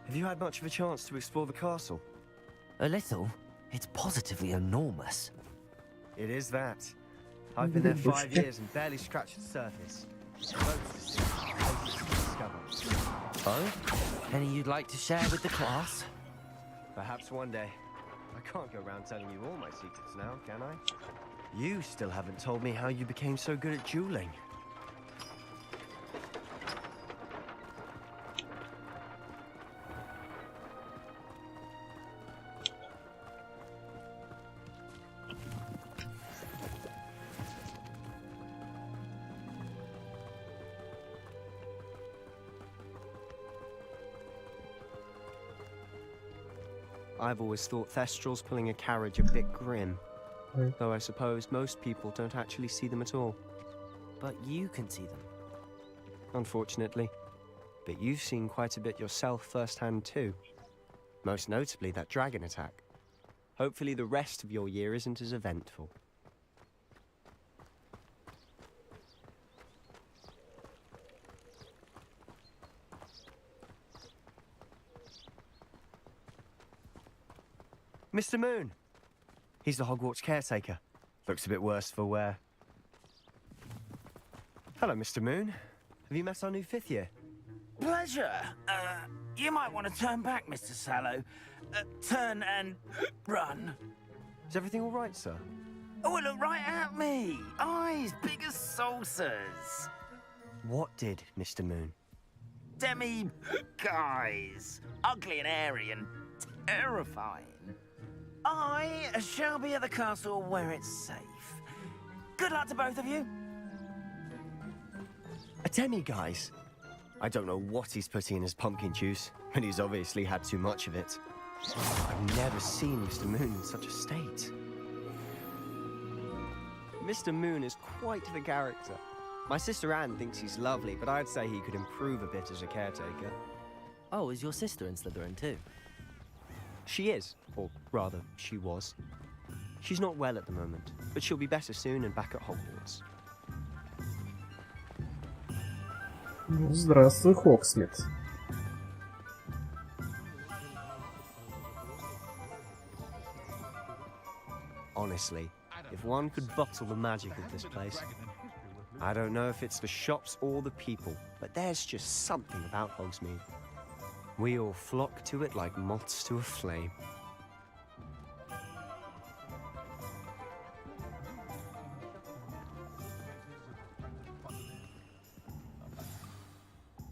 Have you had much of a chance to explore the castle? A little. It's positively enormous. It is that. I've been there 5 years and barely scratched the surface. Oh? Any you'd like to share with the class? Perhaps one day. I can't go around telling you all my secrets now, can I? You still haven't told me how you became so good at dueling. I've always thought Thestrals pulling a carriage a bit grim. Though I suppose most people don't actually see them at all. But you can see them. Unfortunately. But you've seen quite a bit yourself firsthand too. Most notably that dragon attack. Hopefully the rest of your year isn't as eventful. Mr. Moon. He's the Hogwarts caretaker. Looks a bit worse for wear. Hello, Mr. Moon. Have you met our new 5th year? Pleasure. You might want to turn back, Mr. Sallow. Turn and run. Is everything all right, sir? Oh, look right at me. Eyes big as saucers. What did, Mr. Moon? Demi-guys. Ugly and airy and terrifying. I shall be at the castle where it's safe. Good luck to both of you. A demi-guise? I don't know what he's putting in his pumpkin juice, and he's obviously had too much of it. I've never seen Mr. Moon in such a state. Mr. Moon is quite the character. My sister Anne thinks he's lovely, but I'd say he could improve a bit as a caretaker. Oh, is your sister in Slytherin too? She is, or rather, she was. She's not well at the moment, but she'll be better soon and back at Hogwarts. Здравствуй, Хогсмит. Honestly, if one could bottle the magic of this place. I don't know if it's the shops or the people, but there's just something about Hogsmeade. We all flock to it like moths to a flame.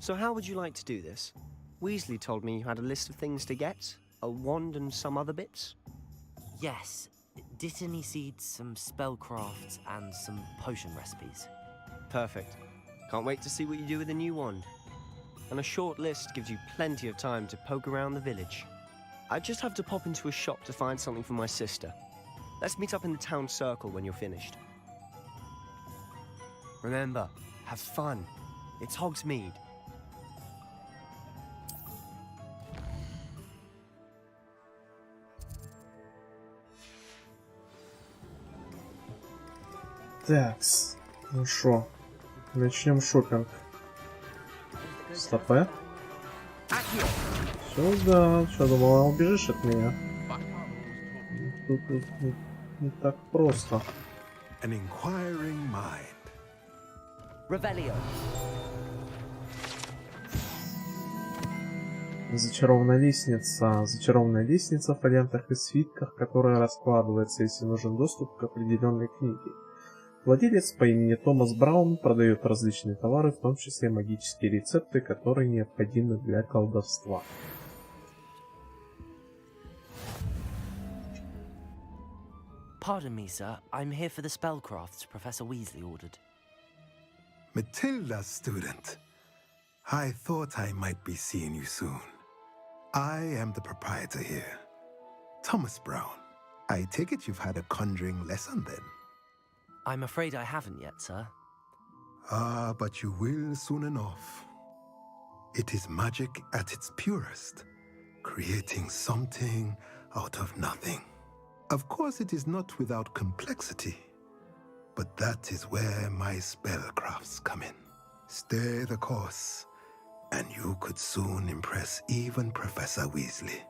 So how would you like to do this? Weasley told me you had a list of things to get, a wand and some other bits. Yes. Didn't he seed some spellcrafts and some potion recipes? Perfect. Can't wait to see what you do with the new wand. And a short list gives you plenty of time to poke around the village. I just have to pop into a shop to find something for my sister. Let's meet up in the town circle when you're finished. Remember, have fun. It's Hogsmeade. Такс. Ну шо, начнем шопинг. Стопэ. Все, да. Что, думала, убежишь от меня? Тут не так просто. An inquiring mind. Revelio. Зачарованная лестница. Зачарованная лестница в лентах и свитках, которая раскладывается, если нужен доступ к определенной книге. Владелец по имени Томас Браун продает различные товары, в том числе магические рецепты, которые необходимы для колдовства. Pardon me, sir. I'm here for the spellcrafts Professor Weasley ordered. Matilda's student. I thought I might be seeing you soon. I am the proprietor here, Thomas Brown. I take it you've had a conjuring lesson then? I'm afraid I haven't yet, sir. Ah, but you will soon enough. It is magic at its purest, creating something out of nothing. Of course, it is not without complexity, but that is where my spellcrafts come in. Stay the course, and you could soon impress even Professor Weasley.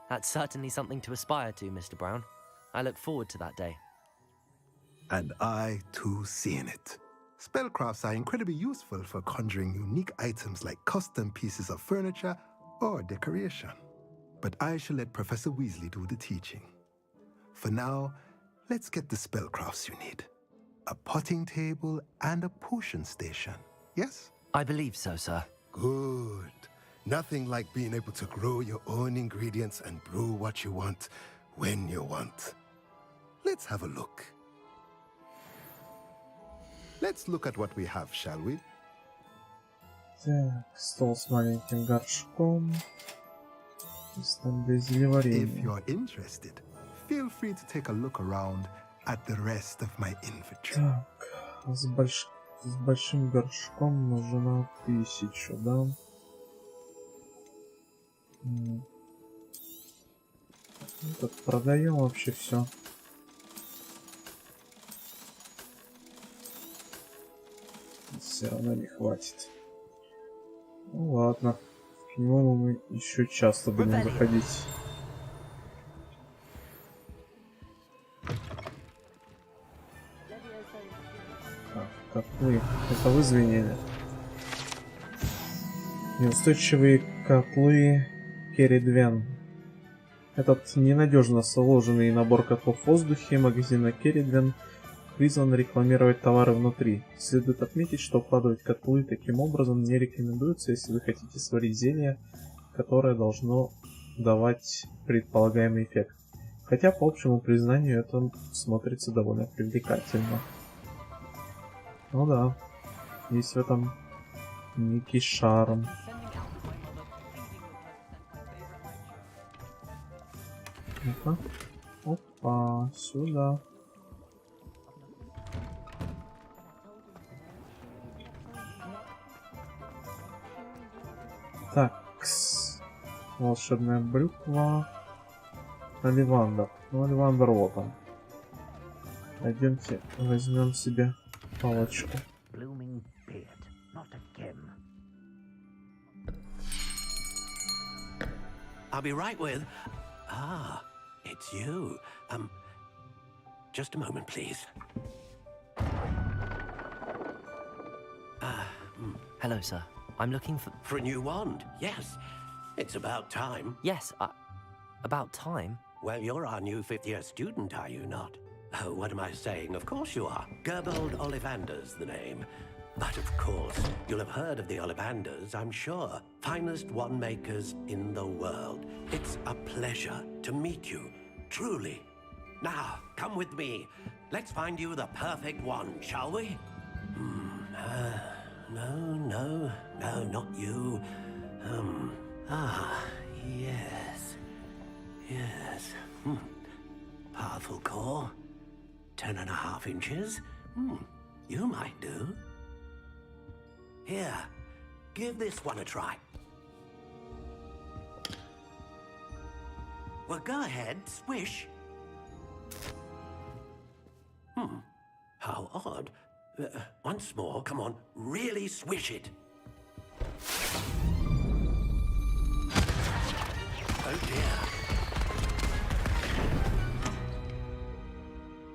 That's certainly something to aspire to, Mr. Brown. I look forward to that day. And I, too, seeing it. Spellcrafts are incredibly useful for conjuring unique items like custom pieces of furniture or decoration. But I shall let Professor Weasley do the teaching. For now, let's get the spellcrafts you need. A potting table and a potion station, yes? I believe so, sir. Good. Nothing like being able to grow your own ingredients and brew what you want when you want. Let's have a look. Let's look at what we have, shall we? Так, стол с маленьким горшком. If you're interested, feel free to take a look around at the rest of my inventory. Так, с большим горшком нужно 1000, да? Тут продаем вообще все. Все равно не хватит. Ну ладно. К нему мы еще часто будем заходить. Так, котлы. Это вы звенели. Неустойчивые котлы Керридвен. Этот ненадежно сложенный набор котлов в воздухе магазина Керридвен призван рекламировать товары внутри. Следует отметить, что укладывать котлы таким образом не рекомендуется, если вы хотите сварить зелье, которое должно давать предполагаемый эффект. Хотя, по общему признанию, это смотрится довольно привлекательно. Ну да, есть в этом некий шарм. Ну-ка. Опа, сюда. Так, волшебная брюква. Оливандр. Ну, оливандр вот он. Пойдемте, возьмем себе палочку. I'll be right with... Ah, it's you. Just a moment, please. Hello, sir. I'm looking for a new wand, yes. It's about time. Yes, about time? Well, you're our new fifth-year student, are you not? Oh, what am I saying? Of course you are. Gerbold Ollivander's the name. But of course, you'll have heard of the Ollivanders, I'm sure. Finest wand makers in the world. It's a pleasure to meet you, truly. Now, come with me. Let's find you the perfect wand, shall we? No, not you. Yes. Powerful core. 10.5 inches. You might do. Here, give this one a try. Well, go ahead, swish. How odd. Once more, come on, really swish it. Oh dear.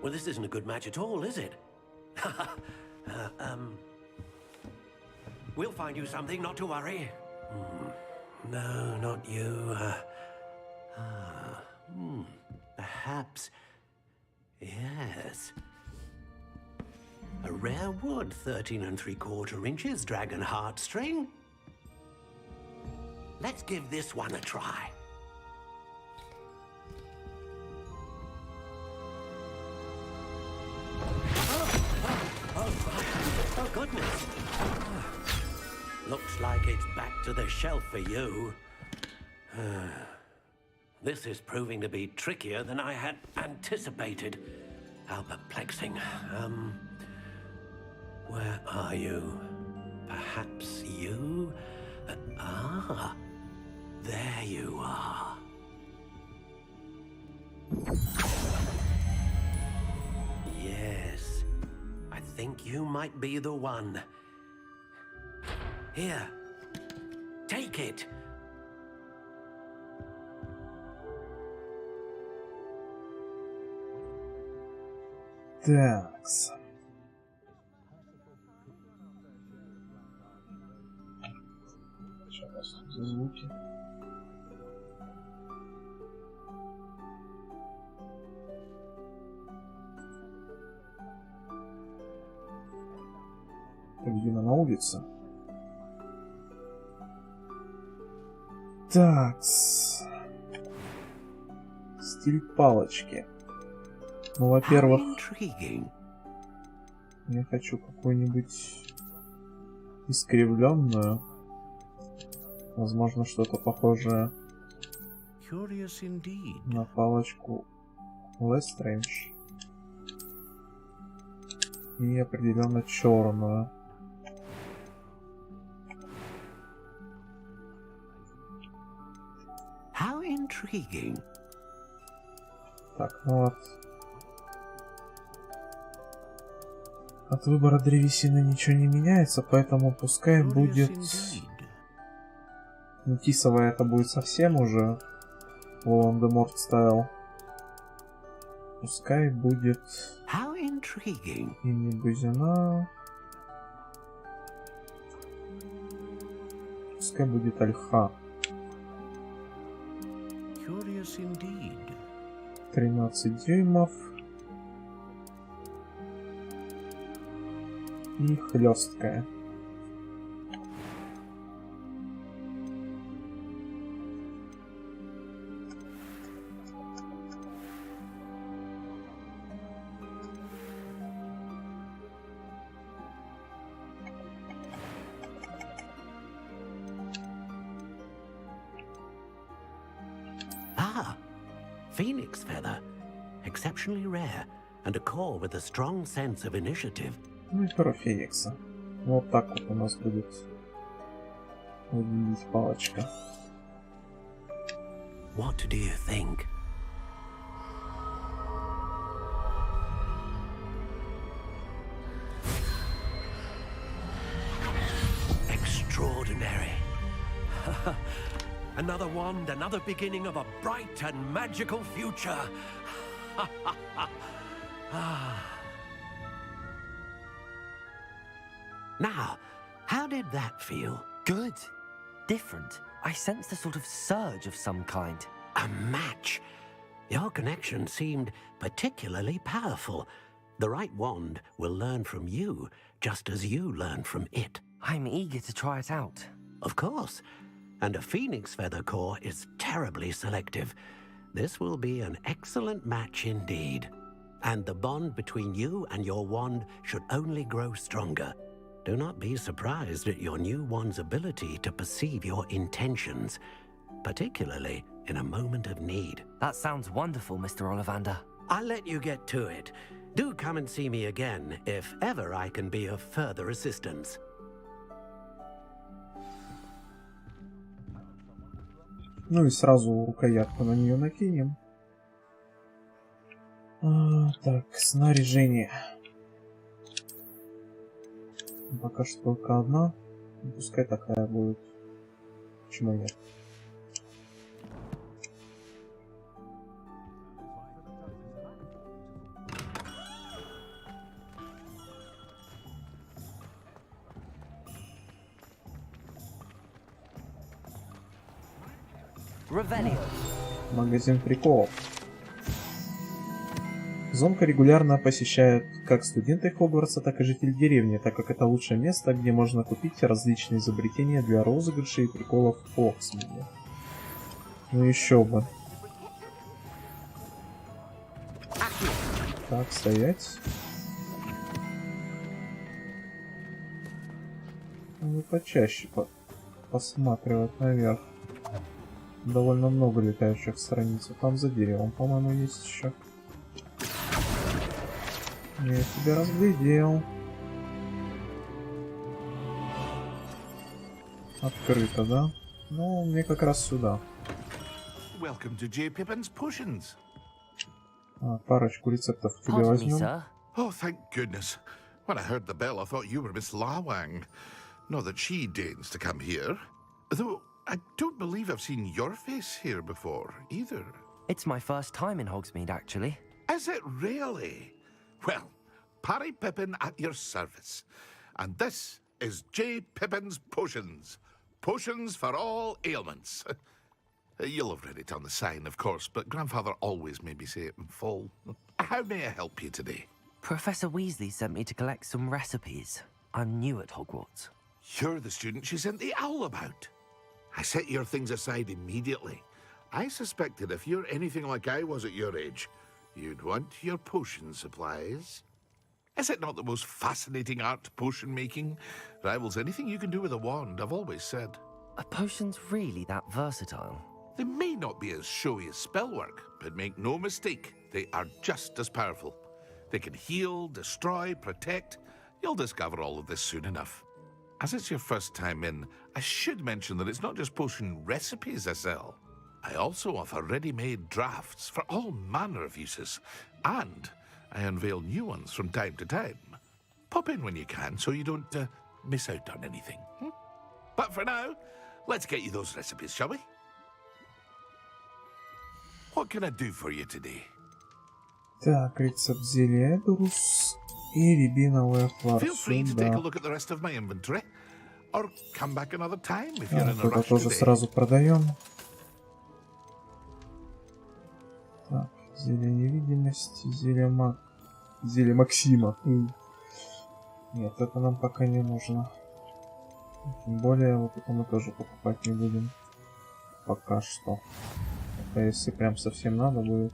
Well, this isn't a good match at all, is it? We'll find you something, not to worry. No, not you. Perhaps. Yes. A rare wood, 13 3/4 inches, dragon heartstring. Let's give this one a try. Oh goodness. Looks like it's back to the shelf for you. This is proving to be trickier than I had anticipated. How perplexing. Where are you? Perhaps you? There you are. Yes, I think you might be the one. Here, take it. Такс. Что у нас тут за звуки? Видимо, на улице. Такс. Стиль палочки. Ну, во-первых, я хочу какую-нибудь искривленную. Возможно, что-то похожее на палочку Лестрейндж. И определенно черную. Так, ну вот. От выбора древесины ничего не меняется, поэтому пускай будет... Ну, тисовая это будет совсем уже Волан-де-Морт ставил. Пускай будет... И не бузина. Пускай будет ольха. 13 дюймов. И хлесткая. Phoenix feather. Exceptionally rare, and a core with a strong sense of initiative. Ну и перо Феникса. Вот так вот у нас будет выглядеть палочка. What do you think? Extraordinary. Another wand, another beginning of a bright and magical future. Now, how did that feel? Good. Different. I sensed a sort of surge of some kind. A match. Your connection seemed particularly powerful. The right wand will learn from you, just as you learn from it. I'm eager to try it out. Of course. And a phoenix feather core is terribly selective. This will be an excellent match indeed. And the bond between you and your wand should only grow stronger. Do not be surprised at your new wand's ability to perceive your intentions, particularly in a moment of need. That sounds wonderful, Mr. Ollivander. I'll let you get to it. Do come and see me again if ever I can be of further assistance. Ну и сразу рукоятку на нее накинем. Так, снаряжение. Пока что только одна. Пускай такая будет. Почему нет? Магазин приколов. Зонка регулярно посещают как студенты Хогвартса, так и жители деревни, так как это лучшее место, где можно купить различные изобретения для розыгрышей и приколов в Оксмиде. Ну еще бы. Так, стоять. Ну, почаще посматривать наверх. Довольно много летающих страниц. Там за деревом, по-моему, есть еще. Я тебя разглядел. Открыто, да? Ну, мне как раз сюда. Welcome to J. Pippin's Potions. Парочку рецептов тебе возьмем. Oh, thank goodness. When I heard the bell, I thought you were Miss Lawang. Not that she deigns to come here. Though I don't believe I've seen your face here before, either. It's my first time in Hogsmeade, actually. Is it really? Well, Parry Pippin at your service. And this is J. Pippin's Potions. Potions for all ailments. You'll have read it on the sign, of course, but Grandfather always made me say it in full. How may I help you today? Professor Weasley sent me to collect some recipes. I'm new at Hogwarts. You're the student she sent the owl about. I set your things aside immediately. I suspected if you're anything like I was at your age, you'd want your potion supplies. Is it not the most fascinating art, potion making? Rivals anything you can do with a wand, I've always said. Are potions really that versatile? They may not be as showy as spellwork, but make no mistake, they are just as powerful. They can heal, destroy, protect. You'll discover all of this soon enough. As it's your first time in, I should mention that it's not just potion recipes I sell. I also offer ready-made drafts for all manner of uses, and I unveil new ones from time to time. Pop in when you can so you don't miss out on anything. But for now, let's get you those recipes, shall we? What can I do for you today? Так, рецепт зелья Эдурус и рябиновая флорсу. Feel free to take a look at the rest of my inventory, or come back another time if you're in a Это rush тоже today. сразу продаем. Так, зелье невидимости, зелье Максима. Нет, это нам пока не нужно. Тем более, вот это мы тоже покупать не будем. Пока что. А если прям совсем надо будет.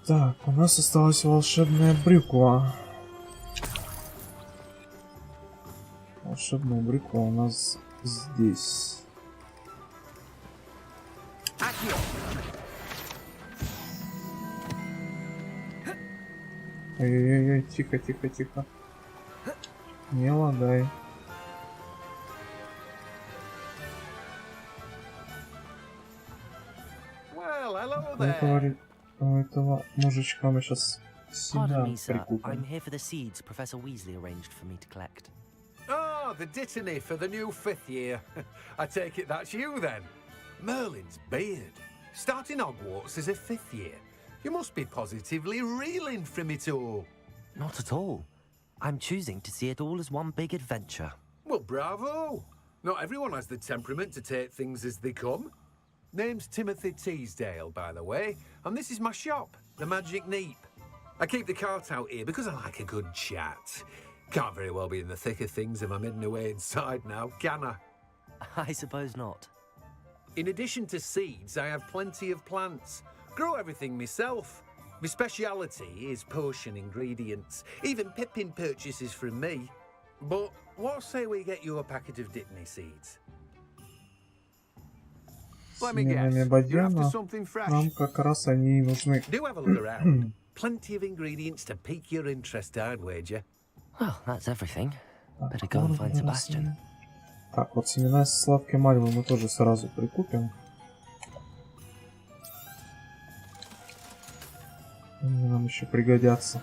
Так, у нас осталась волшебная брюква. Волшебная брюква у нас здесь. Ой-ой-ой, тихо, тихо, тихо. Не лагай. У этого мужичка мы сейчас себя Pardon me, sir. I'm прикупим. here for the seeds Professor Weasley arranged for me to collect. Ah, the dittany for the new 5th year. I take it that's you then. Merlin's beard. Starting Hogwarts as a 5th year. You must be positively reeling from it all. Not at all. I'm choosing to see it all as one big adventure. Well, bravo. Not everyone has the temperament to take things as they come. Name's Timothy Teasdale, by the way, and this is my shop, the Magic Neep. I keep the cart out here because I like a good chat. Can't very well be in the thick of things if I'm hidden away inside now, can I? I suppose not. In addition to seeds, I have plenty of plants. Grow everything myself. My speciality is potion ingredients. Even Pippin purchases from me. But what say we get you a packet of Dittany seeds? Let me guess, you're after something fresh. Нам как раз они и нужны. Do have a look around. Plenty of ingredients to pique your interest, I'd wager. Well, that's everything. Better go and find Sebastian. Так, вот семена сладкой мальвы мы тоже сразу прикупим. Они нам еще пригодятся.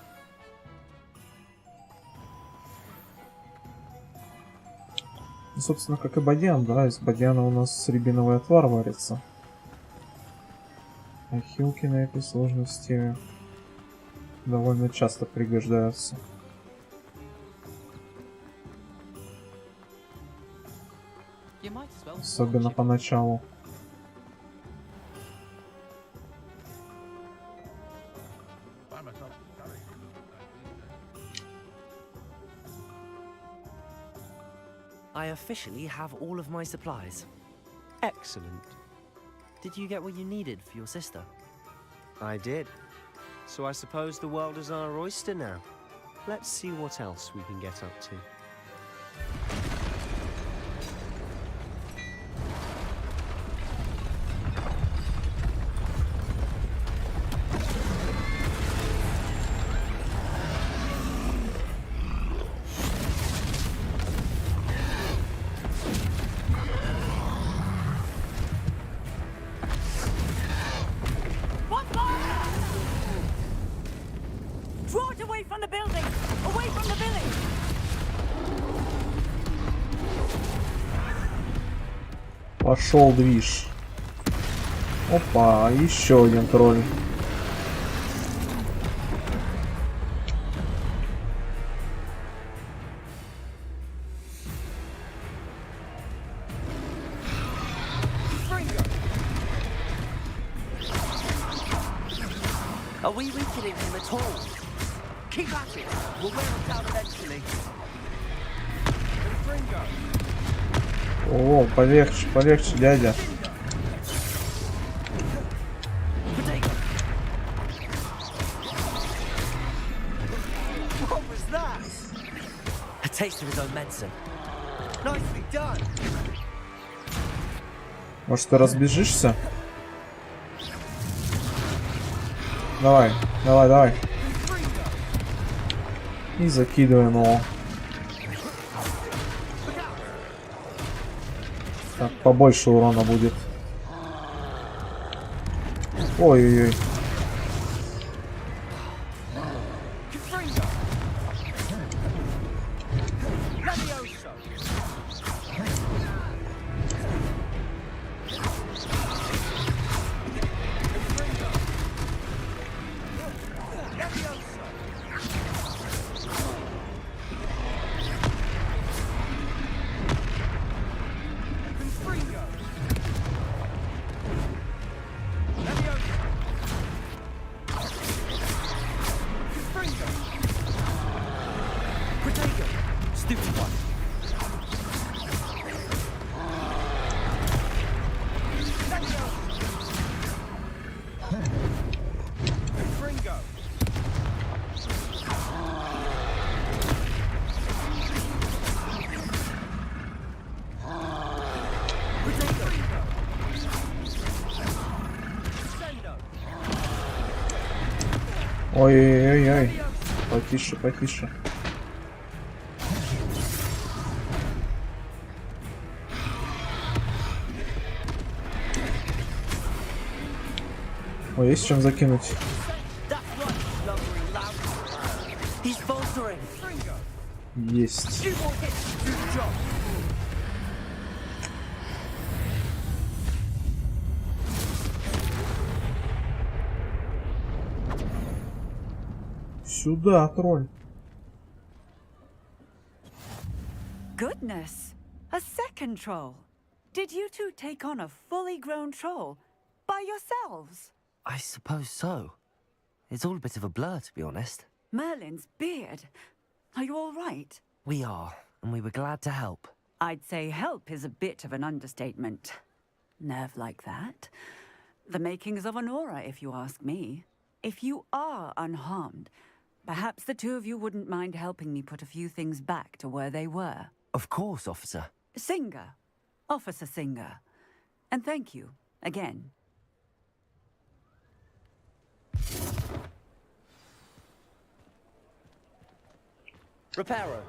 Ну, собственно, как и бадьян, да, из бадьяна у нас рябиновый отвар варится. А хилки на этой сложности довольно часто пригождаются. Особенно поначалу. I officially have all of my supplies. Excellent. Did you get what you needed for your sister? I did. So I suppose the world is our oyster now. Let's see what else we can get up to. Draw it away from the building! Away from the village! Пошел движ. Опа, еще один тролль. Are we weakening him at all? Keep at it! We'll wear him down eventually. О, полегче, полегче, дядя. What was that? A taste of his own medicine. Nicely done. Может, ты разбежишься? Давай, давай, давай. И закидываем его. Так, побольше урона будет. Ой-ой-ой. Ой-ой-ой-ой. Потише, потише. Ой, есть чем закинуть. Есть. Сюда, тролль. Goodness. A second troll? Did you two take on a fully grown troll by yourselves? I suppose so. It's all a bit of a blur, to be honest. Merlin's beard. Are you all right? We are, and we were glad to help. I'd say help is a bit of an understatement. Nerve like that. The makings of an aura, if you ask me. If you are unharmed, perhaps the two of you wouldn't mind helping me put a few things back to where they were. Of course, officer. Singer. Officer Singer. And thank you, again.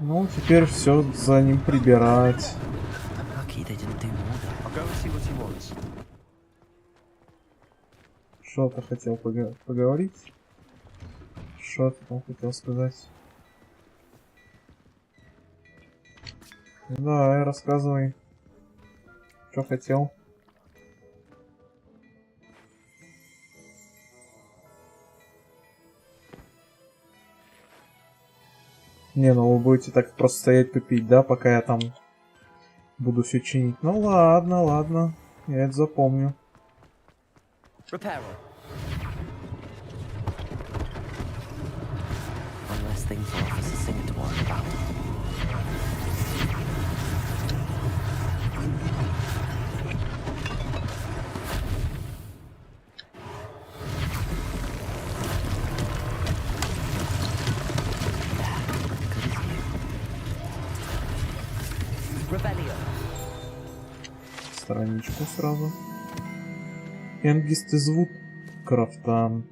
Ну, теперь все за ним прибирать. Что ты хотел поговорить? Что ты там хотел сказать? Давай, рассказывай. Что хотел? Не, ну вы будете так просто стоять тупить, да, пока я там буду все чинить. Ну ладно, ладно, я это запомню. Страничку сразу. Энгист из Вудкрафта.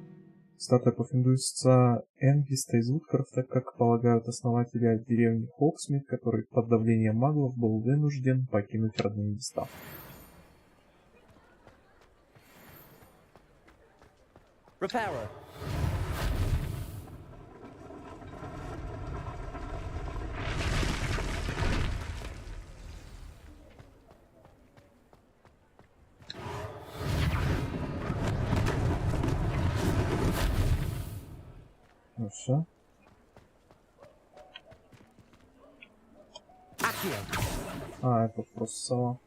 Статуя повинуется Энгиста из Вудкрафта, как полагают основатели деревни Хоксмит, который под давлением маглов был вынужден покинуть родные места. Ну все. А, это просто сова.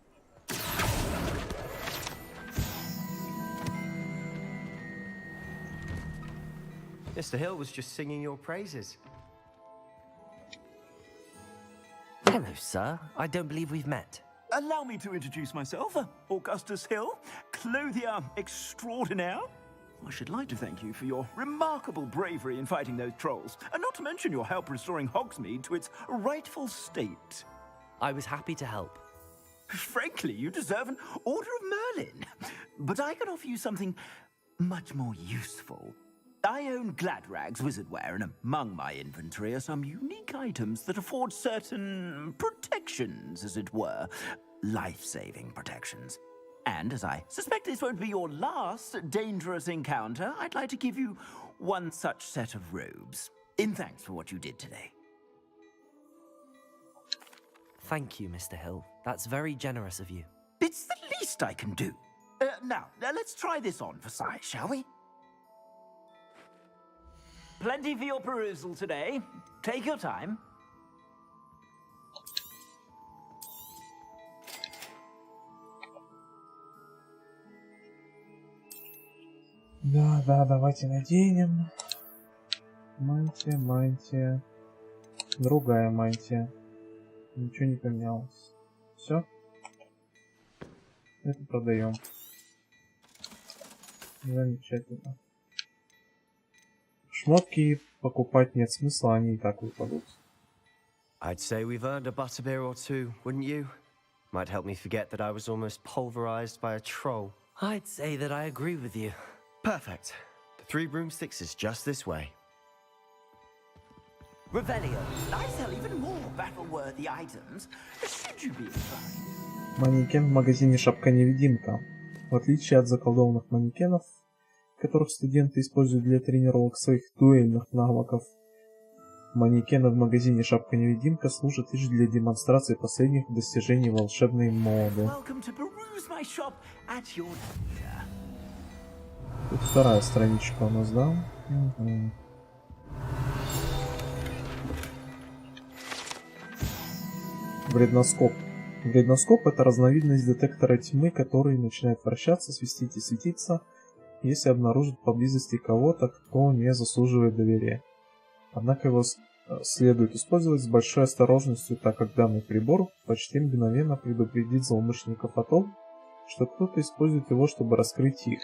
Mr. Hill was just singing your praises. Hello, sir. I don't believe we've met. Allow me to introduce myself, Augustus Hill, clothier extraordinaire. I should like to thank you for your remarkable bravery in fighting those trolls, and not to mention your help restoring Hogsmeade to its rightful state. I was happy to help. Frankly, you deserve an Order of Merlin. But I can offer you something much more useful. I own Gladrag's wizardware, and among my inventory are some unique items that afford certain protections, as it were. Life-saving protections. And as I suspect this won't be your last dangerous encounter, I'd like to give you one such set of robes, in thanks for what you did today. Thank you, Mr. Hill. That's very generous of you. It's the least I can do. Now, let's try this on for size, shall we? Plenty for your perusal today. Take your time. Да, давайте наденем. Мантия. Другая мантия. Ничего не поменялось. Все. Это продаем. Замечательно. Шмотки покупать нет смысла, они и так выпадут. I'd say we've earned a butterbeer or two, wouldn't you? Might help me forget that I was almost pulverized by a troll. I'd say that I agree with you. Perfect. The 3 broomsticks is just this way. Revelio. I sell even more battle-worthy items. Should you be inclined? Манекен в магазине Шапка-невидимка. В отличие от заколдованных манекенов, которых студенты используют для тренировок своих дуэльных навыков, манекены в магазине Шапка-невидимка служат лишь для демонстрации последних достижений волшебной моды. Тут вторая страничка у нас, да? Угу. Вредноскоп. Гайдоскоп — это разновидность детектора тьмы, который начинает вращаться, свистеть и светиться, если обнаружит поблизости кого-то, кто не заслуживает доверия. Однако его следует использовать с большой осторожностью, так как данный прибор почти мгновенно предупредит злоумышленников о том, что кто-то использует его, чтобы раскрыть их.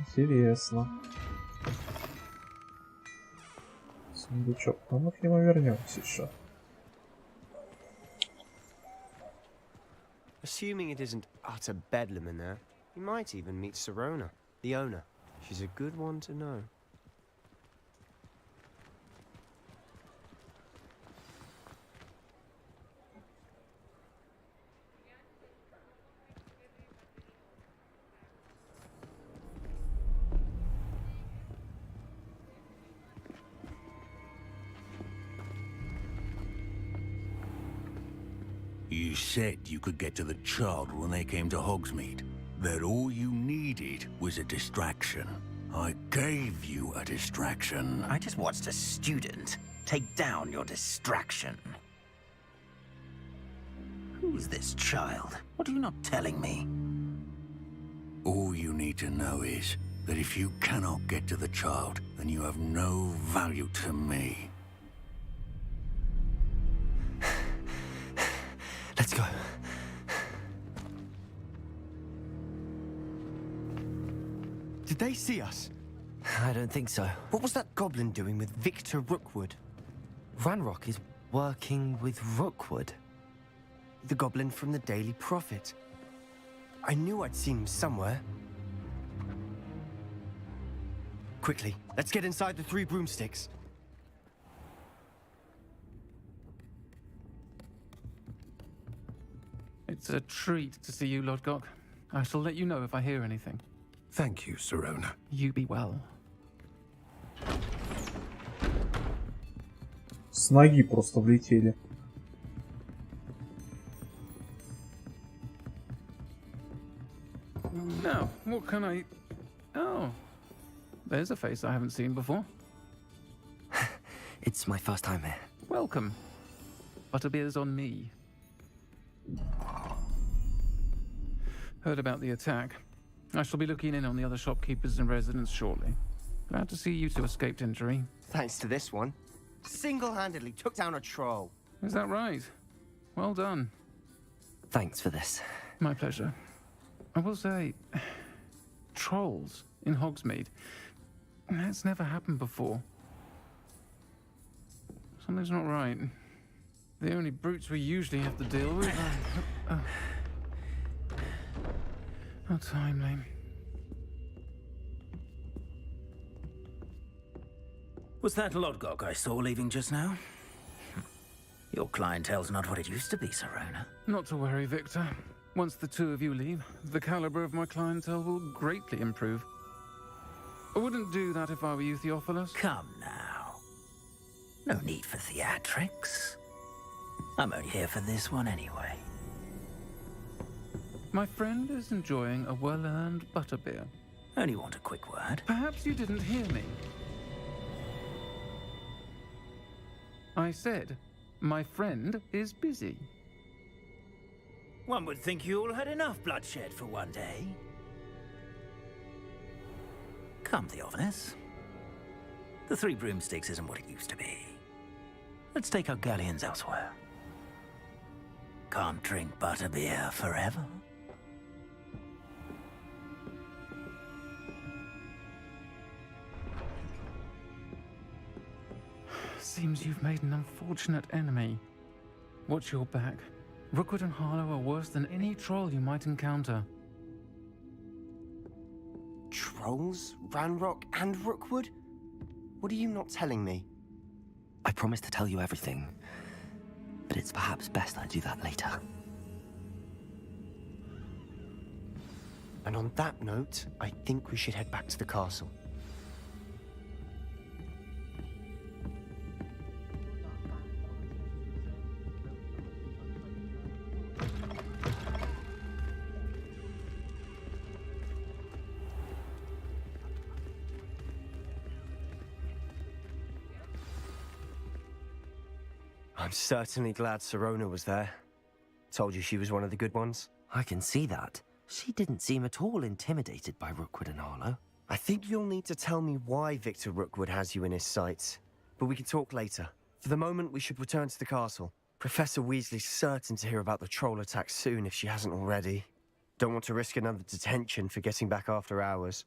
Интересно. Сундучок. Ну мы к нему вернемся еще. Assuming it isn't utter bedlam in there, you might even meet Sirona, the owner. She's a good one to know. You said you could get to the child when they came to Hogsmeade. That all you needed was a distraction. I gave you a distraction. I just watched a student take down your distraction. Who's this child? What are you not telling me? All you need to know is that if you cannot get to the child, then you have no value to me. Let's go. Did they see us? I don't think so. What was that goblin doing with Victor Rookwood? Ranrock is working with Rookwood. The goblin from the Daily Prophet. I knew I'd seen him somewhere. Quickly, let's get inside the 3 broomsticks. It's a treat to see you, Lodgok. I shall let you know if I hear anything. Thank you, Sirona. You be well. С ноги просто влетели. Now, what can I... Oh, there's a face I haven't seen before. It's my first time here. Welcome. Butterbeer's on me. Heard about the attack. I shall be looking in on the other shopkeepers and residents shortly. Glad to see you two escaped injury. Thanks to this one. Single-handedly took down a troll. Is that right? Well done. Thanks for this. My pleasure. I will say, trolls in Hogsmeade. That's never happened before. Something's not right. The only brutes we usually have to deal with are... How timely. Was that Lodgok I saw leaving just now? Your clientele's not what it used to be, Sirona. Not to worry, Victor. Once the 2 of you leave, the caliber of my clientele will greatly improve. I wouldn't do that if I were you, Theophilus. Come now. No need for theatrics. I'm only here for this one anyway. My friend is enjoying a well-earned butterbeer. Only want a quick word. Perhaps you didn't hear me. I said, my friend is busy. One would think you all had enough bloodshed for one day. Come, Theophilus. The 3 broomsticks isn't what it used to be. Let's take our galleons elsewhere. Can't drink butterbeer forever. Seems you've made an unfortunate enemy. Watch your back. Rookwood and Harlow are worse than any troll you might encounter. Trolls? Ranrock and Rookwood? What are you not telling me? I promise to tell you everything, but it's perhaps best I do that later. And on that note, I think we should head back to the castle. I'm certainly glad Sirona was there. Told you she was one of the good ones. I can see that. She didn't seem at all intimidated by Rookwood and Arlo. I think you'll need to tell me why Victor Rookwood has you in his sights. But we can talk later. For the moment, we should return to the castle. Professor Weasley's certain to hear about the troll attack soon if she hasn't already. Don't want to risk another detention for getting back after hours.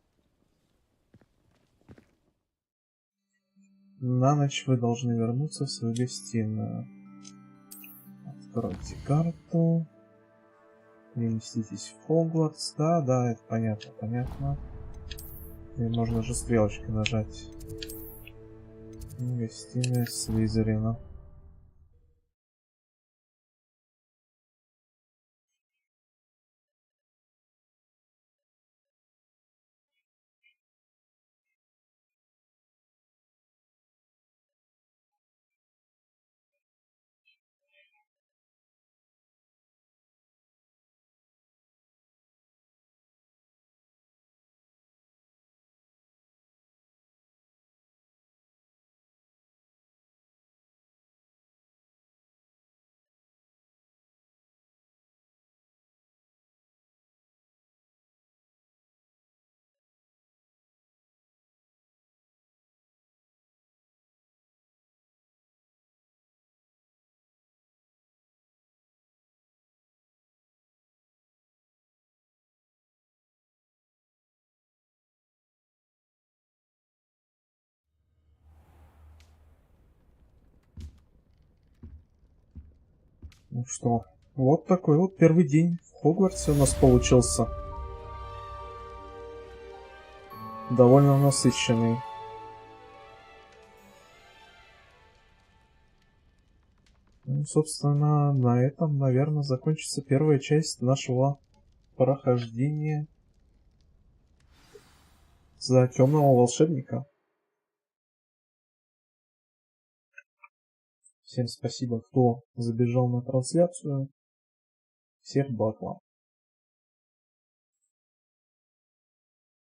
На ночь вы должны вернуться в свою гостиную. Откройте карту. Переместитесь в Хогвартс. Да, это понятно. И можно же стрелочкой нажать. Гостиная Слизерина. Ну что, вот такой вот первый день в Хогвартсе у нас получился. Довольно насыщенный. Ну, собственно, на этом, наверное, закончится первая часть нашего прохождения за Тёмного волшебника. Всем спасибо, кто забежал на трансляцию. Всех благ вам.